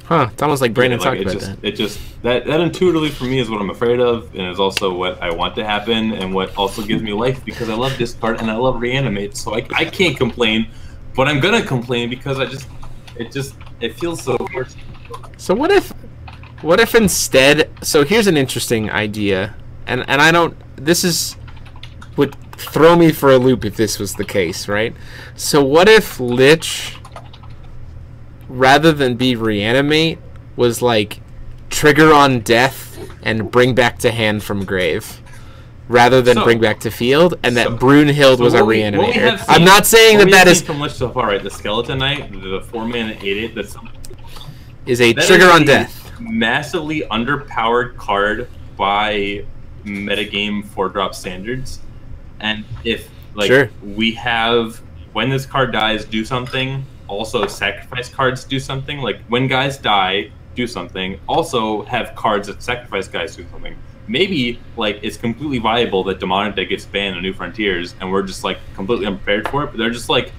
it's almost like Brandon talked about that. It just that intuitively for me is what I'm afraid of, and is also what I want to happen, and what also gives me life because I love discard and I love reanimate. So I can't complain, but I'm gonna complain because it feels so forced. So what if instead? So here's an interesting idea, and I don't. This would throw me for a loop if this was the case, right? So what if Lich, rather than be reanimate, was like trigger on death and bring back to hand from grave, rather than bring back to field, and that Brunhild was a reanimator. I'm not saying that is from Lich so far, right? The Skeleton Knight, the 4-mana 8/8, that's is a trigger on death. Massively underpowered card by metagame 4-drop standards, and if like we have when this card dies, do something. Also, sacrifice cards do something. Like when guys die, do something. Also, have cards that sacrifice guys do something. Maybe like it's completely viable that Demonic Deck gets banned on New Frontiers, and we're just like completely unprepared for it. But they're just like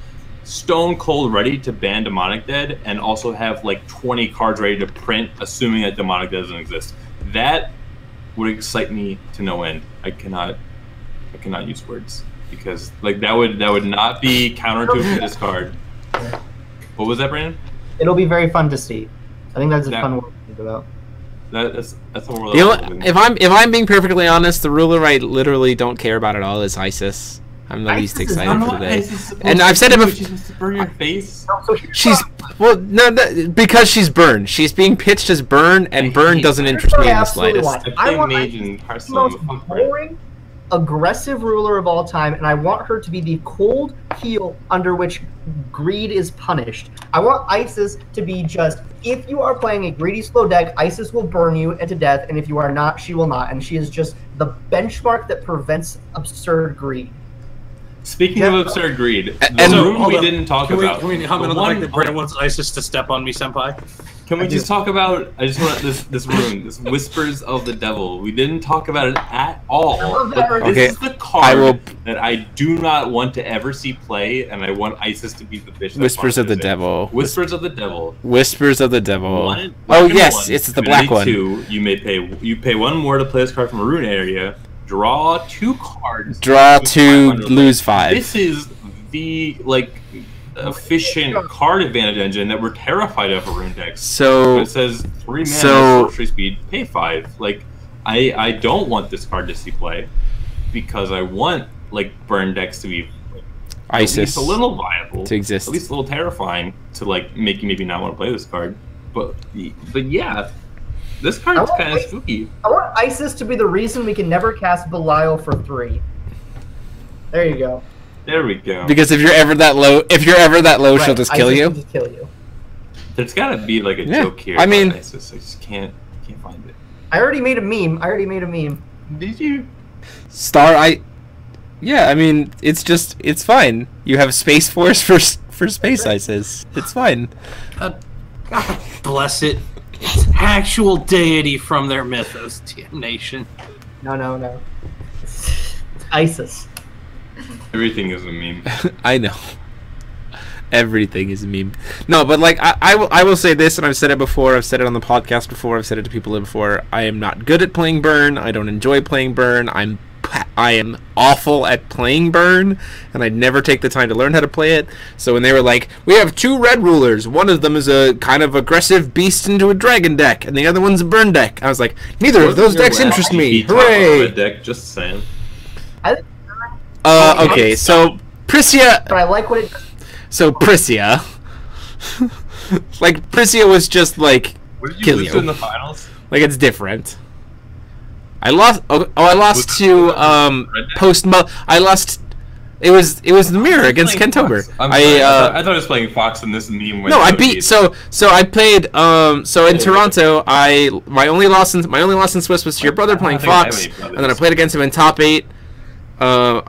stone cold ready to ban Demonic Dead, and also have like 20 cards ready to print, assuming that Demonic Dead doesn't exist. That would excite me to no end. I cannot use words because like that would not be counterintuitive to this card. What was that, Brandon? It'll be very fun to see. I think that's a fun word to think about. That's what we're if I'm being perfectly honest, the ruler I literally don't care about at all is Isis. I'm the least excited for today. And I've said it before. She's supposed to burn your face. Because she's Burn. She's being pitched as Burn, and Burn doesn't interest me in the slightest. I want the most boring, aggressive ruler of all time, and I want her to be the cold heel under which greed is punished. I want Isis to be just, if you are playing a greedy slow deck, Isis will burn you to death, and if you are not, she will not. And she is just the benchmark that prevents absurd greed. Speaking of absurd greed, the room we didn't talk about. Can we comment on the fact that Brandon wants Isis to step on me, senpai? Can we just talk about? I just want this room, this Whispers of the Devil. We didn't talk about it at all. This is the card that I do not want to ever see play, and I want Isis to be the bitch. Whispers of the Devil. Whispers of the Devil. Whispers of the Devil. Oh yes, it's the black one. You may pay 1 more to play this card from a rune area. Draw 2 cards. Draw 2, lose 5. This is the efficient card advantage engine that we're terrified of for rune decks. So it says 3 mana, sorcery speed, pay 5. Like I don't want this card to see play because I want like burn decks to be Isis at least a little viable, to exist, at least a little terrifying to like make you maybe not want to play this card. But yeah. This card's kind of spooky. I want Isis to be the reason we can never cast Belial for 3. There you go. There we go. Because if you're ever that low, she'll just kill you. Just kill you. There's got to be like a joke here. I mean, Isis. I just can't find it. I already made a meme. Did you? Yeah, I mean, it's fine. You have Space Force for Space Isis. It's fine. God bless it. It's actual deity from their mythos, damnation. No. It's Isis. Everything is a meme. I know. Everything is a meme. No, but like I will say this, and I've said it before. I've said it on the podcast before. I've said it to people before. I am not good at playing Burn. I don't enjoy playing Burn. I am awful at playing Burn, and I'd never take the time to learn how to play it. So when they were like, we have 2 red rulers, one of them is a kind of aggressive beast into a dragon deck, and the other one's a burn deck. I was like, neither of those decks interest me. Hooray! Red deck, just saying. Okay, so Prisia. But I like what it. So Priscia. Like, Priscia was just like, What did you kill lose you. to in the finals? Like, it's different. I lost. Oh, I lost to I lost. It was the mirror against Kentober. I thought I was playing Fox in this meme. No, I beat. So I played. So in Toronto, my only loss in Swiss was to your brother playing Fox, and then I played against him in top 8. And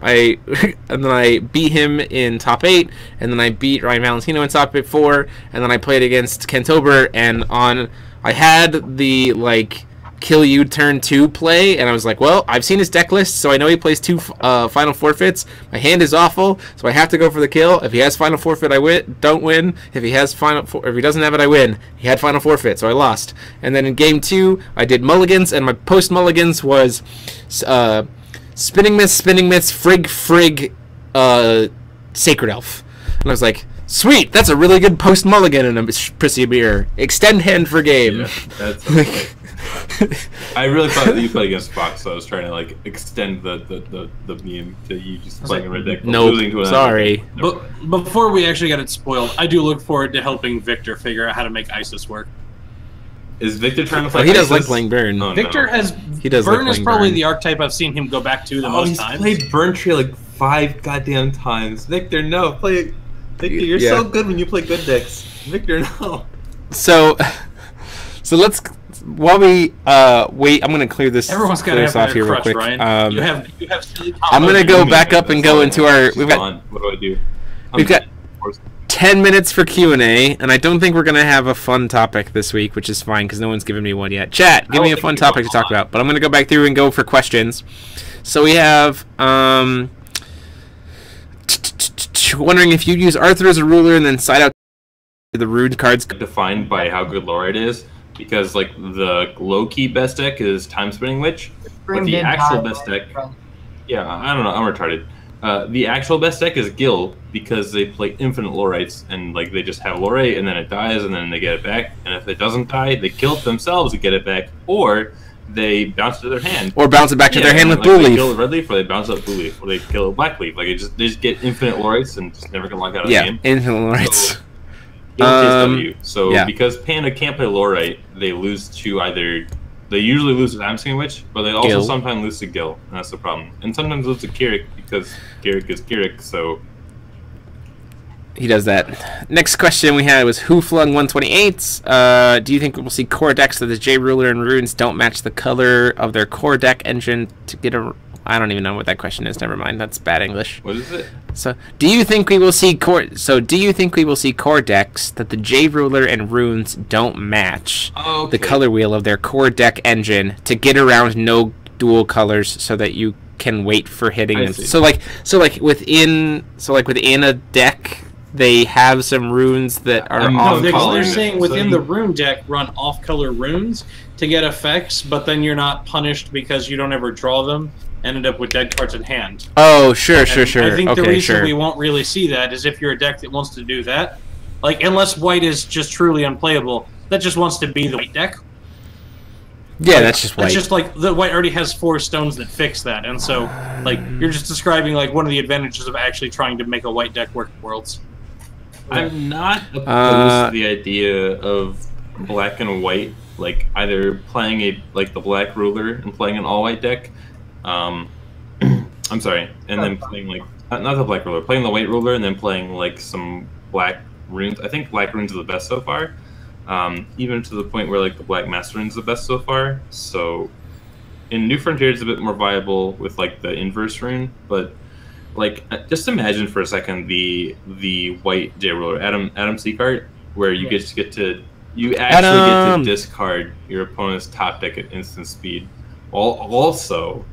then I beat him in top 8, and then I beat Ryan Valentino in top 4, and then I played against Kentober, and I had the like kill you turn 2 play, and I was like, well, I've seen his deck list, so I know he plays 2 final forfeits. My hand is awful, so I have to go for the kill. If he has final forfeit, I don't win. If he has if he doesn't have it, I win. He had final forfeit, so I lost. And then in game 2, I did mulligans, and my post mulligans was spinning myths, frig, sacred elf. And I was like, sweet, that's a really good post mulligan in a Priscia mirror. Extend hand for game. Yeah, that's like, I really thought that you played against Fox, so I was trying to like extend the meme to you just playing a red deck. Nope, sorry. But before we actually got it spoiled, I do look forward to helping Victor figure out how to make ISIS work. Is Victor trying to play? He does like playing Burn. Oh, Victor has. He does. Burn like is probably Burn. the archetype I've seen him go back to the most he's times. played Burn Tree like 5 goddamn times. Victor, no, play it. Victor, you're so good when you play good decks. Victor, no. So let's. While we wait, I'm gonna clear this. Everyone's got to have off their here real crush, quick. Ryan. You have silly I'm gonna go back up and go into our. We've got. What do I do? We've got 10 minutes for Q&A, and I don't think we're gonna have a fun topic this week, which is fine because no one's given me one yet. Chat, give me a fun topic to talk about. But I'm gonna go back through and go for questions. So we have wondering if you'd use Arthur as a ruler and then side out the rune cards. Defined by how good Lorite is, because like the low-key best deck is Time Spinning Witch, but the actual best deck, yeah, I don't know, I'm retarded. The actual best deck is Gil, because they play infinite Lorites, and like they just have Lorite, and then it dies, and then they get it back, and if it doesn't die, they kill it themselves to get it back, or they bounce it to their hand. Or bounce it back to their hand with like, Blue they Leaf. kill it Red Leaf, or they bounce it Blue Leaf, or they kill it Black Leaf. Like they just get infinite Lorites and just never get locked out of the game. Yeah, infinite Lorites. So because Panda can't play Lorite, they lose to either. They usually lose to Time Spinning Witch, but they also sometimes lose to Gil, and that's the problem. And sometimes lose to Kirik because Kirik is Kirik, so. He does that. Next question we had was Who Flung 128? Do you think we'll see core decks that the J Ruler and Runes don't match the color of their core deck engine to get a... I don't even know what that question is. Never mind. That's bad English. What is it? So, do you think we will see core decks that the J Ruler and Runes don't match the color wheel of their core deck engine to get around no dual colors so that you can wait for hitting them? So like within a deck they have some runes that are off color. They're saying within the rune deck run off color runes to get effects, but then you're not punished because you don't ever draw them. Ended up with dead cards in hand. Oh, sure. I think the reason we won't really see that is if you're a deck that wants to do that. Like, unless white is just truly unplayable, that just wants to be the white deck. Yeah, that's just white. It's just like the white already has 4 stones that fix that, and so like you're just describing like one of the advantages of actually trying to make a white deck work in Worlds. I'm not opposed to the idea of black and white, like either playing the black ruler and playing an all white deck. I'm sorry, and then playing like not the black ruler, playing the white ruler, and then playing like some black runes. I think black runes are the best so far, even to the point where like the black master runes is the best so far. So in New Frontier, it's a bit more viable with like the inverse rune, but like just imagine for a second the white J ruler Adam Seacart, where you get to discard your opponent's top deck at instant speed, while also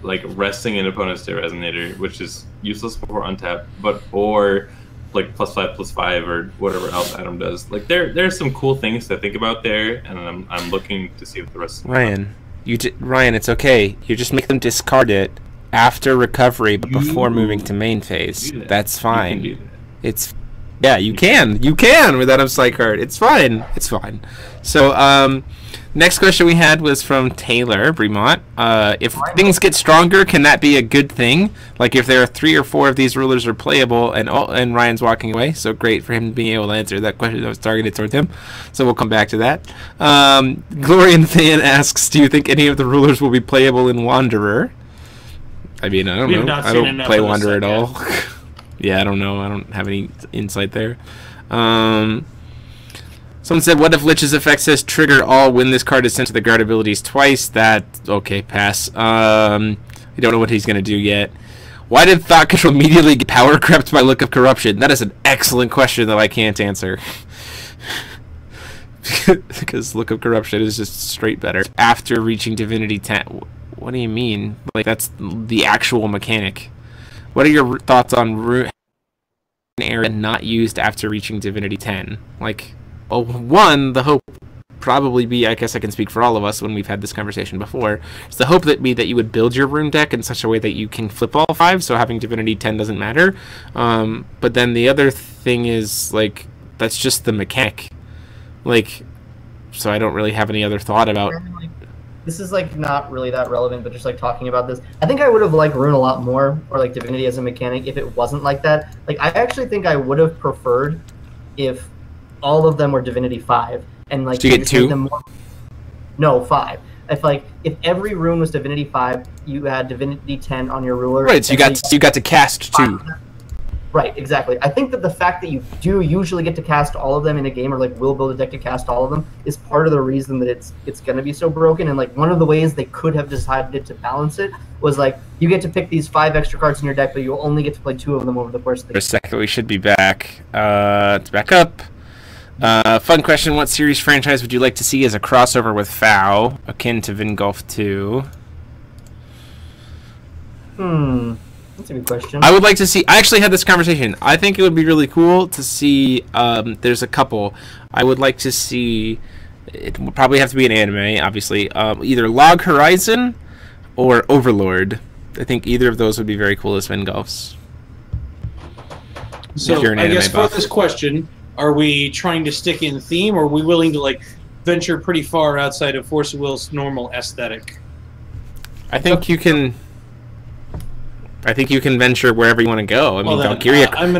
like resting an opponent's Day Resonator, which is useless before untap, or like +5/+5 or whatever else Adam does. Like there's some cool things to think about there, and I'm looking to see what the rest of Ryan, it's okay. You just make them discard it after recovery, but before moving to main phase. That's fine. You can do that. It's Yeah, you can. You can without a psych card. It's fine. It's fine. So, next question we had was from Taylor Bremont. If things get stronger, can that be a good thing? Like if there are 3 or 4 of these rulers are playable and Ryan's walking away. So great for him being able to answer that question that was targeted towards him. So we'll come back to that. Glorian Fan asks, do you think any of the rulers will be playable in Wanderer? I mean, I don't know. I don't play Wanderer at all. Yeah, I don't know. I don't have any insight there. Someone said, what if Lich's effect says trigger all when this card is sent to the guard abilities twice? Okay, pass. I don't know what he's going to do yet. Why did Thought Control immediately get power crept by Look of Corruption? That is an excellent question that I can't answer. Because Look of Corruption is just straight better. After reaching Divinity 10. What do you mean? Like, that's the actual mechanic. What are your thoughts on Rune area not used after reaching Divinity 10? Like, well, one, the hope probably be, I guess I can speak for all of us when we've had this conversation before, is the hope that you would build your rune deck in such a way that you can flip all 5, so having Divinity 10 doesn't matter. But then the other thing is, like, that's just the mechanic. Like, so I don't really have any other thought about... This is like not really that relevant, but just like talking about this, I think I would have liked Rune a lot more, or like Divinity as a mechanic, if it wasn't like that. Like I actually think I would have preferred if all of them were Divinity 5 and like you get 2? Them more... No, 5. If every rune was Divinity 5, you had Divinity 10 on your ruler. Right, so you got to cast 2. Right, exactly. I think that the fact that you do usually get to cast all of them in a game, or like will build a deck to cast all of them, is part of the reason that it's going to be so broken. And like one of the ways they could have decided to balance it was like you get to pick these 5 extra cards in your deck, but you only get to play 2 of them over the course of the game. For a second, we should be back. It's back up. Fun question: what series franchise would you like to see as a crossover with FAO, akin to Vingolf 2? That's a good question. I would like to see... I actually had this conversation. I think it would be really cool to see... there's a couple. I would like to see... It would probably have to be an anime, obviously. Either Log Horizon or Overlord. I think either of those would be very cool as Vingolfs. So, I guess for this question, are we trying to stick in theme, or are we willing to like venture pretty far outside of Force of Will's normal aesthetic? I think you can... venture wherever you want to go. I mean,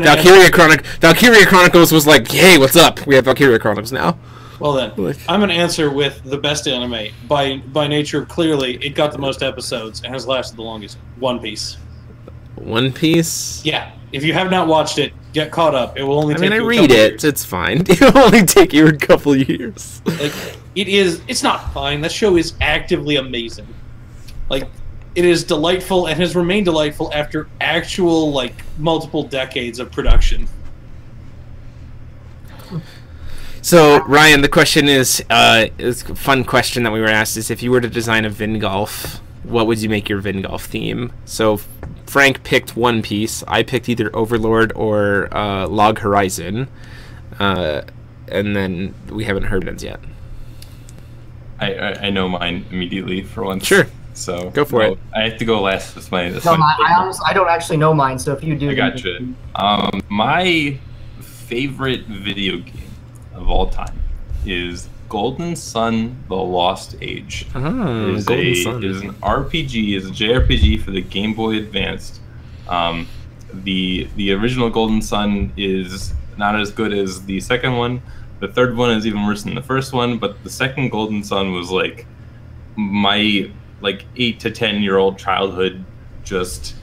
Valkyria Chronicles was like, hey, what's up? We have Valkyria Chronicles now. Well then, I'm going to answer with the best anime. By nature, clearly, it got the most episodes and has lasted the longest. One Piece. One Piece? Yeah. If you have not watched it, get caught up. It will only take you a couple years. I read it. It's fine. It will only take you a couple years. Like, it's not fine. That show is actively amazing. Like, it is delightful and has remained delightful after actual, like, multiple decades of production. So, Ryan, the question is a fun question that we were asked is, if you were to design a Vingolf, what would you make your Vingolf theme? So, Frank picked One Piece. I picked either Overlord or Log Horizon. And then we haven't heard it yet. I know mine immediately for once. Sure. So go for it. I have to go last. That's my. I don't actually know mine. So if you do, I gotcha. My favorite video game of all time is Golden Sun: The Lost Age. It is an RPG. Is a JRPG for the Game Boy Advanced. The original Golden Sun is not as good as the second one. The third one is even worse than the first one. But the second Golden Sun was like my 8 to 10-year-old childhood, just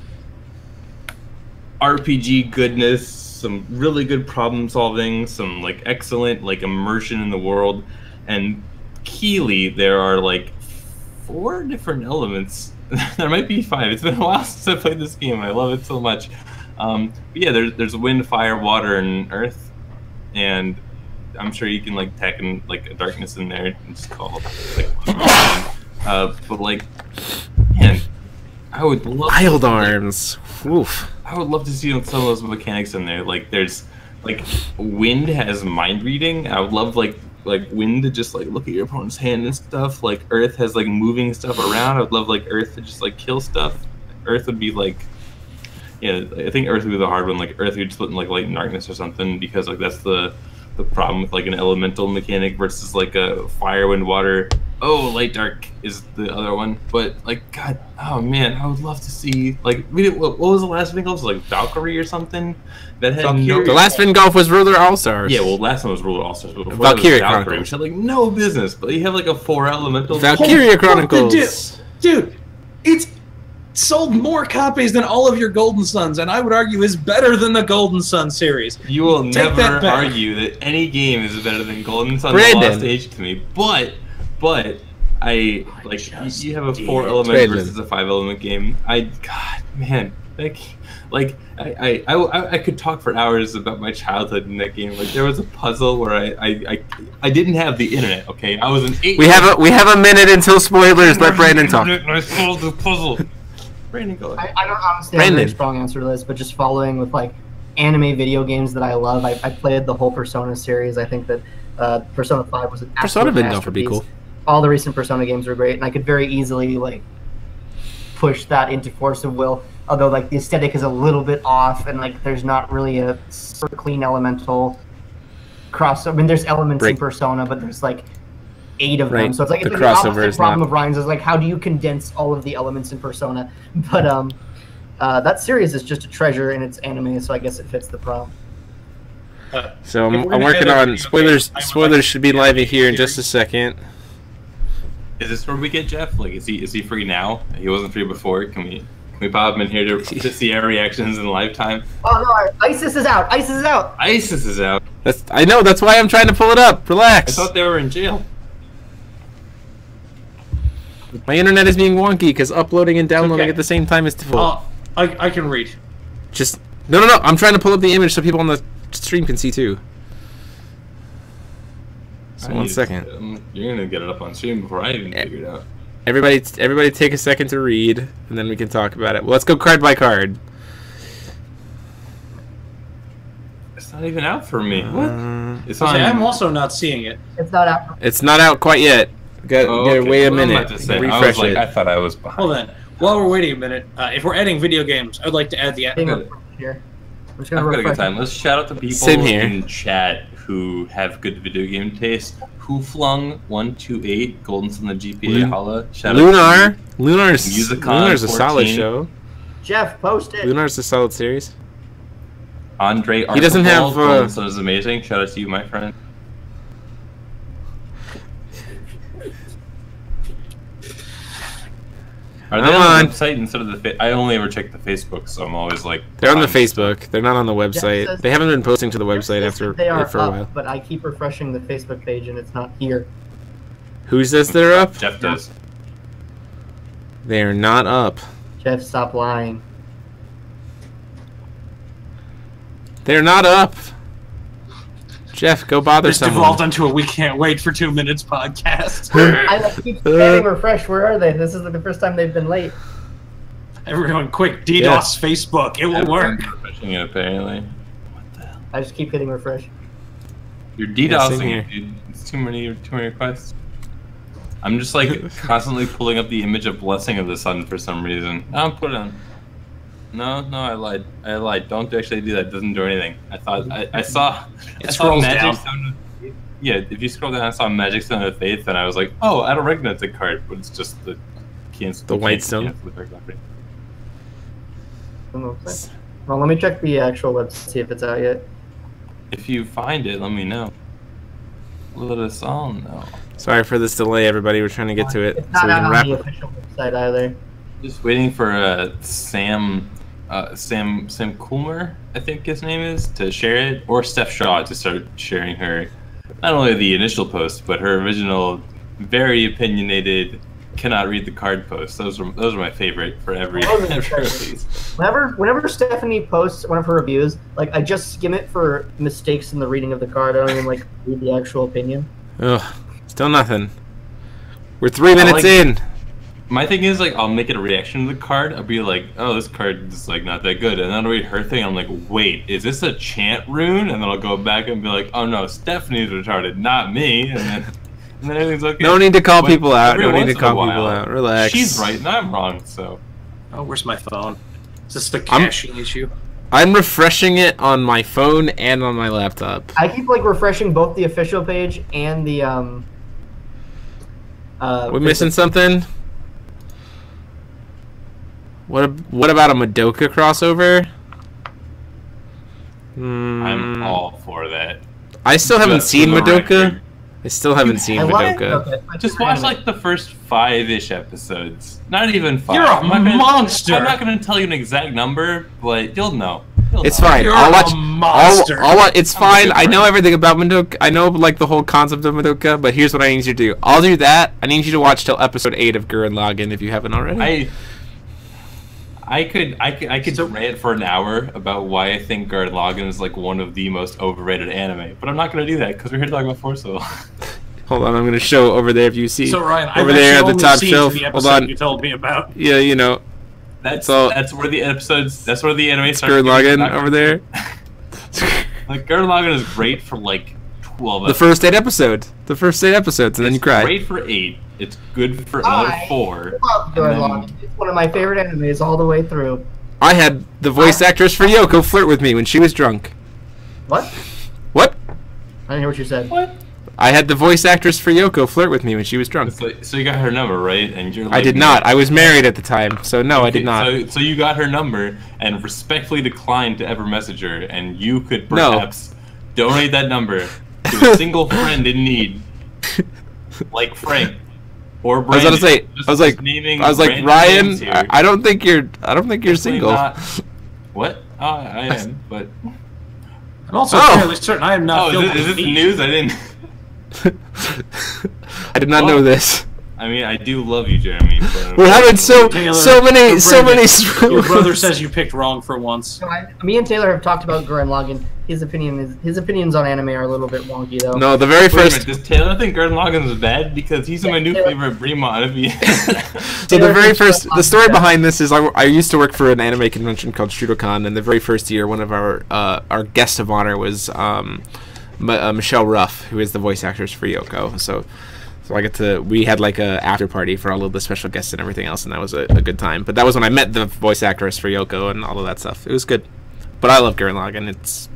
RPG goodness, some really good problem solving, some like excellent like immersion in the world, and keyly there are like 4 different elements. There might be 5. It's been a while since I played this game. I love it so much. But yeah, there's wind, fire, water, and earth, and I'm sure you can like tack in like a darkness in there and just call it like. But like, man, I would love Wild Arms. Oof. I would love to see some of those mechanics in there. Like, there's like wind has mind reading. I would love like wind to just like look at your opponent's hand and stuff. Like earth has like moving stuff around. I would love like earth to just like kill stuff. Earth would be like, Yeah, I think Earth would be the hard one. Like Earth would split in like light and darkness or something, because like that's the problem with like an elemental mechanic versus like a fire, wind, water. Oh, light dark is the other one. But like, God, oh man, I would love to see like what was the last Vingolf? Like Valkyrie or something that had no. The last Vingolf was Ruler All Stars. Yeah, well, last one was Ruler All Stars. Valkyrie Chronicles, which had like no business, but you have like a 4 elemental. Valkyrie Chronicles, dude, it's sold more copies than all of your Golden Suns, and I would argue is better than the Golden Sun series. You will never argue that any game is better than Golden Sun Lost Age to me, but I like you have a 4 element versus a 5 element game. God, man, I could talk for hours about my childhood in that game. Like there was a puzzle where I didn't have the internet. Okay, I was an 8. We have a minute until spoilers. Let Brandon talk. I solved the puzzle. Brandon, go ahead. I don't honestly have a very strong answer to this, but just following with like anime video games that I love. I played the whole Persona series. I think that Persona 5 was an Persona absolute Vingolf would be cool. All the recent Persona games were great, and I could very easily like push that into Force of Will. Although like the aesthetic is a little bit off, and like there's not really a super clean elemental cross. I mean, there's elements in Persona, but there's like 8 of them, so it's like the opposite problem of Ryan's is like how do you condense all of the elements in Persona? But that series is just a treasure in its anime, so I guess it fits the problem. So I'm working on spoilers. Spoilers should be live here in just a second. Is this where we get Jeff? Like, is he free now? He wasn't free before. Can we pop him in here to see our reactions in lifetime? Oh no, ISIS is out! ISIS is out! ISIS is out. I know. That's why I'm trying to pull it up. Relax. I thought they were in jail. My internet is being wonky because uploading and downloading at the same time is difficult. I can read. Just no. I'm trying to pull up the image so people on the stream can see too. So 1 second. You're gonna get it up on stream before I even figure it out. Everybody, take a second to read, and then we can talk about it. Well, let's go card by card. It's not even out for me. What? It's on. I'm also not seeing it. It's not out. It's not out quite yet. Gotta wait a minute. Refresh it. I thought I was behind. Hold on. While we're waiting a minute, if we're adding video games, I'd like to add the here. I'm just I've gonna got a good time. Let's shout out to people in chat who have good video game taste. Who flung 128 Golden Sun the GPA Holla? Shout out to Lunar's a solid show. Jeff, post it. Lunar's a solid series. Andre Archibald, he doesn't have Golden Sun is amazing. Shout out to you, my friend. Are they on the website instead of the I only ever check the Facebook, so I'm always like... They're on the Facebook. They're not on the website. They haven't been posting to the website for a while. But I keep refreshing the Facebook page and it's not here. Who says they're up? Jeff does. They're not up. Jeff, stop lying. They're not up. Jeff, go bother someone. This devolved into a we can't wait for 2 minutes podcast. I keep getting refreshed. Where are they? This is the first time they've been late. Everyone, quick, DDoS Facebook. It will work. Refreshing it, apparently. What the hell? I just keep hitting refresh. You're DDoSing it, dude. It's too many requests. I'm just like constantly pulling up the image of Blessing of the Sun for some reason. I'll put it on. No, I lied. Don't actually do that. It doesn't do anything. I saw Magic Stone. Yeah, if you scroll down, I saw Magic Stone of Faith, and I was like, oh, I don't recognize the card, but it's just the white stone. Well, let me check the actual website, see if it's out yet. If you find it, let me know. Let us all know. Sorry for this delay, everybody. We're trying to get to it. It's not out on the official website either. Just waiting for Sam Coolmer, I think his name is, to share it, or Steph Shaw to start sharing her, not only the initial post, but her original, very opinionated, cannot read the card post. Those are my favorite for every release. Whenever Stephanie posts one of her reviews, like I just skim it for mistakes in the reading of the card. I don't even like read the actual opinion. Ugh, still nothing. We're 3 minutes in. My thing is, like, I'll make it a reaction to the card. I'll be like, oh, this card is, like, not that good. And then I'll read her thing. I'm like, wait, is this a chant rune? And then I'll go back and be like, oh, no, Stephanie's retarded, not me. And then everything's okay. No need to call people out. No need to call people out. Relax. She's right and I'm wrong, so. Oh, where's my phone? Is this the caching issue? I'm refreshing it on my phone and on my laptop. I keep like refreshing both the official page and the We're missing something. What about a Madoka crossover? I'm all for that. I still haven't seen Madoka. I still haven't seen Madoka. Madoka. Just watch like the first 5-ish episodes. Not even 5. You're a monster. I'm not going to tell you an exact number, but you'll know. It's fine. You're I'll watch. a monster. It's fine. I know everything about Madoka. I know like the whole concept of Madoka. But here's what I need you to do. I'll do that. I need you to watch till episode 8 of Gurren Lagann if you haven't already. I could rant for an hour about why I think Gurren Lagann is like one of the most overrated anime, but I'm not going to do that because we're here to talk about Forceful. Hold on, I'm going to show over there if you see. So Ryan, over there at the top shelf. The Hold on. You told me about. Yeah, you know. That's where the episodes. That's where the anime starts. Gurren Lagann over there. Like Gurren Lagann is great for like 12. The first 8 episodes. The first 8 episodes, and then you cry. Great for 8. It's good for another 4. I love Gurren Lagann. It's one of my favorite animes all the way through. I had the voice actress for Yoko flirt with me when she was drunk. What? What? I didn't hear what you said. What? I had the voice actress for Yoko flirt with me when she was drunk. So you got her number, right? And you're like, I did not. I was married at the time, so no, I did not. So you got her number and respectfully declined to ever message her, and you could perhaps donate that number to a single friend in need, like Frank or Brandon. I was about to say, I was like, Ryan, I don't think you're single. What? Oh, I am, but I'm also fairly certain I am not. Is this the news? I didn't. I did not know this. I mean, I do love you, Jeremy. But we're having so many. Your brother says you picked wrong for once. So me and Taylor have talked about Gurren Lagann. His opinions on anime are a little bit wonky though. No, the very first. Does Taylor think Gurren Lagann is bad because he's my new favorite Bremont? So the very first, the story behind this is I used to work for an anime convention called Shudokan, and the very first year, one of our guest of honor was Michelle Ruff, who is the voice actress for Yoko. So we had like a after party for all of the special guests and everything else, and that was a good time. But that was when I met the voice actress for Yoko and all of that stuff. It was good. But I love Gurren Lagann.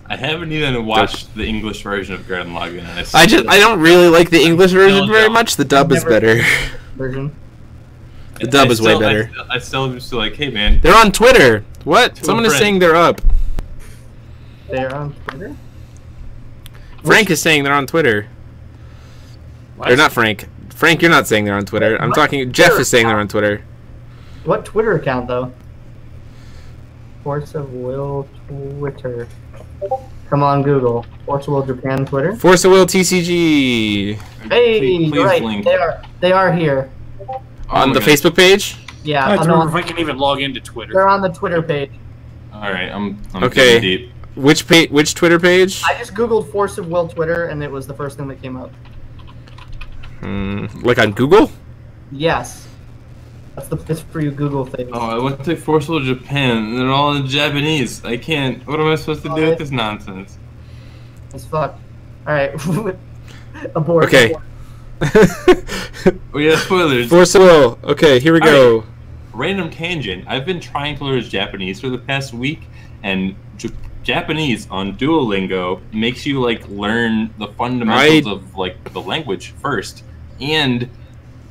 I haven't even watched the English version of Gurren Lagann. I don't really like the English version very much. The dub is better. Version. The dub is way better. I still just like, hey man. They're on Twitter. What? Someone is saying they're up. They're on Twitter? Frank is saying they're on Twitter. They're not Frank. Frank, you're not saying they're on Twitter. I'm talking. Jeff is saying they're on Twitter. What Twitter account though? Force of Will Twitter. Come on, Google. Force of Will Japan Twitter. Force of Will TCG. Hey, please right. Link. They are here. On the Facebook page. Yeah. I don't know if I can even log into Twitter. They're on the Twitter page. All right, I'm okay. Deep. Which Twitter page? I just googled Force of Will Twitter, and it was the first thing that came up. Like on Google? Yes. It's for you Google things. Oh, I went to Force of Will Japan. They're all in Japanese. I can't. What am I supposed to do with this nonsense? It's fucked. All right. Abort. Okay. Oh yeah, spoilers. Force of Will. Okay, here we go. Right. Random tangent. I've been trying to learn Japanese for the past week, and Japanese on Duolingo makes you like learn the fundamentals of like the language first. And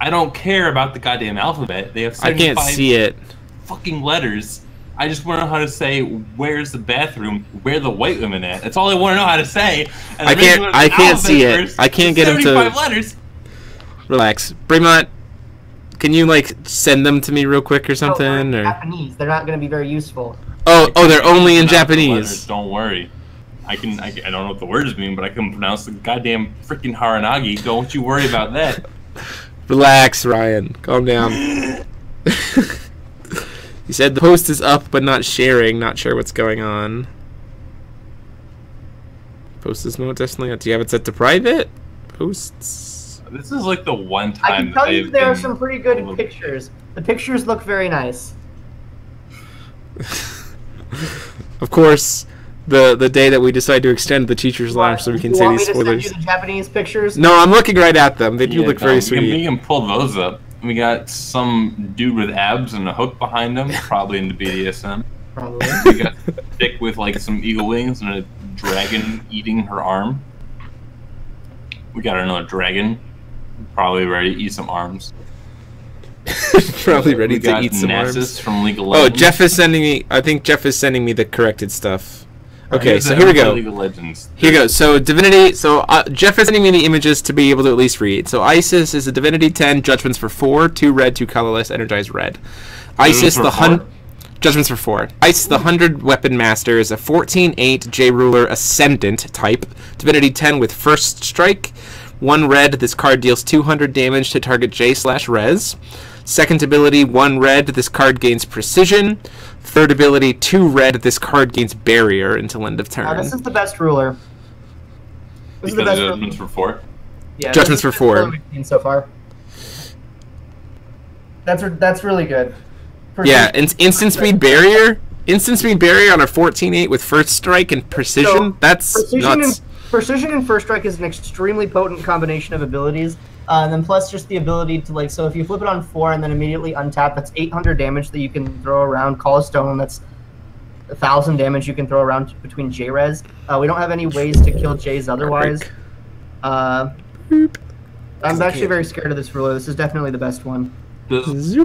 I don't care about the goddamn alphabet. They have 75 I can't see it. Fucking letters. I just want to know how to say where's the bathroom, where the white women at. That's all I want to know how to say. And I can't see it. I can't get them to. 75 letters. Relax, Bremont. Can you like send them to me real quick or something? No, or Japanese. They're not going to be very useful. Oh, they're only in Japanese. Don't worry. I don't know what the words mean, but I can pronounce the goddamn freaking Haranagi. Don't you worry about that. Relax, Ryan. Calm down. He said the post is up but not sharing. Not sure what's going on. Post is definitely not. Do you have it set to private? Posts. This is like the one time. I can tell you there are some pretty good pictures. The pictures look very nice. Of course, the day that we decide to extend the teacher's lounge so we can say these spoilers. You want me to send you the Japanese pictures? No, I'm looking right at them. They do look very sweet. You can pull those up. We got some dude with abs and a hook behind him, probably into BDSM. Probably. We got a stick with like some eagle wings and a dragon eating her arm. We got another dragon, probably ready to eat some arms. Probably ready We to got eat some Nasus arms. from League of Oh, Legends. Jeff is sending me. I think Jeff is sending me the corrected stuff. Okay, Here's so the here we episode go. of League of Legends. Here goes. So Divinity. So Jeff is sending me the images to be able to at least read. So Isis is a Divinity 10. Judgments for 4. 2 red, 2 colorless. Energized red. Isis for the 4? Judgments for 4. Isis the 100 Weapon Master is a 14/8 J Ruler Ascendant type. Divinity 10 with First Strike. 1 red. This card deals 200 damage to target J/Res. Second ability, 1 red. This card gains Precision. Third ability, 2 red. This card gains Barrier until end of turn. This is the best ruler. This is the Because best judgments for 4. Yeah, Judgments this is for the best 4. ruler we've seen so far. That's really good. Yeah, instant speed barrier. Instant speed barrier on a 14/8 with First Strike and Precision. So, That's nuts. Precision and First Strike is an extremely potent combination of abilities. And then plus just the ability to like, so if you flip it on 4 and then immediately untap, that's 800 damage that you can throw around. Call a Stone, that's 1,000 damage you can throw around between J-Res. We don't have any ways to kill J's otherwise. I'm actually very scared of this ruler. This is definitely the best one. Does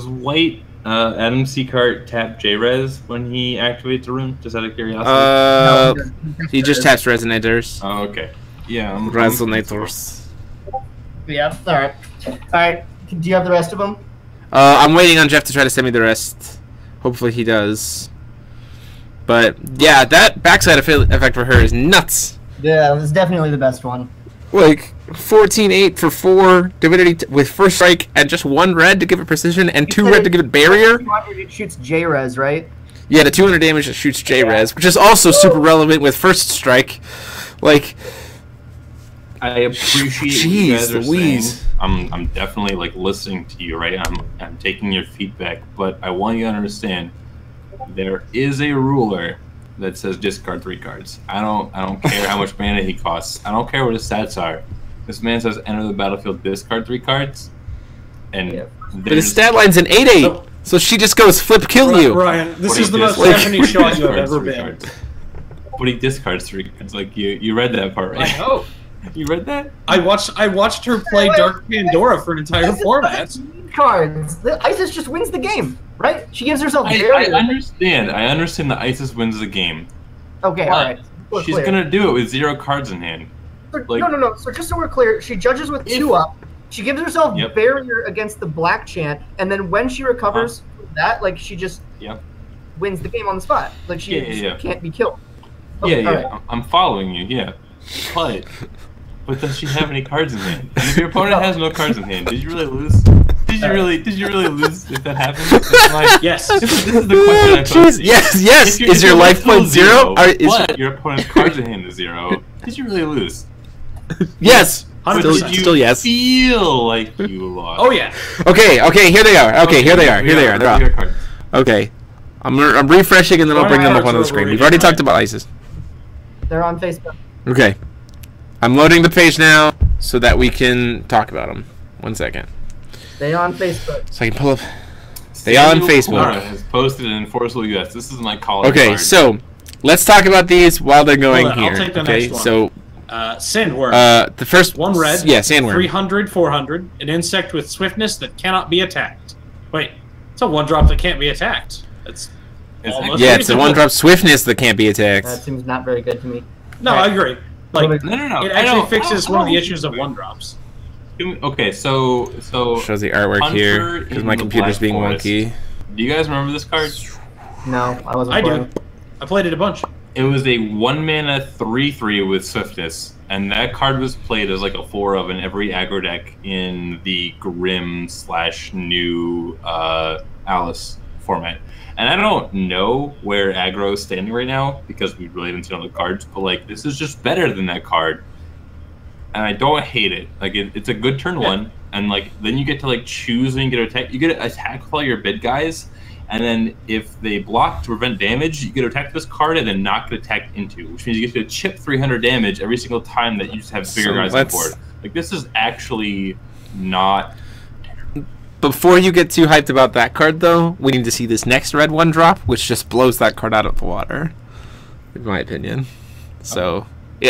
white Adam Seacart tap J-Res when he activates a rune? Just out of curiosity. He just taps Resonators. Oh, okay. Yeah. Resonators. Yeah, alright. Alright, do you have the rest of them? I'm waiting on Jeff to try to send me the rest. Hopefully he does. But yeah, that backside effect for her is nuts. Yeah, it's definitely the best one. Like 14/8 for 4 Divinity with First Strike and just 1 red to give it Precision and 2 red to give it Barrier. It shoots J-Res, right? Yeah, the 200 damage that shoots J-Res, which is also super relevant with First Strike. Like, I appreciate what you guys are saying. I'm definitely like listening to you, right? I'm taking your feedback, but I want you to understand there is a ruler that says discard 3 cards. I don't care how much mana he costs. I don't care what his stats are. This man says enter the battlefield, discard 3 cards, and but his stat line's an 8/8, so she just goes flip kill you. Ryan, this is the most Japanese shot you have ever been. But he discards 3 cards. Like you read that part, right? I know. You read that? I watched her play Dark Pandora for an entire format. Cards. The Isis just wins the game, right? She gives herself. I understand. I understand that Isis wins the game. Okay, all right. She's gonna do it with 0 cards in hand. Like, no. So just so we're clear, she judges with 2 up. She gives herself barrier against the black chant, and then when she recovers from that, like she just wins the game on the spot. Like she can't be killed. Okay, Right. I'm following you. Yeah, but does she have any cards in hand? And if your opponent has no cards in hand, did you really lose? Did you really lose if that happens? Yes. This is the question I pose. Yes. Is your life point 0? But your opponent's cards in hand is 0. Did you really lose? Yes. Still yes. Feel like you lost. Oh yeah. Okay. Here they are. Here they are. They're up. Okay. I'm refreshing and then I'll bring them up on the screen. We've already talked about Isis. They're on Facebook. Okay. I'm loading the page now so that we can talk about them. 1 second. They on Facebook. So I can pull up. They on Facebook. Has posted in Enforceable US. This is my college Okay, card. so let's talk about these while they're going here. I'll take the okay, next one. So Sandworm. the first 1 red. Yeah, Sandworm. 300, 400. An insect with swiftness that cannot be attacked. Wait, it's a 1-drop that can't be attacked. It's almost yeah, it's a 1-drop swiftness that can't be attacked. That seems not very good to me. No, I agree. Like, no. It actually fixes one of the issues of 1-drops. Okay, so shows the artwork here because my computer's being wonky. Do you guys remember this card? No, I wasn't. I do. I played it a bunch. It was a 1-mana 3/3 with swiftness, and that card was played as like a 4 in every aggro deck in the Grim/new Alice format. And I don't know where aggro is standing right now because we really haven't seen all the cards, but like this is just better than that card. And I don't hate it. Like it's a good turn 1, and like then you get to like choose when you get to attack. You get to attack with all your bid guys, and then if they block to prevent damage, you get to attack this card and then not get attacked into, which means you get to chip 300 damage every single time that you just have bigger guys on board. Like this is actually not Before you get too hyped about that card, though, we need to see this next red 1-drop, which just blows that card out of the water, in my opinion. So,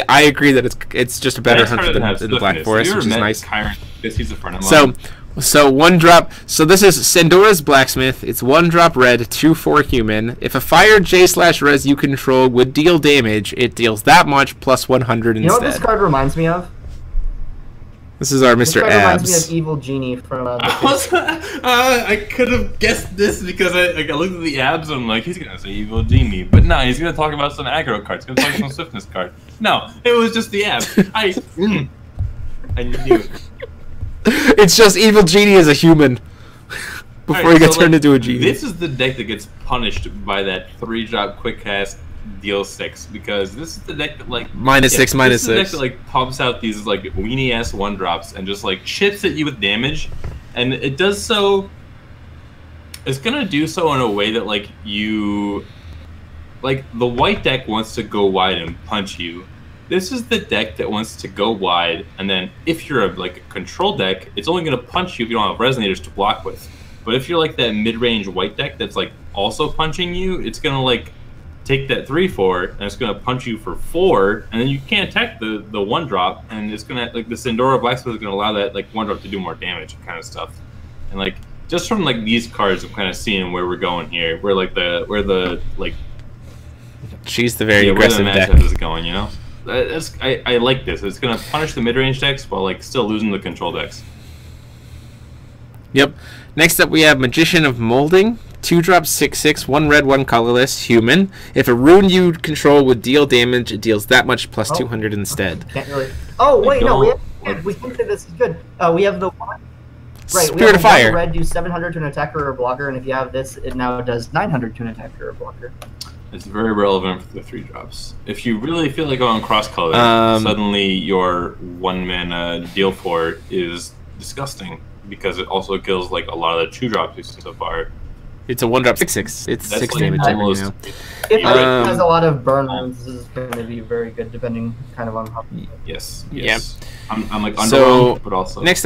I agree that it's just a better hunter than the Black Forest, which is nice. He's a friend of mine. So 1-drop. So this is Sandora's Blacksmith. It's 1-drop red, 2/4 human. If a fire J/res you control would deal damage, it deals that much plus 100 instead. You know what this card reminds me of? This is our Mr. This card reminds me Abs. of Evil Genie from. I could have guessed this because I looked at the abs and I'm like, he's gonna say Evil Genie, but no, he's gonna talk about some aggro cards. He's gonna talk about some swiftness card. No, it was just the abs. I knew it. It's just Evil Genie as a human before he gets turned into a genie. This is the deck that gets punished by that 3-drop quick cast deal 6 because this is the deck that like -6, -6. This is the deck that like pumps out these like weenie ass 1-drops and just like chips at you with damage, and it does so. It's gonna do so in a way that like you, like the white deck wants to go wide and punch you. This is the deck that wants to go wide, and then if you're a control deck, it's only going to punch you if you don't have resonators to block with. But if you're like that mid-range white deck that's like also punching you, it's going to like take that 3/4 and it's going to punch you for 4, and then you can't attack the 1-drop, and it's going to like the Sandora Blacksmith is going to allow that like 1-drop to do more damage kind of stuff. And like just from like these cards, I'm kind of seeing where we're going here, where the she's the very where the aggressive deck matchup is going, you know. I like this. It's going to punish the mid-range decks while like still losing the control decks. Yep. Next up we have Magician of Molding. 2-drop 6/6, 1 red, 1 colorless, human. If a rune you control would deal damage, it deals that much plus 200 instead. Can't really. Oh wait, no, we think that this is good. We have the one. Right, Spirit of Fire. Red do 700 to an attacker or a blocker, and if you have this, it now does 900 to an attacker or a blocker. It's very relevant for the 3-drops. If you really feel like going cross-color, suddenly your 1-mana deal 4 is disgusting because it also kills like a lot of the 2-drops we've seen so far. It's a 1-drop 6/6. It's That's 6 like damage every almost- now. If it has a lot of burn runes, this is going to be very good, depending kind of on how. Yes. Yeah. I'm like So, underwhelmed, but also Next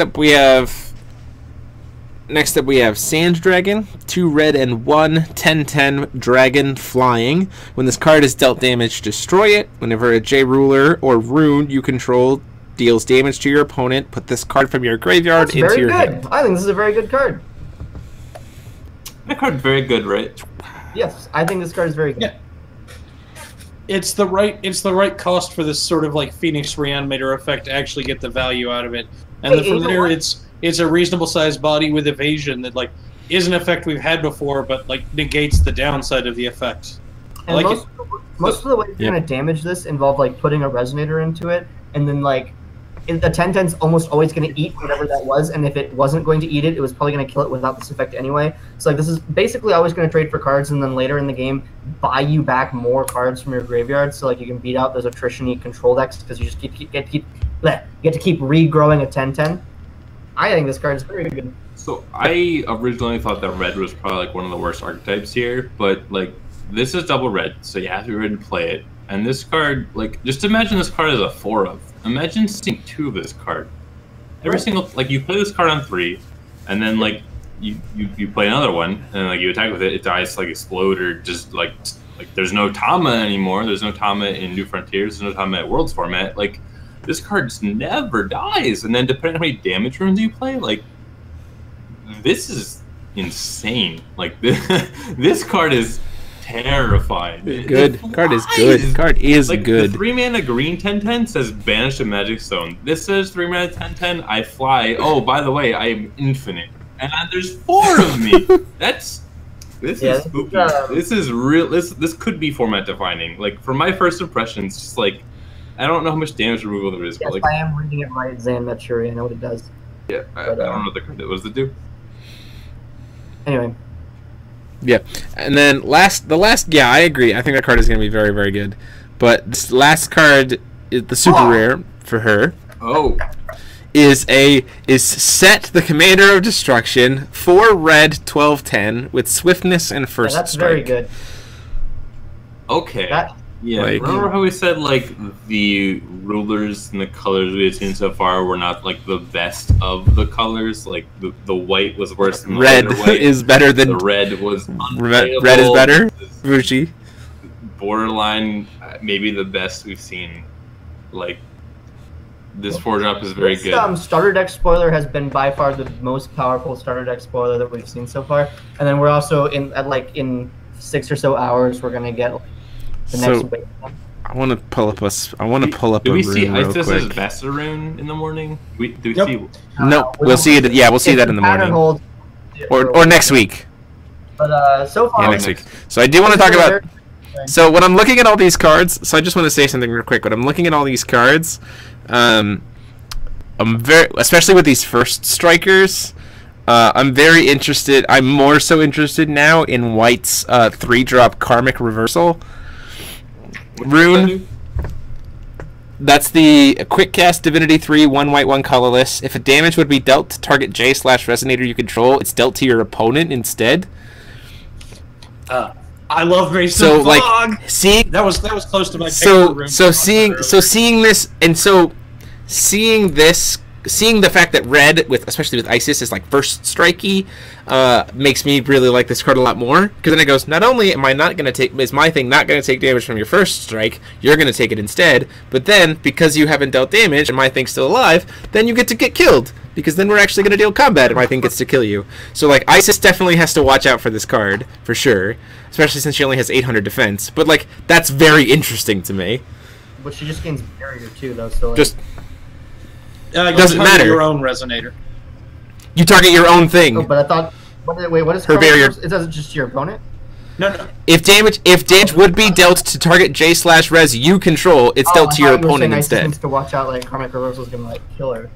up we have Sand Dragon, 2 red and 1 10/10 dragon flying. When this card is dealt damage, destroy it. Whenever a J ruler or rune you control deals damage to your opponent, put this card from your graveyard That's into very your good. hand. I think this is a very good card. that card's very good, right? Yes, I think this card is very good. Yeah. It's the right cost for this sort of like Phoenix Reanimator effect to actually get the value out of it. And then from there, it's a reasonable sized body with evasion that like is an effect we've had before, but like negates the downside of the effect. And like most of the ways you're going to damage this involve like putting a resonator into it, and then like the 10/10's almost always going to eat whatever that was, and if it wasn't going to eat it, it was probably going to kill it without this effect anyway. So like this is basically always going to trade for cards, and then later in the game buy you back more cards from your graveyard, so like you can beat out those attrition-y control decks because you just get to keep regrowing a 10/10. I think this card is very good. So I originally thought that red was probably like one of the worst archetypes here, but like this is double red, so you have to be ready to play it. And this card, like, just imagine this card as a 4 of. Imagine seeing 2 of this card. Every single, like, you play this card on 3, and then like you play another one, and like you attack with it, it dies to, like explode or just like there's no Tama anymore. There's no Tama in New Frontiers. There's no Tama at Worlds format. Like this card just never dies. And then depending on how many damage runes you play, like this is insane. Like this card is terrifying. Good. Card is good. Card is like, good. The 3-mana green 10/10 says banish a magic stone. This says 3-mana 10/10, I fly. Oh, by the way, I am infinite. And there's 4 of me. This is spooky. This is real. This could be format defining. Like for my first impressions, just like I don't know how much damage removal there is, Yes, but like I am reading it right, Zan Maturi. I know what it does. yeah, I don't know what the card was to do. Anyway. Yeah, and then yeah, I agree. I think that card is going to be very, very good. But this last card, is the super rare for her. Oh, is Set, the Commander of Destruction, 4 red, 12/10 with swiftness and first That's strike. very good. okay. Yeah, Like- remember how we said like the rulers and the colors we had seen so far were not like the best of the colors? Like the white was worse than the Red lighter white. is better than The red was red is unplayable. better. This is Fuji. borderline, maybe the best we've seen. Like this 4-drop is very This, good. starter deck spoiler has been by far the most powerful starter deck spoiler that we've seen so far. And then we're also in 6 or so hours we're gonna get the next So wave. I want to pull up Do a we see rune real Isis's quick. Vesta rune in the morning? Do we Yep. see? No, we'll see it. Yeah, we'll see If that in the pattern morning, holds, or next week. But so far, Yeah, next week. So I do want to talk about. So when I'm looking at all these cards, so I just want to say something real quick. When I'm looking at all these cards, I'm very, especially with these first strikers, I'm very interested. I'm more so interested now in White's 3-drop Karmic Reversal rune. That's the quick cast Divinity 3, 1 white, 1 colorless. If a damage would be dealt to target J/Resonator you control, it's dealt to your opponent instead. I love Mason So Fog. like seeing That was close to my so seeing this, and so seeing this, seeing the fact that red, with especially with Isis, is like first strikey, makes me really like this card a lot more. Because then it goes, not only am I not going to take, is my thing not going to take damage from your first strike, you're going to take it instead. But then because you haven't dealt damage and my thing's still alive, then you get to get killed. Because then we're actually going to deal combat and my thing gets to kill you. So like Isis definitely has to watch out for this card for sure, especially since she only has 800 defense. But like that's very interesting to me. But she just gains barrier too, though. So like, Just You doesn't target matter. Your own resonator. you target your own thing. oh, but I thought. Wait, what is Her barrier- It does it just to your opponent? No. If damage would be dealt to target J/Res you control, it's dealt I to your thought you were saying opponent Isis instead. needs to watch out, like Karmic Reversal is gonna like kill her.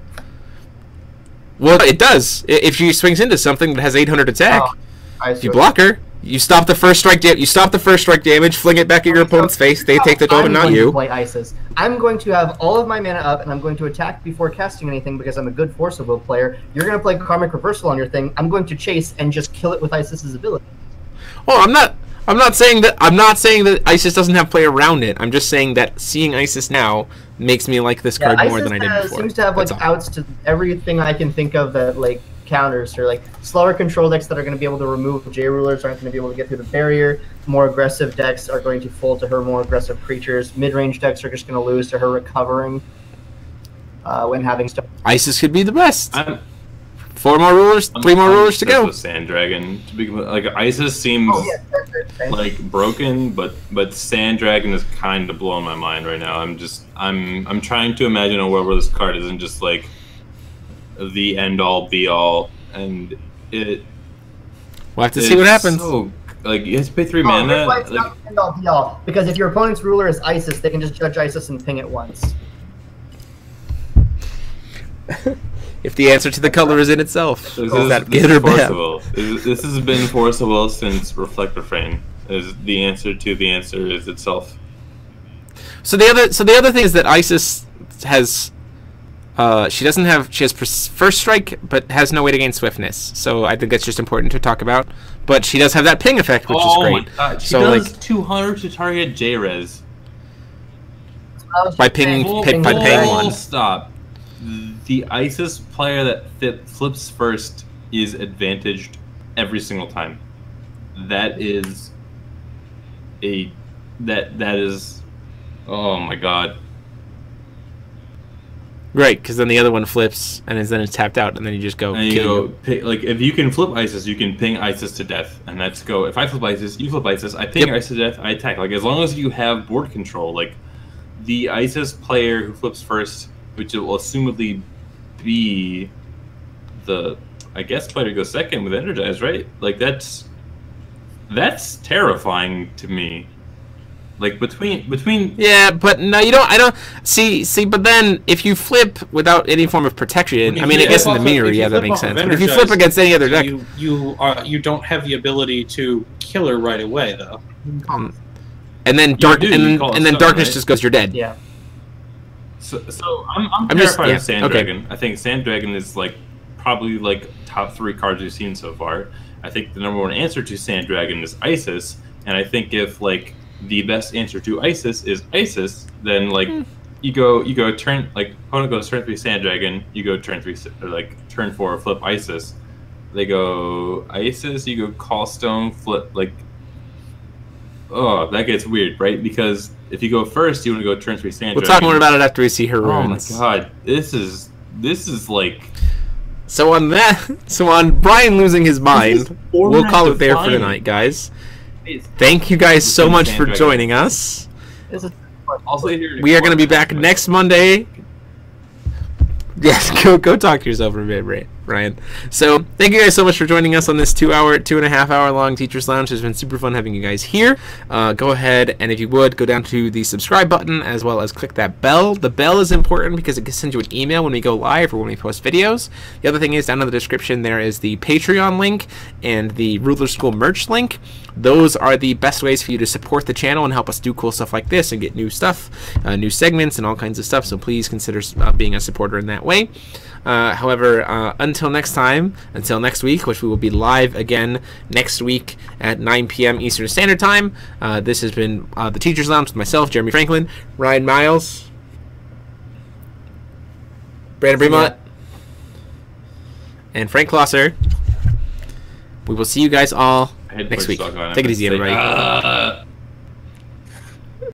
Well, it does. If she swings into something that has 800 attack, Oh, I if see you what- block her, you stop the first strike. You stop the first strike damage, fling it back at your opponent's face. They take the totem, I'm not going to you. play Isis. I'm going to have all of my mana up, and I'm going to attack before casting anything because I'm a good Force of Will player. You're going to play Karmic Reversal on your thing. I'm going to chase and just kill it with Isis's ability. Oh, I'm not saying that. I'm not saying that Isis doesn't have play around it. I'm just saying that seeing Isis now makes me like this card more Isis than I did before. seems to have like That's all. outs to everything I can think of that like counters her. Like slower control decks that are going to be able to remove J rulers aren't going to be able to get through the barrier. More aggressive decks are going to fold to her more aggressive creatures. Mid-range decks are just going to lose to her recovering when having stuff. Isis could be the best. I'm 4 more rulers, 3 more rulers to obsessed go. with Sand Dragon. To be like Isis seems Oh yeah, that's like broken, but Sand Dragon is kind of blowing my mind right now. I'm trying to imagine a world where this card isn't just like the end all be all, and We'll have to see what happens. So, like you have to pay 3 Oh, mana. here's why it's Like, not the end all be all. Because if your opponent's ruler is Isis, they can just judge Isis and ping it once. If the answer to the color is in itself, this is that this good is or bad? forcible. This has been forcible since Reflector Frame. Is the answer to the answer is itself. So the other thing is that Isis has, she has first strike, but has no weight against swiftness. So I think that's just important to talk about. But she does have that ping effect, which is great. My God. She So, does like- 200 to target J-Res. By pinging- Full- ping full one. Stop. The Isis player that flips first is advantaged every single time. That is that is. Oh my God. Right, because then the other one flips, and then it's tapped out, and then you just go And you kill go, like, if you can flip Isis, you can ping Isis to death, and let's go. If I flip Isis, you flip Isis, I ping Yep. Isis to death, I attack. Like, as long as you have board control, like, the Isis player who flips first, which will assumedly be the, I guess, player who goes second with Energize, right? Like, that's terrifying to me. Like, between Yeah, but no, you don't. I don't see. But then if you flip without any form of protection, I mean, I guess in the mirror, yeah, that makes sense. But if you flip against any other deck, you don't have the ability to kill her right away, though. and then dark, do, and you then, call it and then stun, darkness right? just goes, you're dead. Yeah. So I'm I'm just- terrified yeah, of Sand okay. Dragon. I think Sand Dragon is like probably like top 3 cards we've seen so far. I think the #1 answer to Sand Dragon is Isis, and I think if like the best answer to ISIS is ISIS, then like you go turn like opponent goes turn 3 Sand Dragon, you go turn 3 or like turn 4 flip ISIS. They go ISIS, you go Callstone, flip like. Oh, that gets weird, right? Because if you go first, you want to go turn 3 Sand Dragon. We'll talk more about it after we see her runes. Oh my god, this is like. So on Brian losing his mind, we'll call it there for tonight, guys. Thank you guys so much for joining us. We are going to be back next Monday. Yes, go talk to yourself for a bit, Ryan. So thank you guys so much for joining us on this 2.5 hour long Teachers Lounge. It's been super fun having you guys here. Go ahead and if you would, go down to the subscribe button as well as click that bell. The bell is important because it can send you an email when we go live or when we post videos. The other thing is down in the description there is the Patreon link and the Ruler School merch link. Those are the best ways for you to support the channel and help us do cool stuff like this and get new stuff, new segments and all kinds of stuff. So please consider being a supporter in that way. However, until next time, until next week, which we will be live again next week at 9 p.m. Eastern Standard Time, this has been the Teachers Lounge with myself, Jeremy Franklin, Ryan Miles, Brandan Bremont, and Frank Klosser. We will see you guys all next week. Take it easy, everybody.